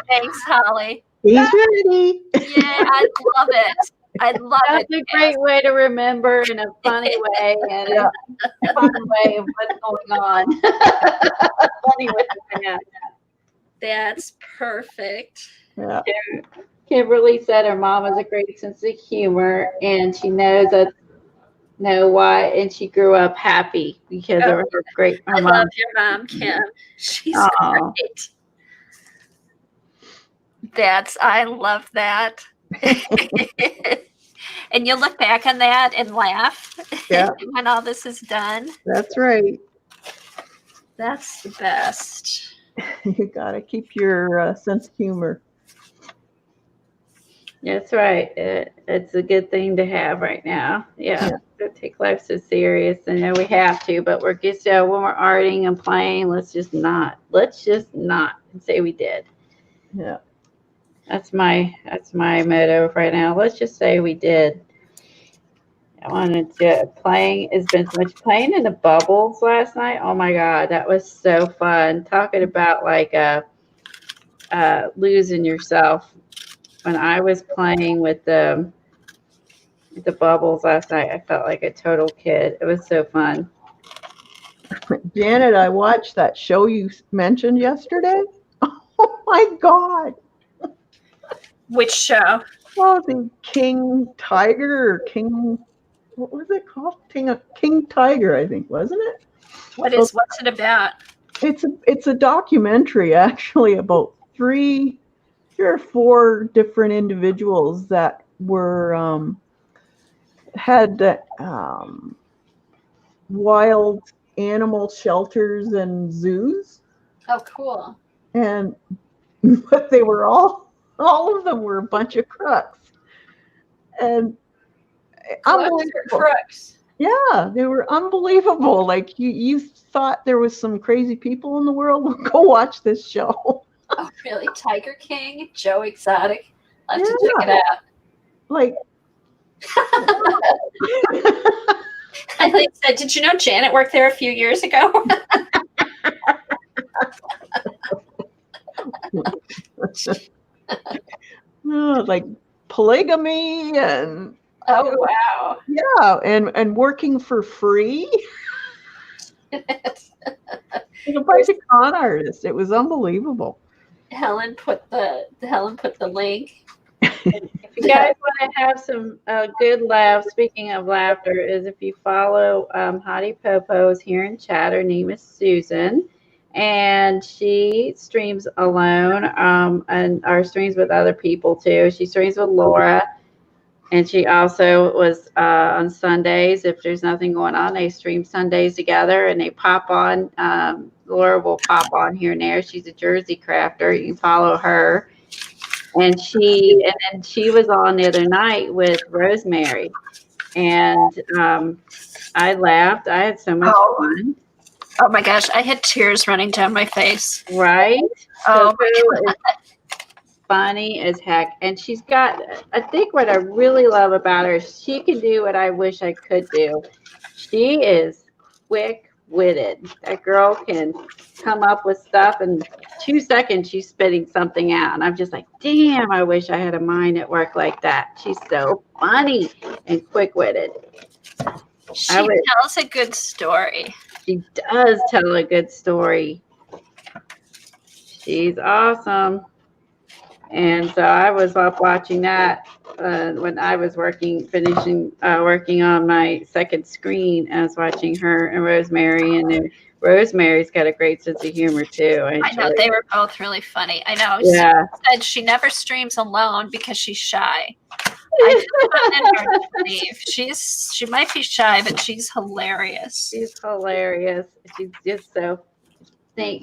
Thanks, Holly. He's ready. Yeah, I love it. I love That's it. a great way to remember in a funny way and a fun way of what's going on. Funny with the mask. That's perfect. Yeah. Kimberly said her mom has a great sense of humor, and she knows why, and she grew up happy because of her great I mom. love your mom, Kim. She's great. I love that. And you look back on that and laugh when all this is done. That's right. That's the best. You got to keep your sense of humor. That's right. It's a good thing to have right now. Yeah. Don't take life so serious. I know we have to, but we're just when we're arting and playing, let's just not and say we did. Yeah. That's my motto right now. Let's just say we did. I wanted to playing. It's been so much playing in the bubbles last night. Oh my God, that was so fun. Talking about like losing yourself. When I was playing with the bubbles last night, I felt like a total kid. It was so fun. Janet, I watched that show you mentioned yesterday. Oh my God. Which show? Oh, the King Tiger or King, what was it called? King Tiger, I think, wasn't it? What's it about? It's a documentary actually about three or four different individuals that were had wild animal shelters and zoos, Oh, cool. and but they were all of them were a bunch of crooks, and unbelievable. Crooks. Yeah, they were unbelievable. Like you thought there was some crazy people in the world. Go watch this show. Oh, really? Tiger King, Joe Exotic. I'll have to Yeah. check it out. Like I said, did you know Janet worked there a few years ago? like polygamy and Oh, wow. yeah, and working for free. Like a bunch of con artists. It was unbelievable. Helen put the link. If you guys want to have some good laughs, speaking of laughter, is if you follow Hottie Popo's here in chat. Her name is Susan, and she streams alone and or streams with other people too. She streams with Laura, and she also was on Sundays. If there's nothing going on, they stream Sundays together, and they pop on. Laura will pop on here and there. She's a Jersey crafter. You can follow her. And then she was on the other night with Rosemary, and I laughed. I had so much fun. Oh my gosh, I had tears running down my face. Right? Oh, Coco is funny as heck, and she's got. I think what I really love about her is she can do what I wish I could do. She is quick-witted. That girl can come up with stuff in 2 seconds. She's spitting something out, and I'm just like, damn! I wish I had a mind at work like that. She's so funny and quick-witted. She tells a good story. She does tell a good story. She's awesome. And so I was up watching that when I was working on my second screen. I was watching her and Rosemary, and Rosemary's got a great sense of humor too. I know they were both really funny. I know. Yeah. She said she never streams alone because she's shy. I just wanted her to leave. She might be shy, but she's hilarious. She's hilarious. She's just so.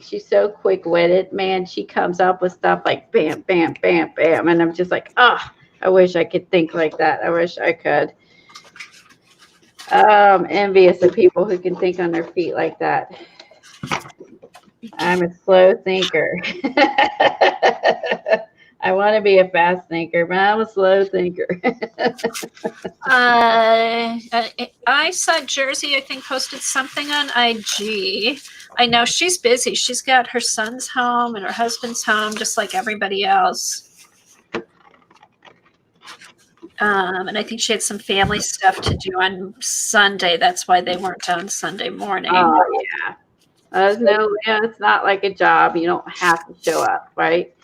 She's so quick-witted, man. She comes up with stuff like bam, bam, bam, bam, and I'm just like, oh, I wish I could think like that. I wish I could. I'm envious of people who can think on their feet like that. I'm a slow thinker. I want to be a fast thinker, but I'm a slow thinker. I saw Jersey, I think, posted something on IG. I know she's busy. She's got her son's home and her husband's home, just like everybody else. And I think she had some family stuff to do on Sunday. That's why they weren't on Sunday morning. Oh, yeah. It's not like a job. You don't have to show up, right?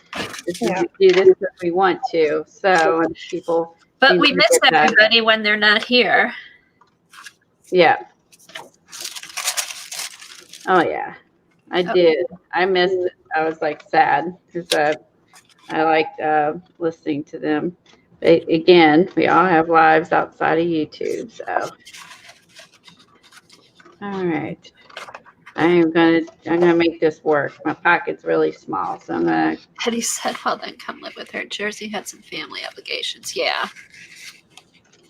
Yeah. We do this if we want to. So people. But we miss everybody when they're not here. Yeah. Oh yeah, I did. I missed it. I was like sad because I liked listening to them. But again, we all have lives outside of YouTube. So, all right, I'm gonna make this work. My pocket's really small, so I'm gonna. Hetty said, "Well, then come live with her." Jersey had some family obligations. Yeah.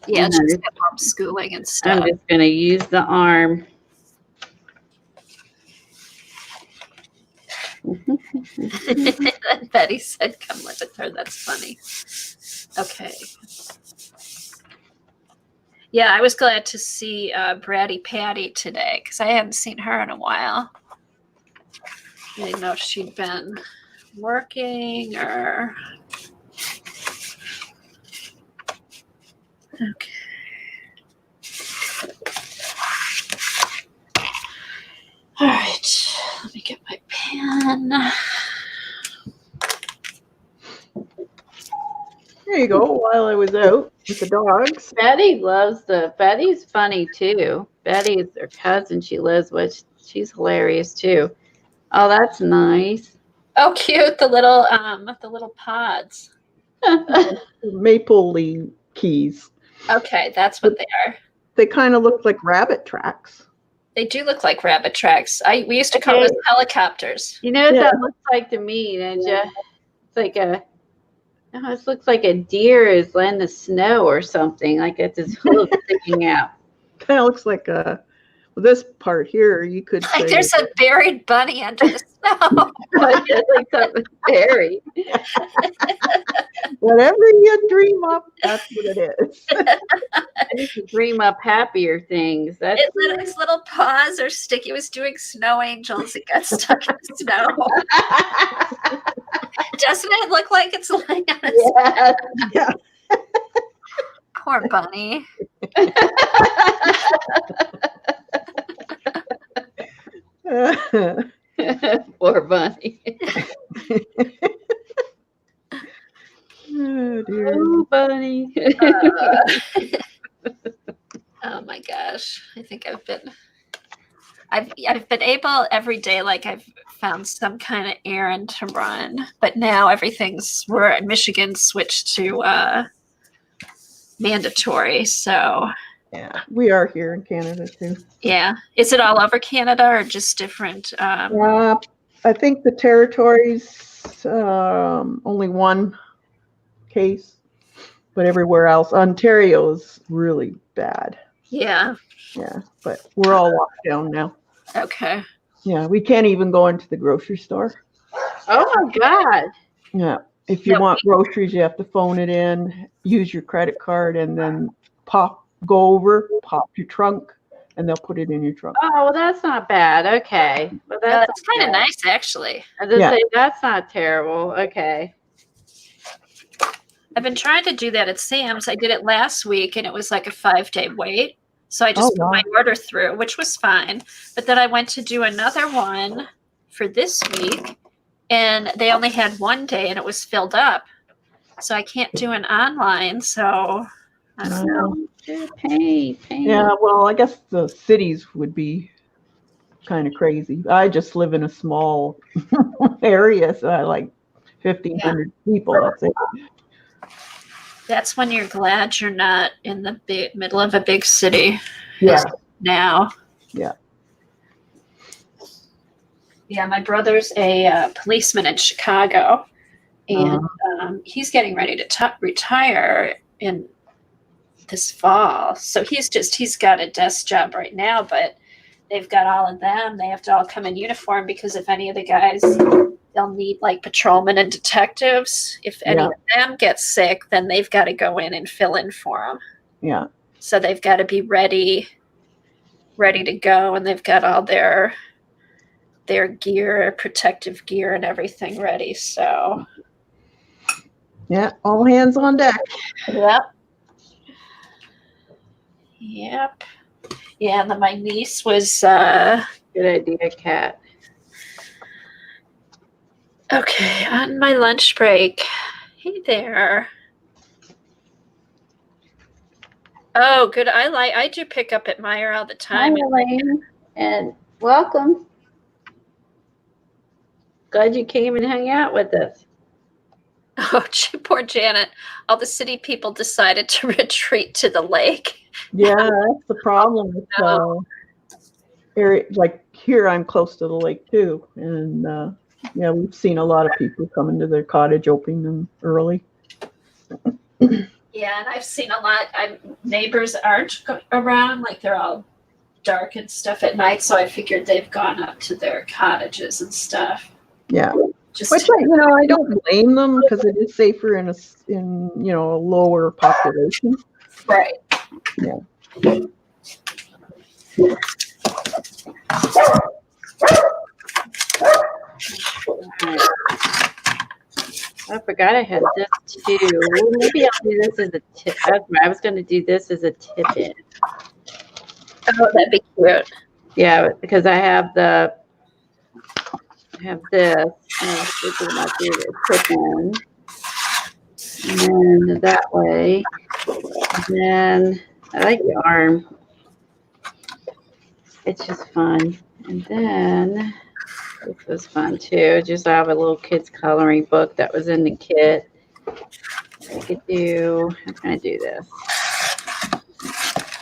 Yeah, she's got homeschooling and stuff. I'm just gonna use the arm. Betty said, "Come live with her." That's funny. Okay. Yeah, I was glad to see Bratty Patty today because I hadn't seen her in a while. I didn't know if she'd been working or. Okay. All right, let me get my pen. you go. While I was out with the dogs. Betty's funny too. Betty's her cousin she lives with. She's hilarious too. Oh, that's nice. Oh, cute. The little pods. Maple leaf keys. Okay, that's what they are. They kind of look like rabbit tracks. They do look like rabbit tracks. We used to call Okay. those helicopters. You know what Yeah. that looks like to me, Ninja? It's like this looks like a deer is in the snow or something. Like it's his hoof sticking out. Kind of looks like this part here. You could say Like there's a buried bunny under the snow. It's like something buried. whatever you dream up, that's what it is. I need to dream up happier things. That's Its little paws are sticky. It was doing snow angels. It got stuck in the snow. Doesn't it look like it's laying on its yeah. Yeah. poor bunny? Poor bunny. Oh, dear. Oh, bunny. Oh my gosh. I think I've been able every day, like I've found some kind of errand to run, but now we're at Michigan switched to mandatory. So Yeah, we are here in Canada too. yeah. Is it all over Canada or just different? I think the territories only one case, but everywhere else, Ontario's really bad. Yeah. Yeah, but we're all locked down now. Okay. Yeah, we can't even go into the grocery store. Oh my God. Yeah, if you Yeah, want groceries, you have to phone it in, use your credit card, and then pop your trunk, and they'll put it in your trunk. Oh, well, that's not bad. Okay. Well, That's that's kind of not bad. nice, actually. I was gonna Yeah. say that's not terrible. Okay. I've been trying to do that at Sam's. I did it last week, and it was like a 5-day wait. So I just Oh, put wow. my order through, which was fine. But then I went to do another one for this week, and they only had 1 day, and it was filled up. So I can't do an online. So I don't know. Pain. Yeah, well, I guess the cities would be kind of crazy. I just live in a small area, so I like 1,500 people. That's it. That's when you're glad you're not in the middle of a big city. Yeah. Now. Yeah. Yeah, my brother's a policeman in Chicago, and he's getting ready to retire in this fall. So he's got a desk job right now, but they've got all of them. They have to all come in uniform because if any of the guys, they'll need like patrolmen and detectives. If any of them get sick, then they've got to go in and fill in for them. Yeah. So they've got to be ready to go, and they've got all their gear, protective gear and everything ready. So Yeah, all hands on deck. Yep. Yeah, and then my niece was Good idea, Kat. okay, on my lunch break. Hey there. Oh, good. I do pick up at Meijer all the Hi, time. Elaine, and welcome. Glad you came and hung out with us. Oh, poor Janet. All the city people decided to retreat to the lake. Yeah, that's the problem with area. Like here, I'm close to the lake too, and yeah, we've seen a lot of people coming to their cottage opening them early. Yeah, and I've seen a lot. Neighbors aren't around, like they're all dark and stuff at night. So I figured they've gone up to their cottages and stuff. Yeah, Just which I don't blame them because it is safer in a lower population. right. Yeah. I forgot I had this too. Well, maybe I'll do this as a tip. I was going to do this as a tip-in. Oh, that'd be cute. Yeah, because I have this. I'm not do this tip-in. And then that way. And then I like the arm. It's just fun. And then this was fun too. Just I have a little kids coloring book that was in the kit. I could do. I'm trying to do this.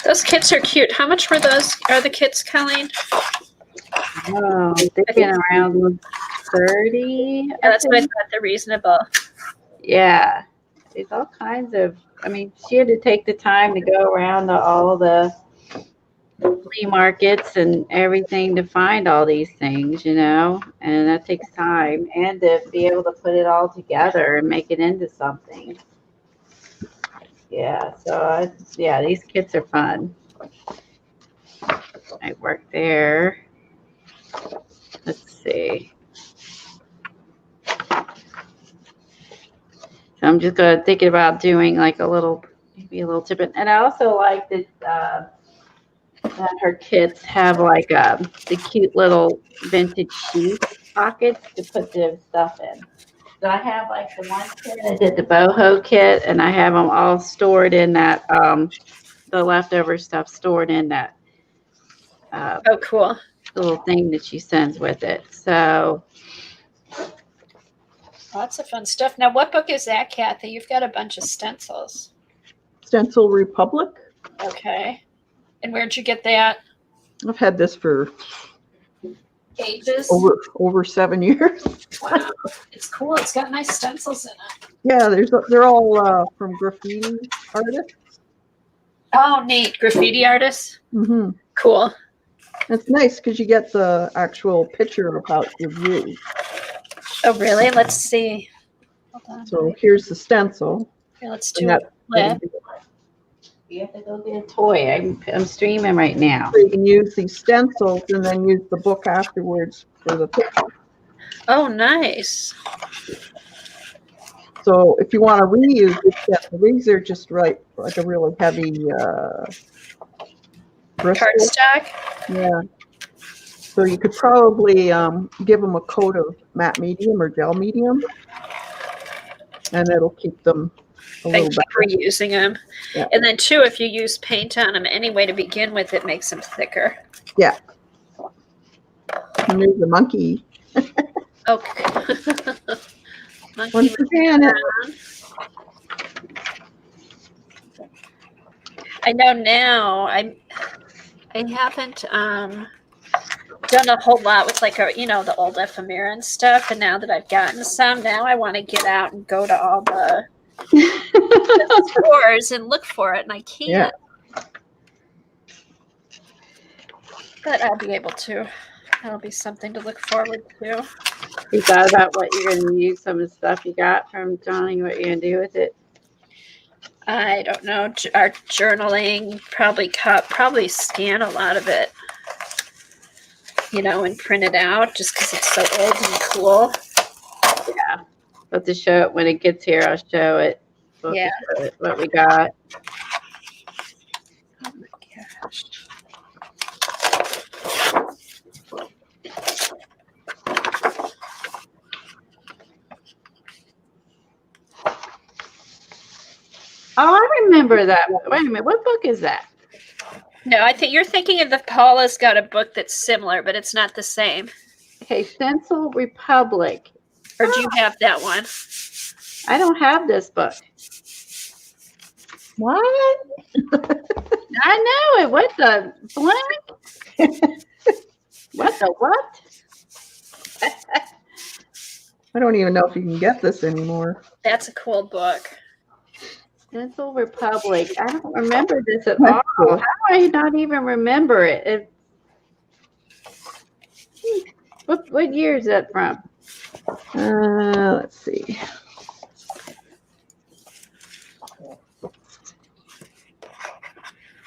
Those kits are cute. How much were those? Are the kits, Colleen? Oh, they've been around 30. Yeah, that's what I thought. They're reasonable. Yeah, there's all kinds of. I mean, she had to take the time to go around to all the flea markets and everything to find all these things, you know, and that takes time, and to be able to put it all together and make it into something. Yeah, so yeah, these kits are fun. I work there. Let's see. So I'm just gonna thinking about doing like maybe a little tidbit, and I also like that her kits have like the cute little vintage sheath pockets to put the stuff in. So I have like the one kit I did the boho kit, and I have them all stored in that the leftover stuff stored in that Oh, cool. little thing that she sends with it. So Lots of fun stuff. Now, what book is that, Kathy? You've got a bunch of stencils. Stencil Republic. Okay. And where'd you get that? I've had this for Ages. over 7 years. Wow. It's cool. It's got nice stencils in it. Yeah, they're all from graffiti artists. Oh, neat. Graffiti artists. Mm-hmm. Cool. It's nice because you get the actual picture of how it's used. Oh, really? Let's see. Hold on. So here's the stencil. Here, let's And do a flip. you have to go get a toy. I'm streaming right now. So you can use these stencils and then use the book afterwards for the picture. Oh, nice. So if you want to reuse the stencil, these are just like a really heavy bristle. Cardstock. Yeah. So you could probably give them a coat of matte medium or gel medium, and it'll keep them a And little keep better. reusing them. Yeah. And then, too, if you use paint on them anyway to begin with, it makes them thicker. Yeah. And there's the monkey. Okay. Once Monkey again, I know now I haven't done a whole lot with like the old ephemera and stuff, and now that I've gotten some, now I want to get out and go to all the stores and look for it, and I can't. Yeah. But I'll be able to. That'll be something to look forward to. You thought about what you're going to use some of the stuff you got from Johnny, what you're going to do with it? I don't know. Our journaling, probably scan a lot of it, and print it out just because it's so old and cool. Yeah. But to show it when it gets here, I'll show it. Yeah. What we got. Oh my gosh. Oh, I remember that. Wait a minute. What book is that? No, I think you're thinking of Paula's got a book that's similar, but it's not the same. Okay, Stencil Republic. Or do you have that one? I don't have this book. what? I know it. What the blank? What the what? I don't even know if you can get this anymore. That's a cool book. Stencil Republic. I don't remember this at That's all. cool. How do I not even remember it? What year is that from? Let's see.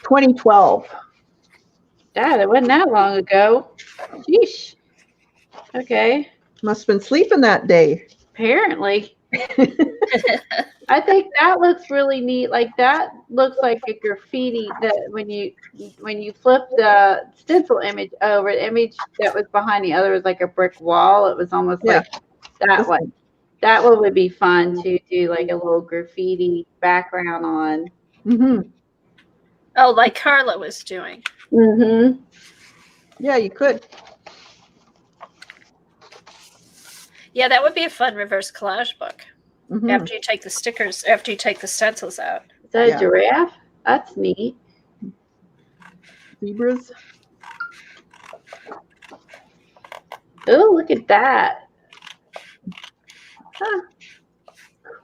$2012. God, it wasn't that long ago. Sheesh. Okay. Must have been sleeping that day. Apparently. I think that looks really neat. Like that looks like a graffiti that when you flip the stencil image over, the image that was behind the other was like a brick wall. It was almost Yeah. like that one. That one would be fun to do like a little graffiti background on. Mm-hmm. Oh, like Carla was doing. Mm-hmm. Yeah, you could. Yeah, that would be a fun reverse collage book. Mm-hmm. After you take the stickers, after you take the stencils out. Is that Yeah. a giraffe? That's neat. Zebras. Oh, look at that. Huh.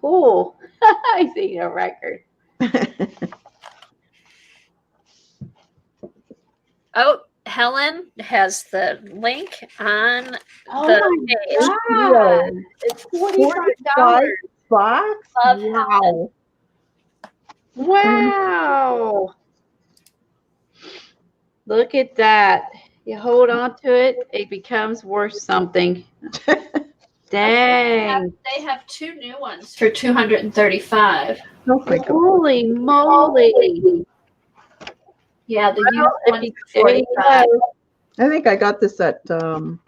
Cool. I see a record. Oh, Helen has the link on Oh the page. my God. It's $45. bucks? Love Wow. Wow. Look at that. You hold on to it, it becomes worth something. Dang. They have 2 new ones for $235. Oh my God. Holy moly. Yeah, the Well, used one if is you- there you $45. go. I think I got this at one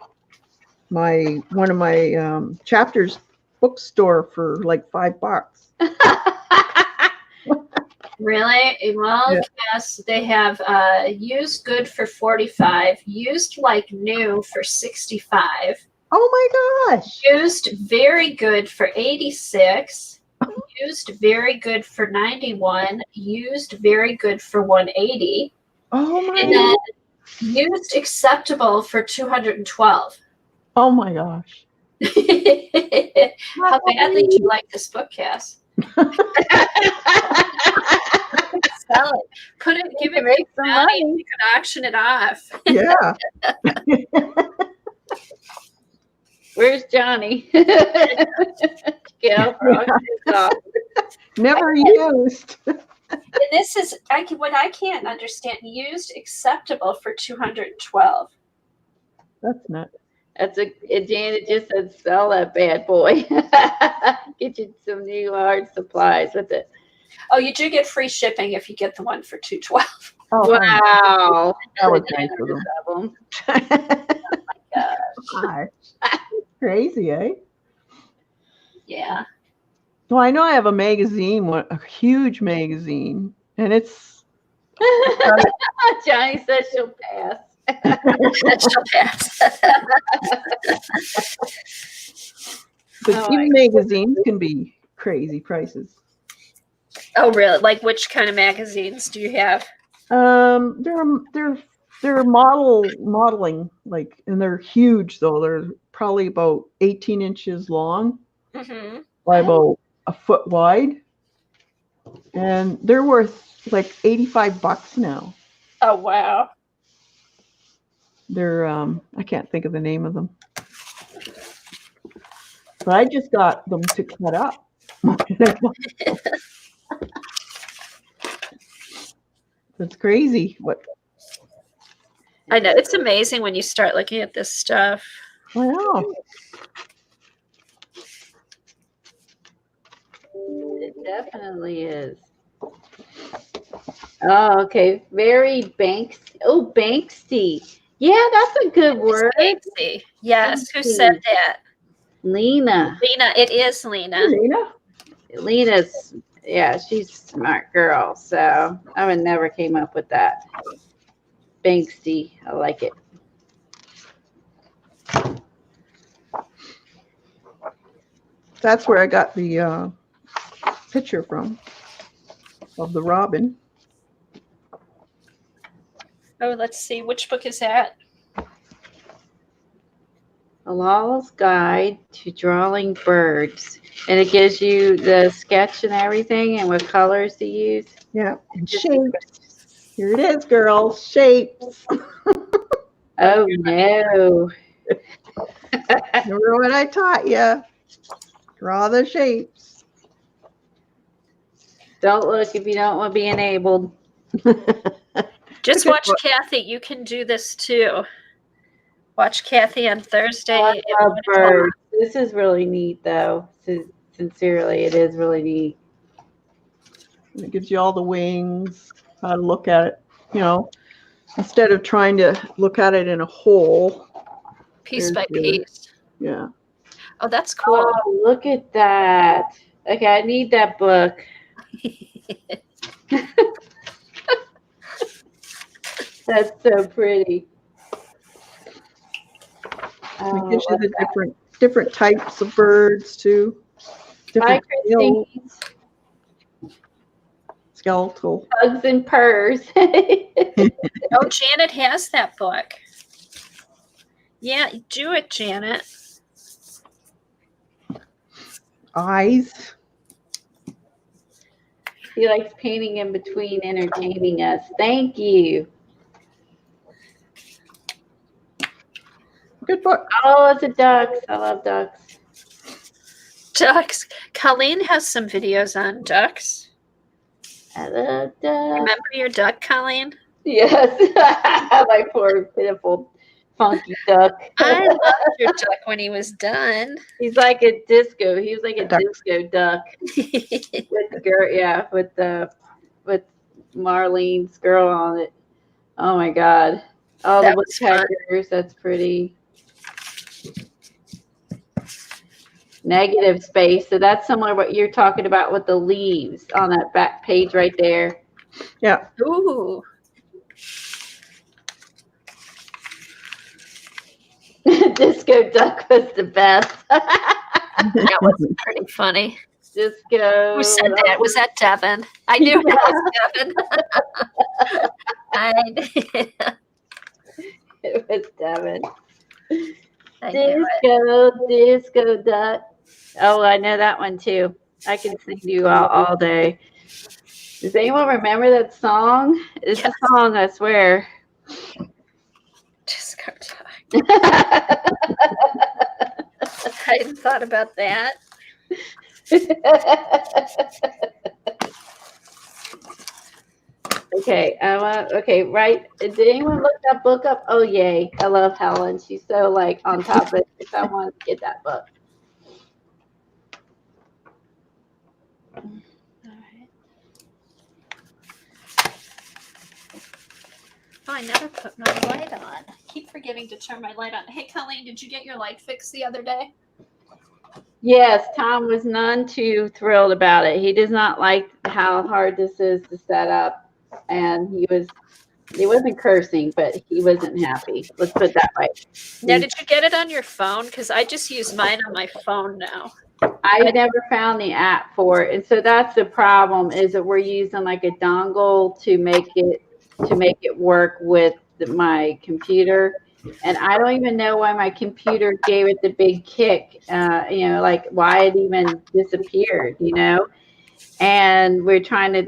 of my chapters bookstore for like $5. Really? Well, Yeah. yes, they have used good for $45, used like new for $65, Oh my gosh. used very good for $86, used very good for $91, used very good for $180, Oh my and then gosh. used acceptable for $212. Oh my gosh. How badly do you like this book, Cass? Sell it. Put it, give it Make to some Maddie. money. You can auction it off. Yeah. Where's Johnny? Get off the off. Never used. And this is what I can't understand. Used acceptable for $212. That's nuts. That's Janet just said sell that bad boy. Get you some new art supplies with it. Oh, you do get free shipping if you get the one for $212. Oh, Wow. that was The nice of generous them. of 'em. Gosh. Crazy, eh? Yeah. Well, I know I have a magazine, a huge magazine, and it's Johnny says she'll pass. She'll pass. but Oh, even magazines can be crazy prices. Oh, really? Like which kind of magazines do you have? They're modeling, like, and they're huge though. They're probably about 18 inches long Mm-hmm. by about a foot wide, and they're worth like $85 now. Oh, wow. They're I can't think of the name of them, but I just got them to cut up. It's crazy. What? I know. It's amazing when you start looking at this stuff. Wow. It definitely is. Oh, okay. Very Banksy. Oh, Banksy. Yeah, that's a good word. Banksy. Yes. Who said that? Lena. Lena. It is Lena. Lena? Lena's, yeah, she's a smart girl. So I would never came up with that. Banksy. I like it. That's where I got the picture from of the robin. Oh, let's see. Which book is that? Lala's Guide to Drawing Birds. And it gives you the sketch and everything and what colors to use. Yeah. And shapes. Here it is, girls. Shapes. Oh, no. Remember what I taught you? Draw the shapes. Don't look if you don't want to be enabled. Just watch Kathy. You can do this too. Watch Kathy on Thursday. I at love 1 o'clock. birds. This is really neat, though. Sincerely, it is really neat. And it gives you all the wings, how to look at it, you know, instead of trying to look at it in a whole. Piece by There's the- piece. Yeah. Oh, that's cool. Oh, look at that. Okay, I need that book. That's so pretty. It gives you the different types of birds too. Bye, Different scale- Christine. skeletal. Hugs and purrs. Oh, Janet has that book. Yeah, do it, Janet. Eyes. He likes painting in between entertaining us. Thank you. Good book. Oh, it's a ducks. I love ducks. Ducks. Colleen has some videos on ducks. I love ducks. Remember your duck, Colleen? Yes. My poor, pitiful, funky duck. I loved your duck when he was done. He's like a disco. He was like a disco duck with the girl. Yeah, with Marlene's girl on it. Oh my God! All That the was fun. woodpeckers. That's pretty. Negative space. So that's similar to what you're talking about with the leaves on that back page right there. Yeah. Ooh. Disco duck was the best. That was pretty funny. Disco. Who said that? Was that Devin? I knew it was Devin. It was Devin. I knew it. Disco duck. Oh, I know that one too. I can sing to you all day. Does anyone remember that song? It's Yes. a song, I swear. Disco duck. I hadn't thought about that. Okay, okay, right. Did anyone look that book up? Oh, yay. I love Helen. She's so like on top of it. If I want to get that book. All right. Oh, I never put my light on. I keep forgetting to turn my light on. Hey, Colleen, did you get your light fixed the other day? Yes, Tom was none too thrilled about it. He does not like how hard this is to set up, and he wasn't cursing, but he wasn't happy. Let's put it that way. Now, did you get it on your phone? Because I just use mine on my phone now. I never found the app for it, and so that's the problem. Is that we're using like a dongle to make it work with my computer, and I don't even know why my computer gave it the big kick. Like why it even disappeared. And we're trying to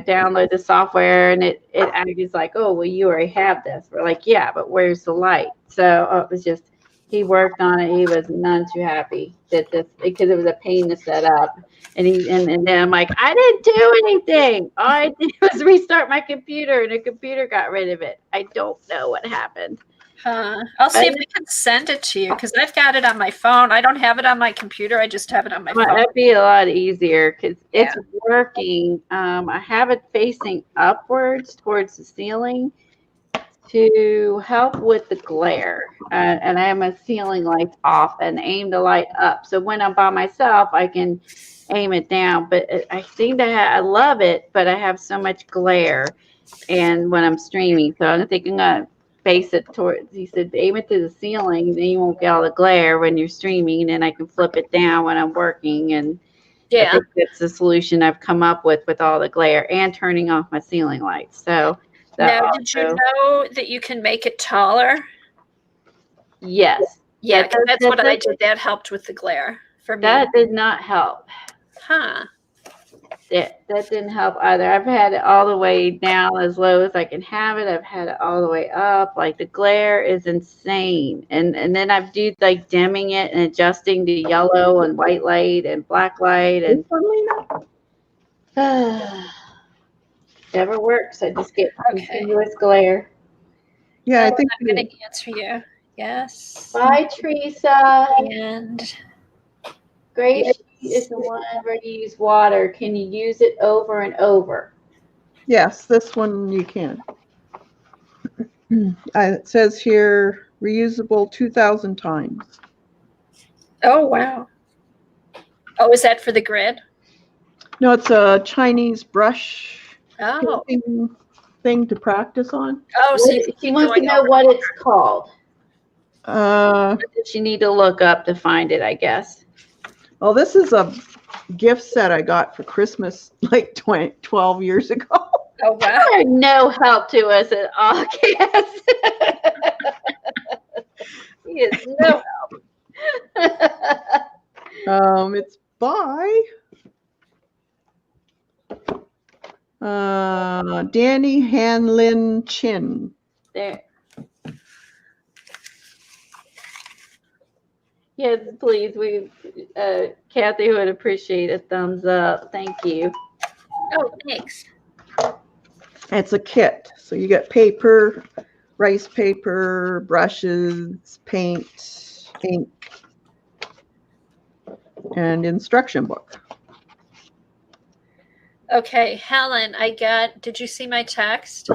download the software, and it was like, oh well, you already have this. We're like, yeah, but where's the light? So it was just, he worked on it. He was none too happy that this, because it was a pain to set up. And then I'm like, I didn't do anything. All I did was restart my computer, and the computer got rid of it. I don't know what happened. I'll see if we can send it to you, because I've got it on my phone. I don't have it on my computer. I just have it on my Well, phone. that'd be a lot easier because it's working. I have it facing upwards towards the ceiling to help with the glare. And I have my ceiling lights off and aim the light up. So when I'm by myself, I can aim it down. But I seem to I love it, but I have so much glare and when I'm streaming. So I'm thinking face it towards, he said, aim it to the ceiling, then you won't get all the glare when you're streaming, and I can flip it down when I'm working. And I think that's the solution I've come up with all the glare and turning off my ceiling lights. So now, did you know that you can make it taller? Yes. Yeah, that's what I did. That helped with the glare for me. That did not help. Huh. That didn't help either. I've had it all the way down as low as I can have it. I've had it all the way up. Like the glare is insane. And then I've do like dimming it and adjusting to yellow and white light and black light, and never works. I just get continuous glare. Yeah, I think I'm going to answer you. Yes. Bye, Teresa. And Gray sheet is the one where you use water. Can you use it over and over? yes, this one you can. It says here reusable 2,000 times. Oh, wow. Oh, is that for the grid? No, it's a Chinese brush Oh. painting thing to practice on. Oh, so you She wants to know what it's called. Uh, What does she need to look up to find it, I guess? well, this is a gift set I got for Christmas like 12 years ago. Oh, wow. You are no help to us at all, Cass. She is no help. It's by Danny Hanlin Chin. There. Yes, please. Kathy would appreciate a thumbs up. Thank you. Oh, thanks. It's a kit. So you get paper, rice paper, brushes, paint, ink, and instruction book. Okay, Helen, did you see my text?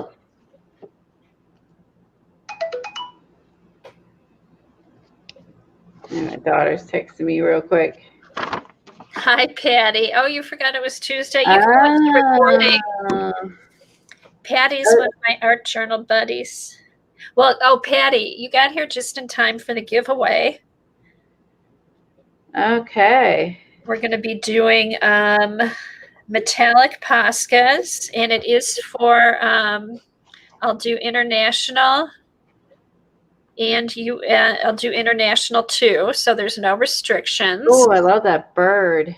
My daughter's texting me real quick. Hi, Patty. Oh, you forgot it was Tuesday? You watched the recording. Patty's one of my art journal buddies. Well, oh, Patty, you got here just in time for the giveaway. Okay. We're going to be doing metallic Poscas, and it is for, I'll do international, and I'll do international too, so there's no restrictions. Oh, I love that bird.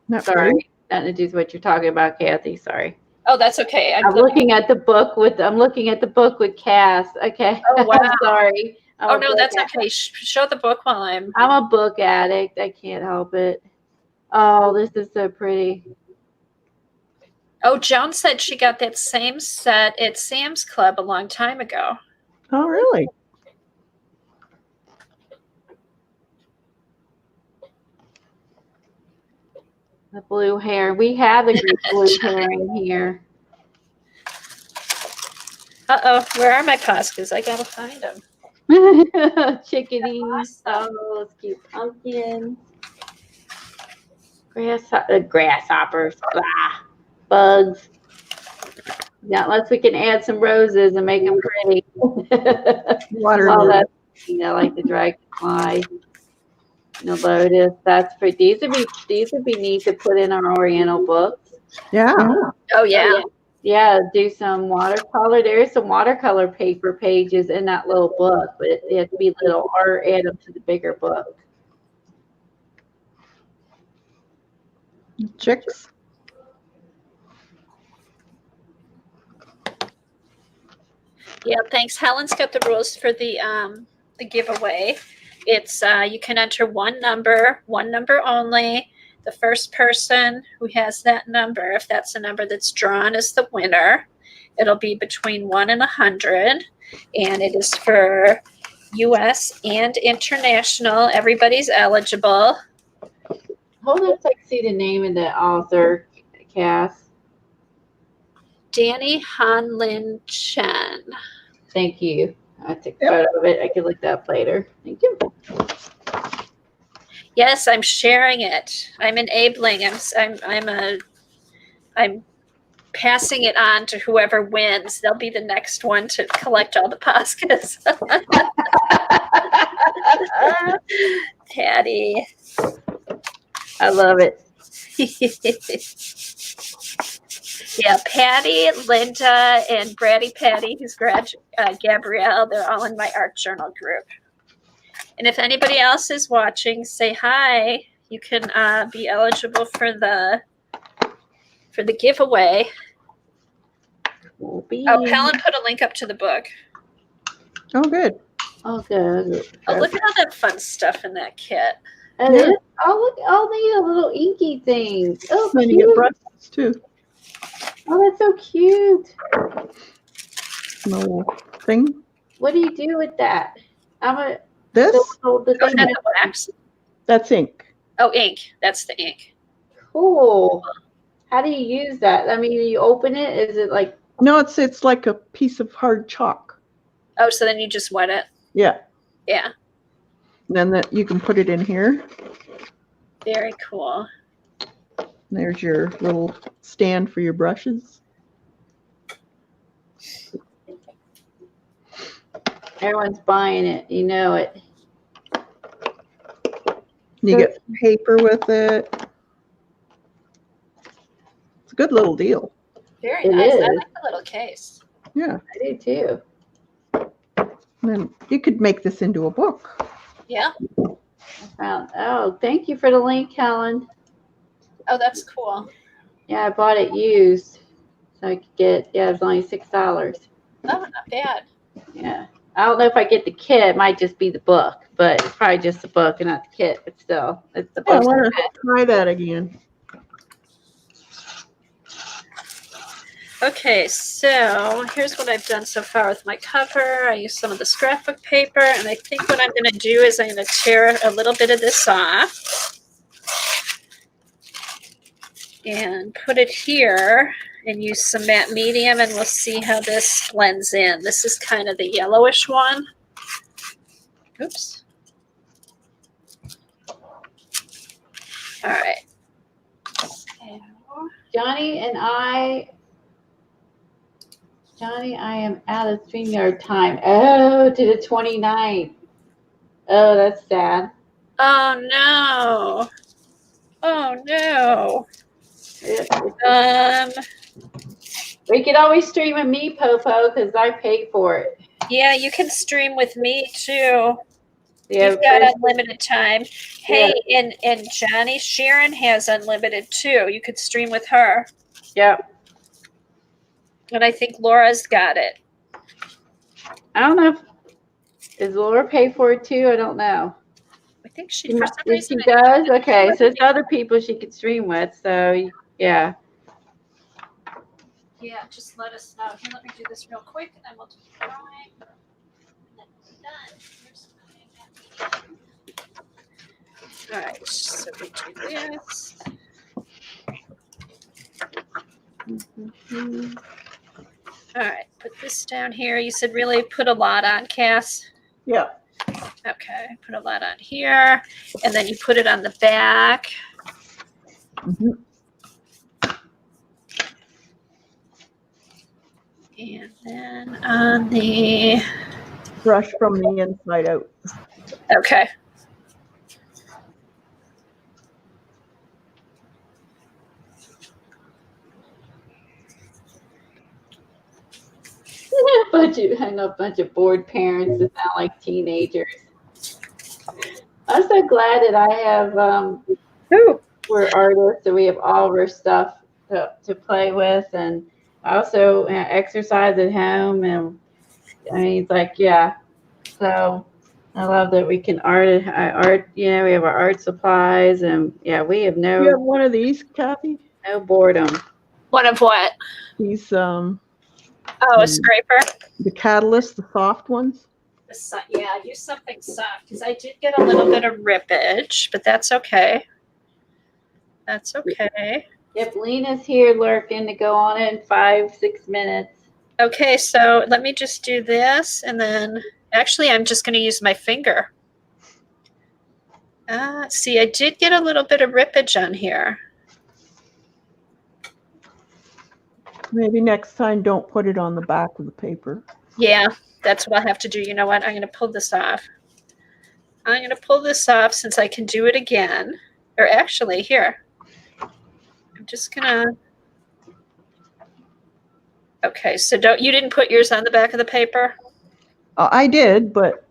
Not Sorry, pretty? nothing to do with what you're talking about, Kathy. Sorry. Oh, that's okay. I'm looking at the book with Cass. Okay. Oh, wow. I'm sorry. Oh, no, that's okay. Show the book while I'm a book addict. I can't help it. Oh, this is so pretty. Oh, Joan said she got that same set at Sam's Club a long time ago. Oh, really? The blue hair. We have the blue hair in here. Uh-oh, where are my Poscas? I gotta find them. Chickadees. Oh, let's cute pumpkins. Grasshoppers. Blah. Bugs. Yeah, unless we can add some roses and make them pretty. Watermelon. I like the dragonfly. The lotus. That's pretty. These would be neat to put in our Oriental books. Yeah. Oh, yeah. Yeah, do some watercolor. There's some watercolor paper pages in that little book, but it has to be little or add them to the bigger book. Chicks. Yeah, thanks. Helen's got the rules for the giveaway. It's you can enter one number only. The first person who has that number, if that's the number that's drawn, is the winner. It'll be between 1 and 100, and it is for U.S. and international. Everybody's eligible. Hold on so I can see the name of the author, Cass. Danny Hanlin Chen. Thank you. I took a photo of it. I can look that up later. Thank you. Yes, I'm sharing it. I'm enabling. I'm passing it on to whoever wins. They'll be the next one to collect all the Poscas. Patty. I love it. Yeah, Patty, Linda, and Bratty Patty, who's Gabrielle, they're all in my art journal group. And if anybody else is watching, say hi. You can be eligible for the giveaway. Oh, Helen put a link up to the book. Oh, good. Oh, good. Oh, look at all that fun stuff in that kit. And then, oh, look, all the little inky things. Oh, Then you cute. get brushes too. Oh, that's so cute. No thing. What do you do with that? This? The Oh, thing that's wax. That's ink. Oh, ink. That's the ink. Cool. How do you use that? I mean, you open it. Is it like? No, it's like a piece of hard chalk. Oh, so then you just wet it. Yeah. Yeah. And then that you can put it in here. Very cool. There's your little stand for your brushes. Everyone's buying it. You know it. You get paper with it. It's a good little deal. Very It nice. I is. like the little case. Yeah. I do too. And then you could make this into a book. Yeah. Oh, thank you for the link, Helen. Oh, that's cool. Yeah, I bought it used. So I could get, yeah, it was only $6. Oh, not bad. Yeah. I don't know if I get the kit. It might just be the book, but it's probably just the book and not the kit. But still, it's the Yeah, I book. want to try that again. Okay, so here's what I've done so far with my cover. I used some of the scrapbook paper, and I think what I'm going to do is I'm going to tear a little bit of this off and put it here and use some matte medium, and we'll see how this blends in. This is kind of the yellowish one. Oops. All right. So, Johnny, I am out of StreamYard time. Oh, to the 29th. Oh, that's sad. oh no. Oh no. We could always stream with me, Popo, because I paid for it. Yeah, you can stream with me too. Yeah, You've got Chris- unlimited time. Hey, and Johnny, Sharon has unlimited too. You could stream with her. Yep. And I think Laura's got it. I don't know is Laura pay for it too? I don't know. I think she, for some If reason, she does, okay. So it's other people she could stream with. So yeah. yeah, just let us know. Here, let me do this real quick, and then we'll just try. And then we're done. Here's my all right, so we do this. All right, put this down here. You said really put a lot on, Cass? Yeah. Okay, put a lot on here, and then you put it on the back. Mhm. And then on the, Brush from the inside out. okay. I know a bunch of bored parents that sound like teenagers. I'm so glad that I have we're artists, so we have all of our stuff to play with, and I also exercise at home, and I mean, it's like, yeah. So I love that we can art. You know, we have our art supplies, and yeah, we have You have no one of these, Kathy? boredom. One of what? These Oh, a scraper. the catalyst, the soft ones. Yeah, use something soft because I did get a little bit of rippage, but that's okay. That's okay. Yep, Lena's here lurking to go on it in 5-6 minutes. Okay, so let me just do this, and then actually I'm just going to use my finger. See, I did get a little bit of rippage on here. Maybe next time don't put it on the back of the paper. Yeah, that's what I'll have to do. You know what? I'm going to pull this off. I'm going to pull this off since I can do it again. Or actually, here. I'm just going to... Okay, so you didn't put yours on the back of the paper? I did, but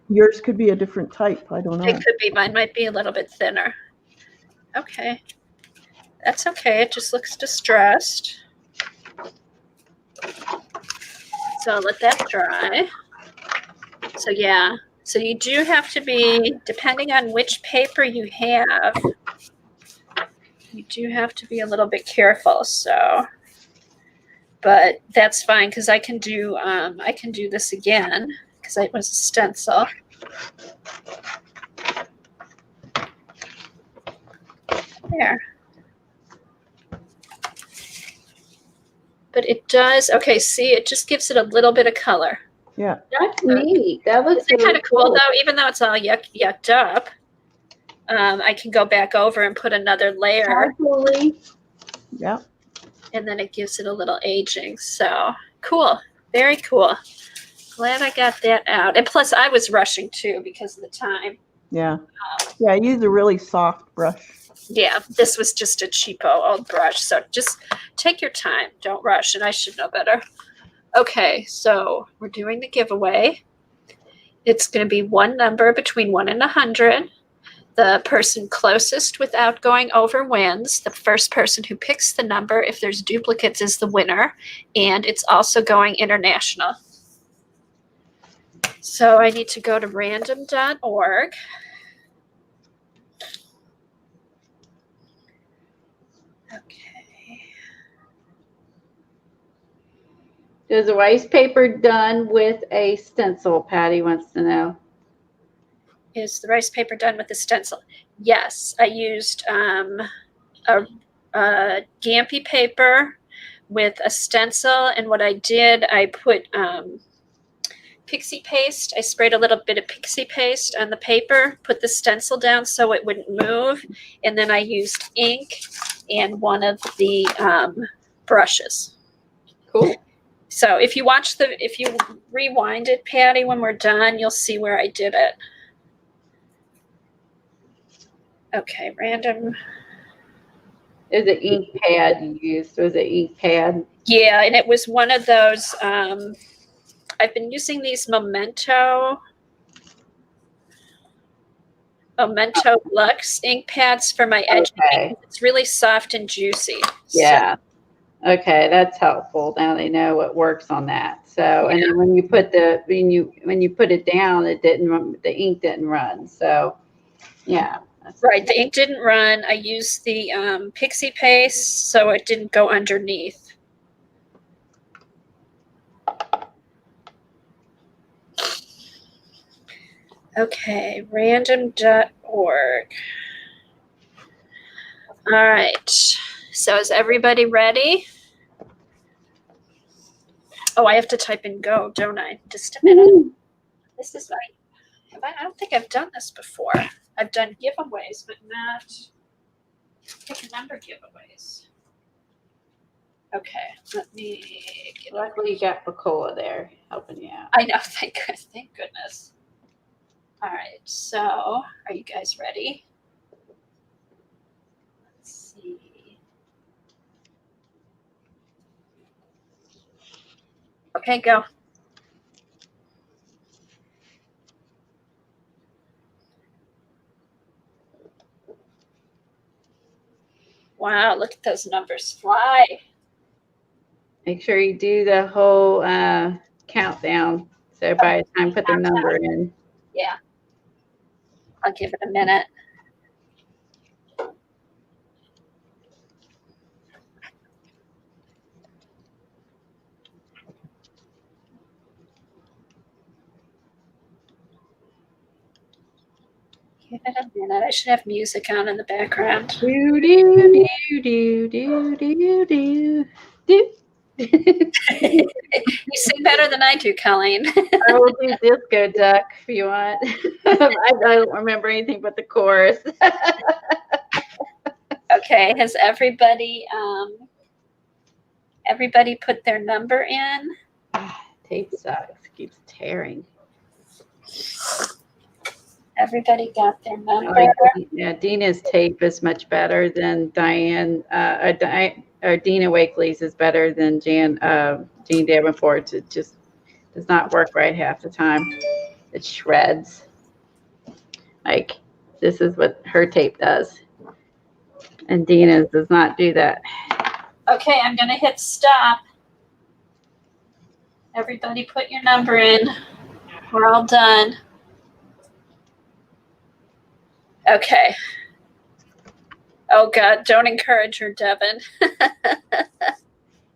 yours could be a different type. I don't know. It could be. Mine might be a little bit thinner. Okay. That's okay. It just looks distressed. So I'll let that dry. So yeah. So you do have to be, depending on which paper you have, you do have to be a little bit careful. So, but that's fine because I can do this again because it was a stencil. There. But it does, okay, see, it just gives it a little bit of color. Yeah. That's neat. That looks Isn't it really kind of cool though? Even though it's all yucked up, I can go back over and put another layer, Absolutely. Yeah. and then it gives it a little aging. So cool, very cool. Glad I got that out. And plus, I was rushing too because of the time. Yeah. Yeah. Use a really soft brush. Yeah, this was just a cheapo old brush. So just take your time. Don't rush. And I should know better. Okay, so we're doing the giveaway. It's going to be one number between 1 and 100. The person closest without going over wins. The first person who picks the number, if there's duplicates, is the winner. And it's also going international. So I need to go to random.org. Okay. Is the rice paper done with a stencil? Patty wants to know. Is the rice paper done with the stencil? Yes, I used a Gampy paper with a stencil, and what I did, I put pixie paste. I sprayed a little bit of pixie paste on the paper, put the stencil down so it wouldn't move, and then I used ink and one of the brushes. Cool. So if you rewind it, Patty, when we're done, you'll see where I did it. Okay, random. Is it ink pad you used? Was it ink pad? Yeah, and it was one of those. I've been using these Memento Lux ink pads for my edge. Okay. It's really soft and juicy. Yeah. Okay, that's helpful. Now they know what works on that. So, and then when you put it down, the ink didn't run. So, yeah. Right, the ink didn't run. I used the pixie paste so it didn't go underneath. Okay, random.org. All right, so is everybody ready? Oh, I have to type in go, don't I? Just a minute. This is I don't think I've done this before. I've done giveaways, but not pick a number giveaways. Okay, let me get Luckily, you got Pacola there helping you out. I know, thank goodness. All right, so are you guys ready? Let's see. Okay, go. Wow, look at those numbers fly. Make sure you do the whole countdown. So by the time put their number in. Yeah. I'll give it a minute. Give it a minute. I should have music on in the background. Do do do do do do do. You sing better than I do, Colleen. I will do Disco Duck if you want. I don't remember anything but the chorus. Okay, has everybody put their number in? Tape sucks. It keeps tearing. Everybody got their number. Yeah, Dina's tape is much better than Diane. Or Dina Wakely's is better than Jean Davenport's. It just does not work right half the time. It shreds. Like, this is what her tape does. And Dina's does not do that. Okay, I'm going to hit stop. Everybody put your number in. We're all done. Okay. Oh, God, don't encourage her, Devin.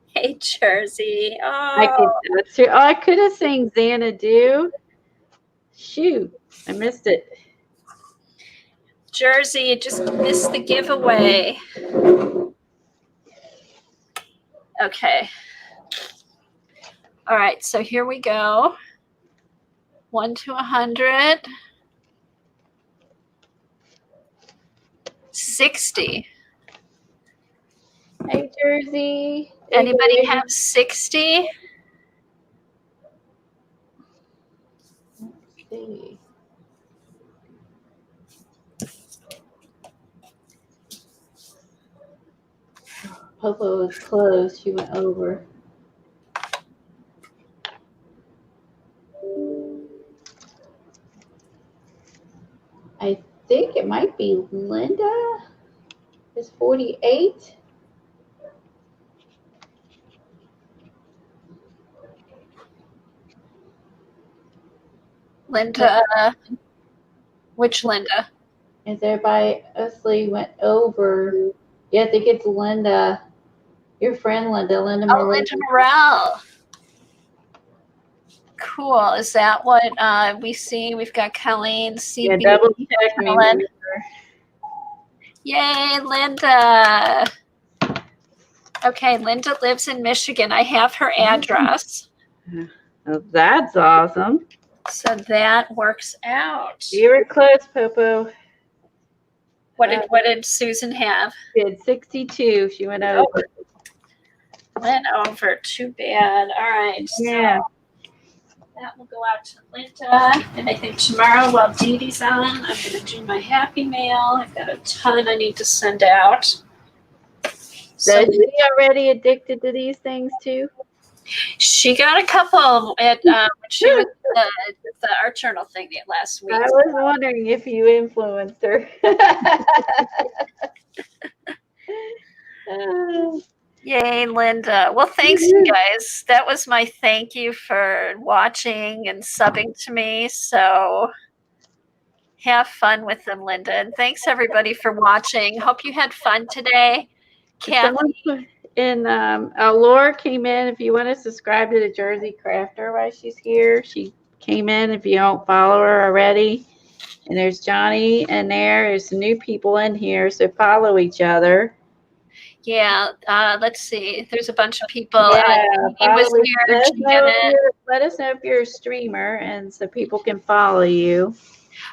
Hey, Jersey. Oh, I could have sang Xanadu. Shoot, I missed it. Jersey, you just missed the giveaway. Okay. All right, so here we go. 1 to 100. 60. Hey, Jersey. Anybody have 60? Let's see. Popo was close. She went over. I think it might be Linda. Is 48. Linda, which Linda? As everybody mostly went over. Yeah, I think it's Linda. Your friend Linda Oh, Morley. Linda Morel. Cool. Is that what we see? We've got Colleen, CB. Yeah, double check me. Ellen. Yay, Linda. Okay, Linda lives in Michigan. I have her address. Oh, that's awesome. So that works out. You were close, Popo. What did Susan have? She had 62. She went over. Went over. Too bad. All right. Yeah. So that will go out to Linda. And I think tomorrow while Dee Dee's on, I'm going to do my Happy Mail. I've got a ton I need to send out. So is she already addicted to these things too? She got a couple at when she was at the Art Journal thing last week. I was wondering if you influenced her. Yay, Linda. Well, thanks, you guys. That was my thank you for watching and subbing to me. So have fun with them, Linda. And thanks, everybody, for watching. Hope you had fun today. Kathy. And Laura came in. If you want to subscribe to the Jersey Crafter while she's here, she came in. If you don't follow her already, and there's Johnny in there. There's some new people in here, so follow each other. Yeah, let's see. There's a bunch of people. Yeah, let us know if you're a streamer, and so people can follow you.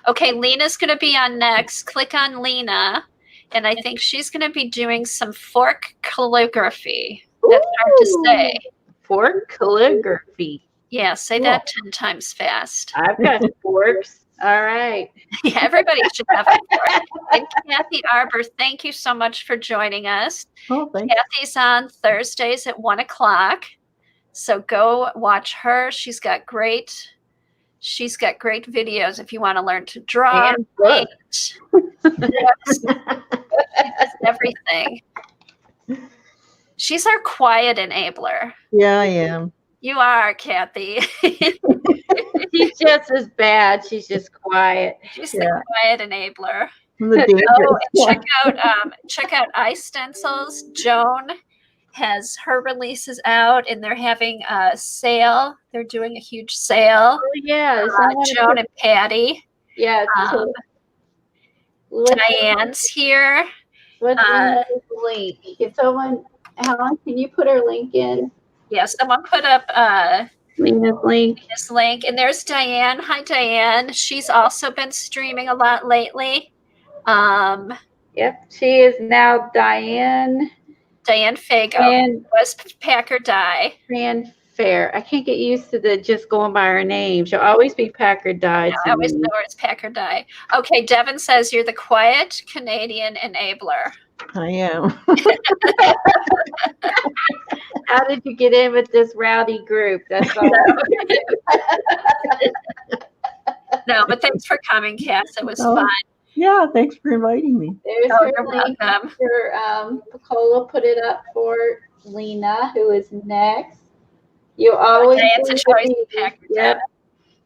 Okay, Lena's going to be on next. Click on Lena. And I think she's going to be doing some fork calligraphy. That's hard to say. Fork calligraphy. Yeah, say that 10 times fast. I've got forks. All right. Yeah, everybody should have a fork. And Kathy Arbor, thank you so much for joining us. Oh, thanks. Kathy's on Thursdays at 1 o'clock. So go watch her. She's got great videos if you want to learn to draw. And books. Yes. She does everything. She's our quiet enabler. Yeah, I am. You are, Kathy. She's just as bad. She's just quiet. She's the quiet enabler. And check out iStencils. Joan has her releases out, and they're having a sale. They're doing a huge sale. Oh, yeah. Joan and Patty. Yeah. Diane's here. What's the link? If someone, Helen, can you put her link in? Yeah, someone put up Lena's link. this link. And there's Diane. Hi, Diane. She's also been streaming a lot lately. Yep, she is now Diane Fago. And West Packer Die. Fanfare. I can't get used to just going by her name. She'll always be Packard Die. I always know it's Packer Die. Okay, Devin says you're the quiet Canadian enabler. I am. How did you get in with this rowdy group? That's all. No, but thanks for coming, Cass. It was fun. Yeah, thanks for inviting me. There's her link. Picola put it up for Lena, who is next. You always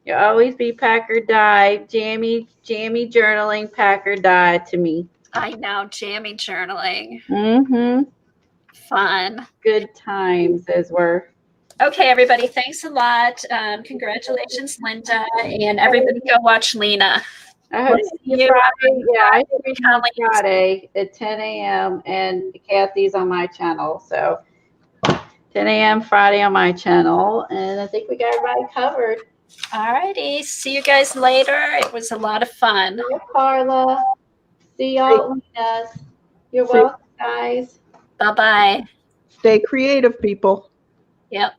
You'll always be Packard Die. Jammy journaling, Packard Die to me. I know, jammy journaling. Mm-hmm. Fun. Good times, as were. Okay, everybody, thanks a lot. Congratulations, Linda, and everybody go watch Lena. I hope to see you Friday. Yeah, I hope you Friday at 10 a.m. and Kathy's on my channel. So 10 a.m. Friday on my channel, and I think we got everybody covered. All righty. See you guys later. It was a lot of fun. Bye, Carla. See y'all at Lena's. You're See- welcome, guys. Bye-bye. Stay creative, people. Yep.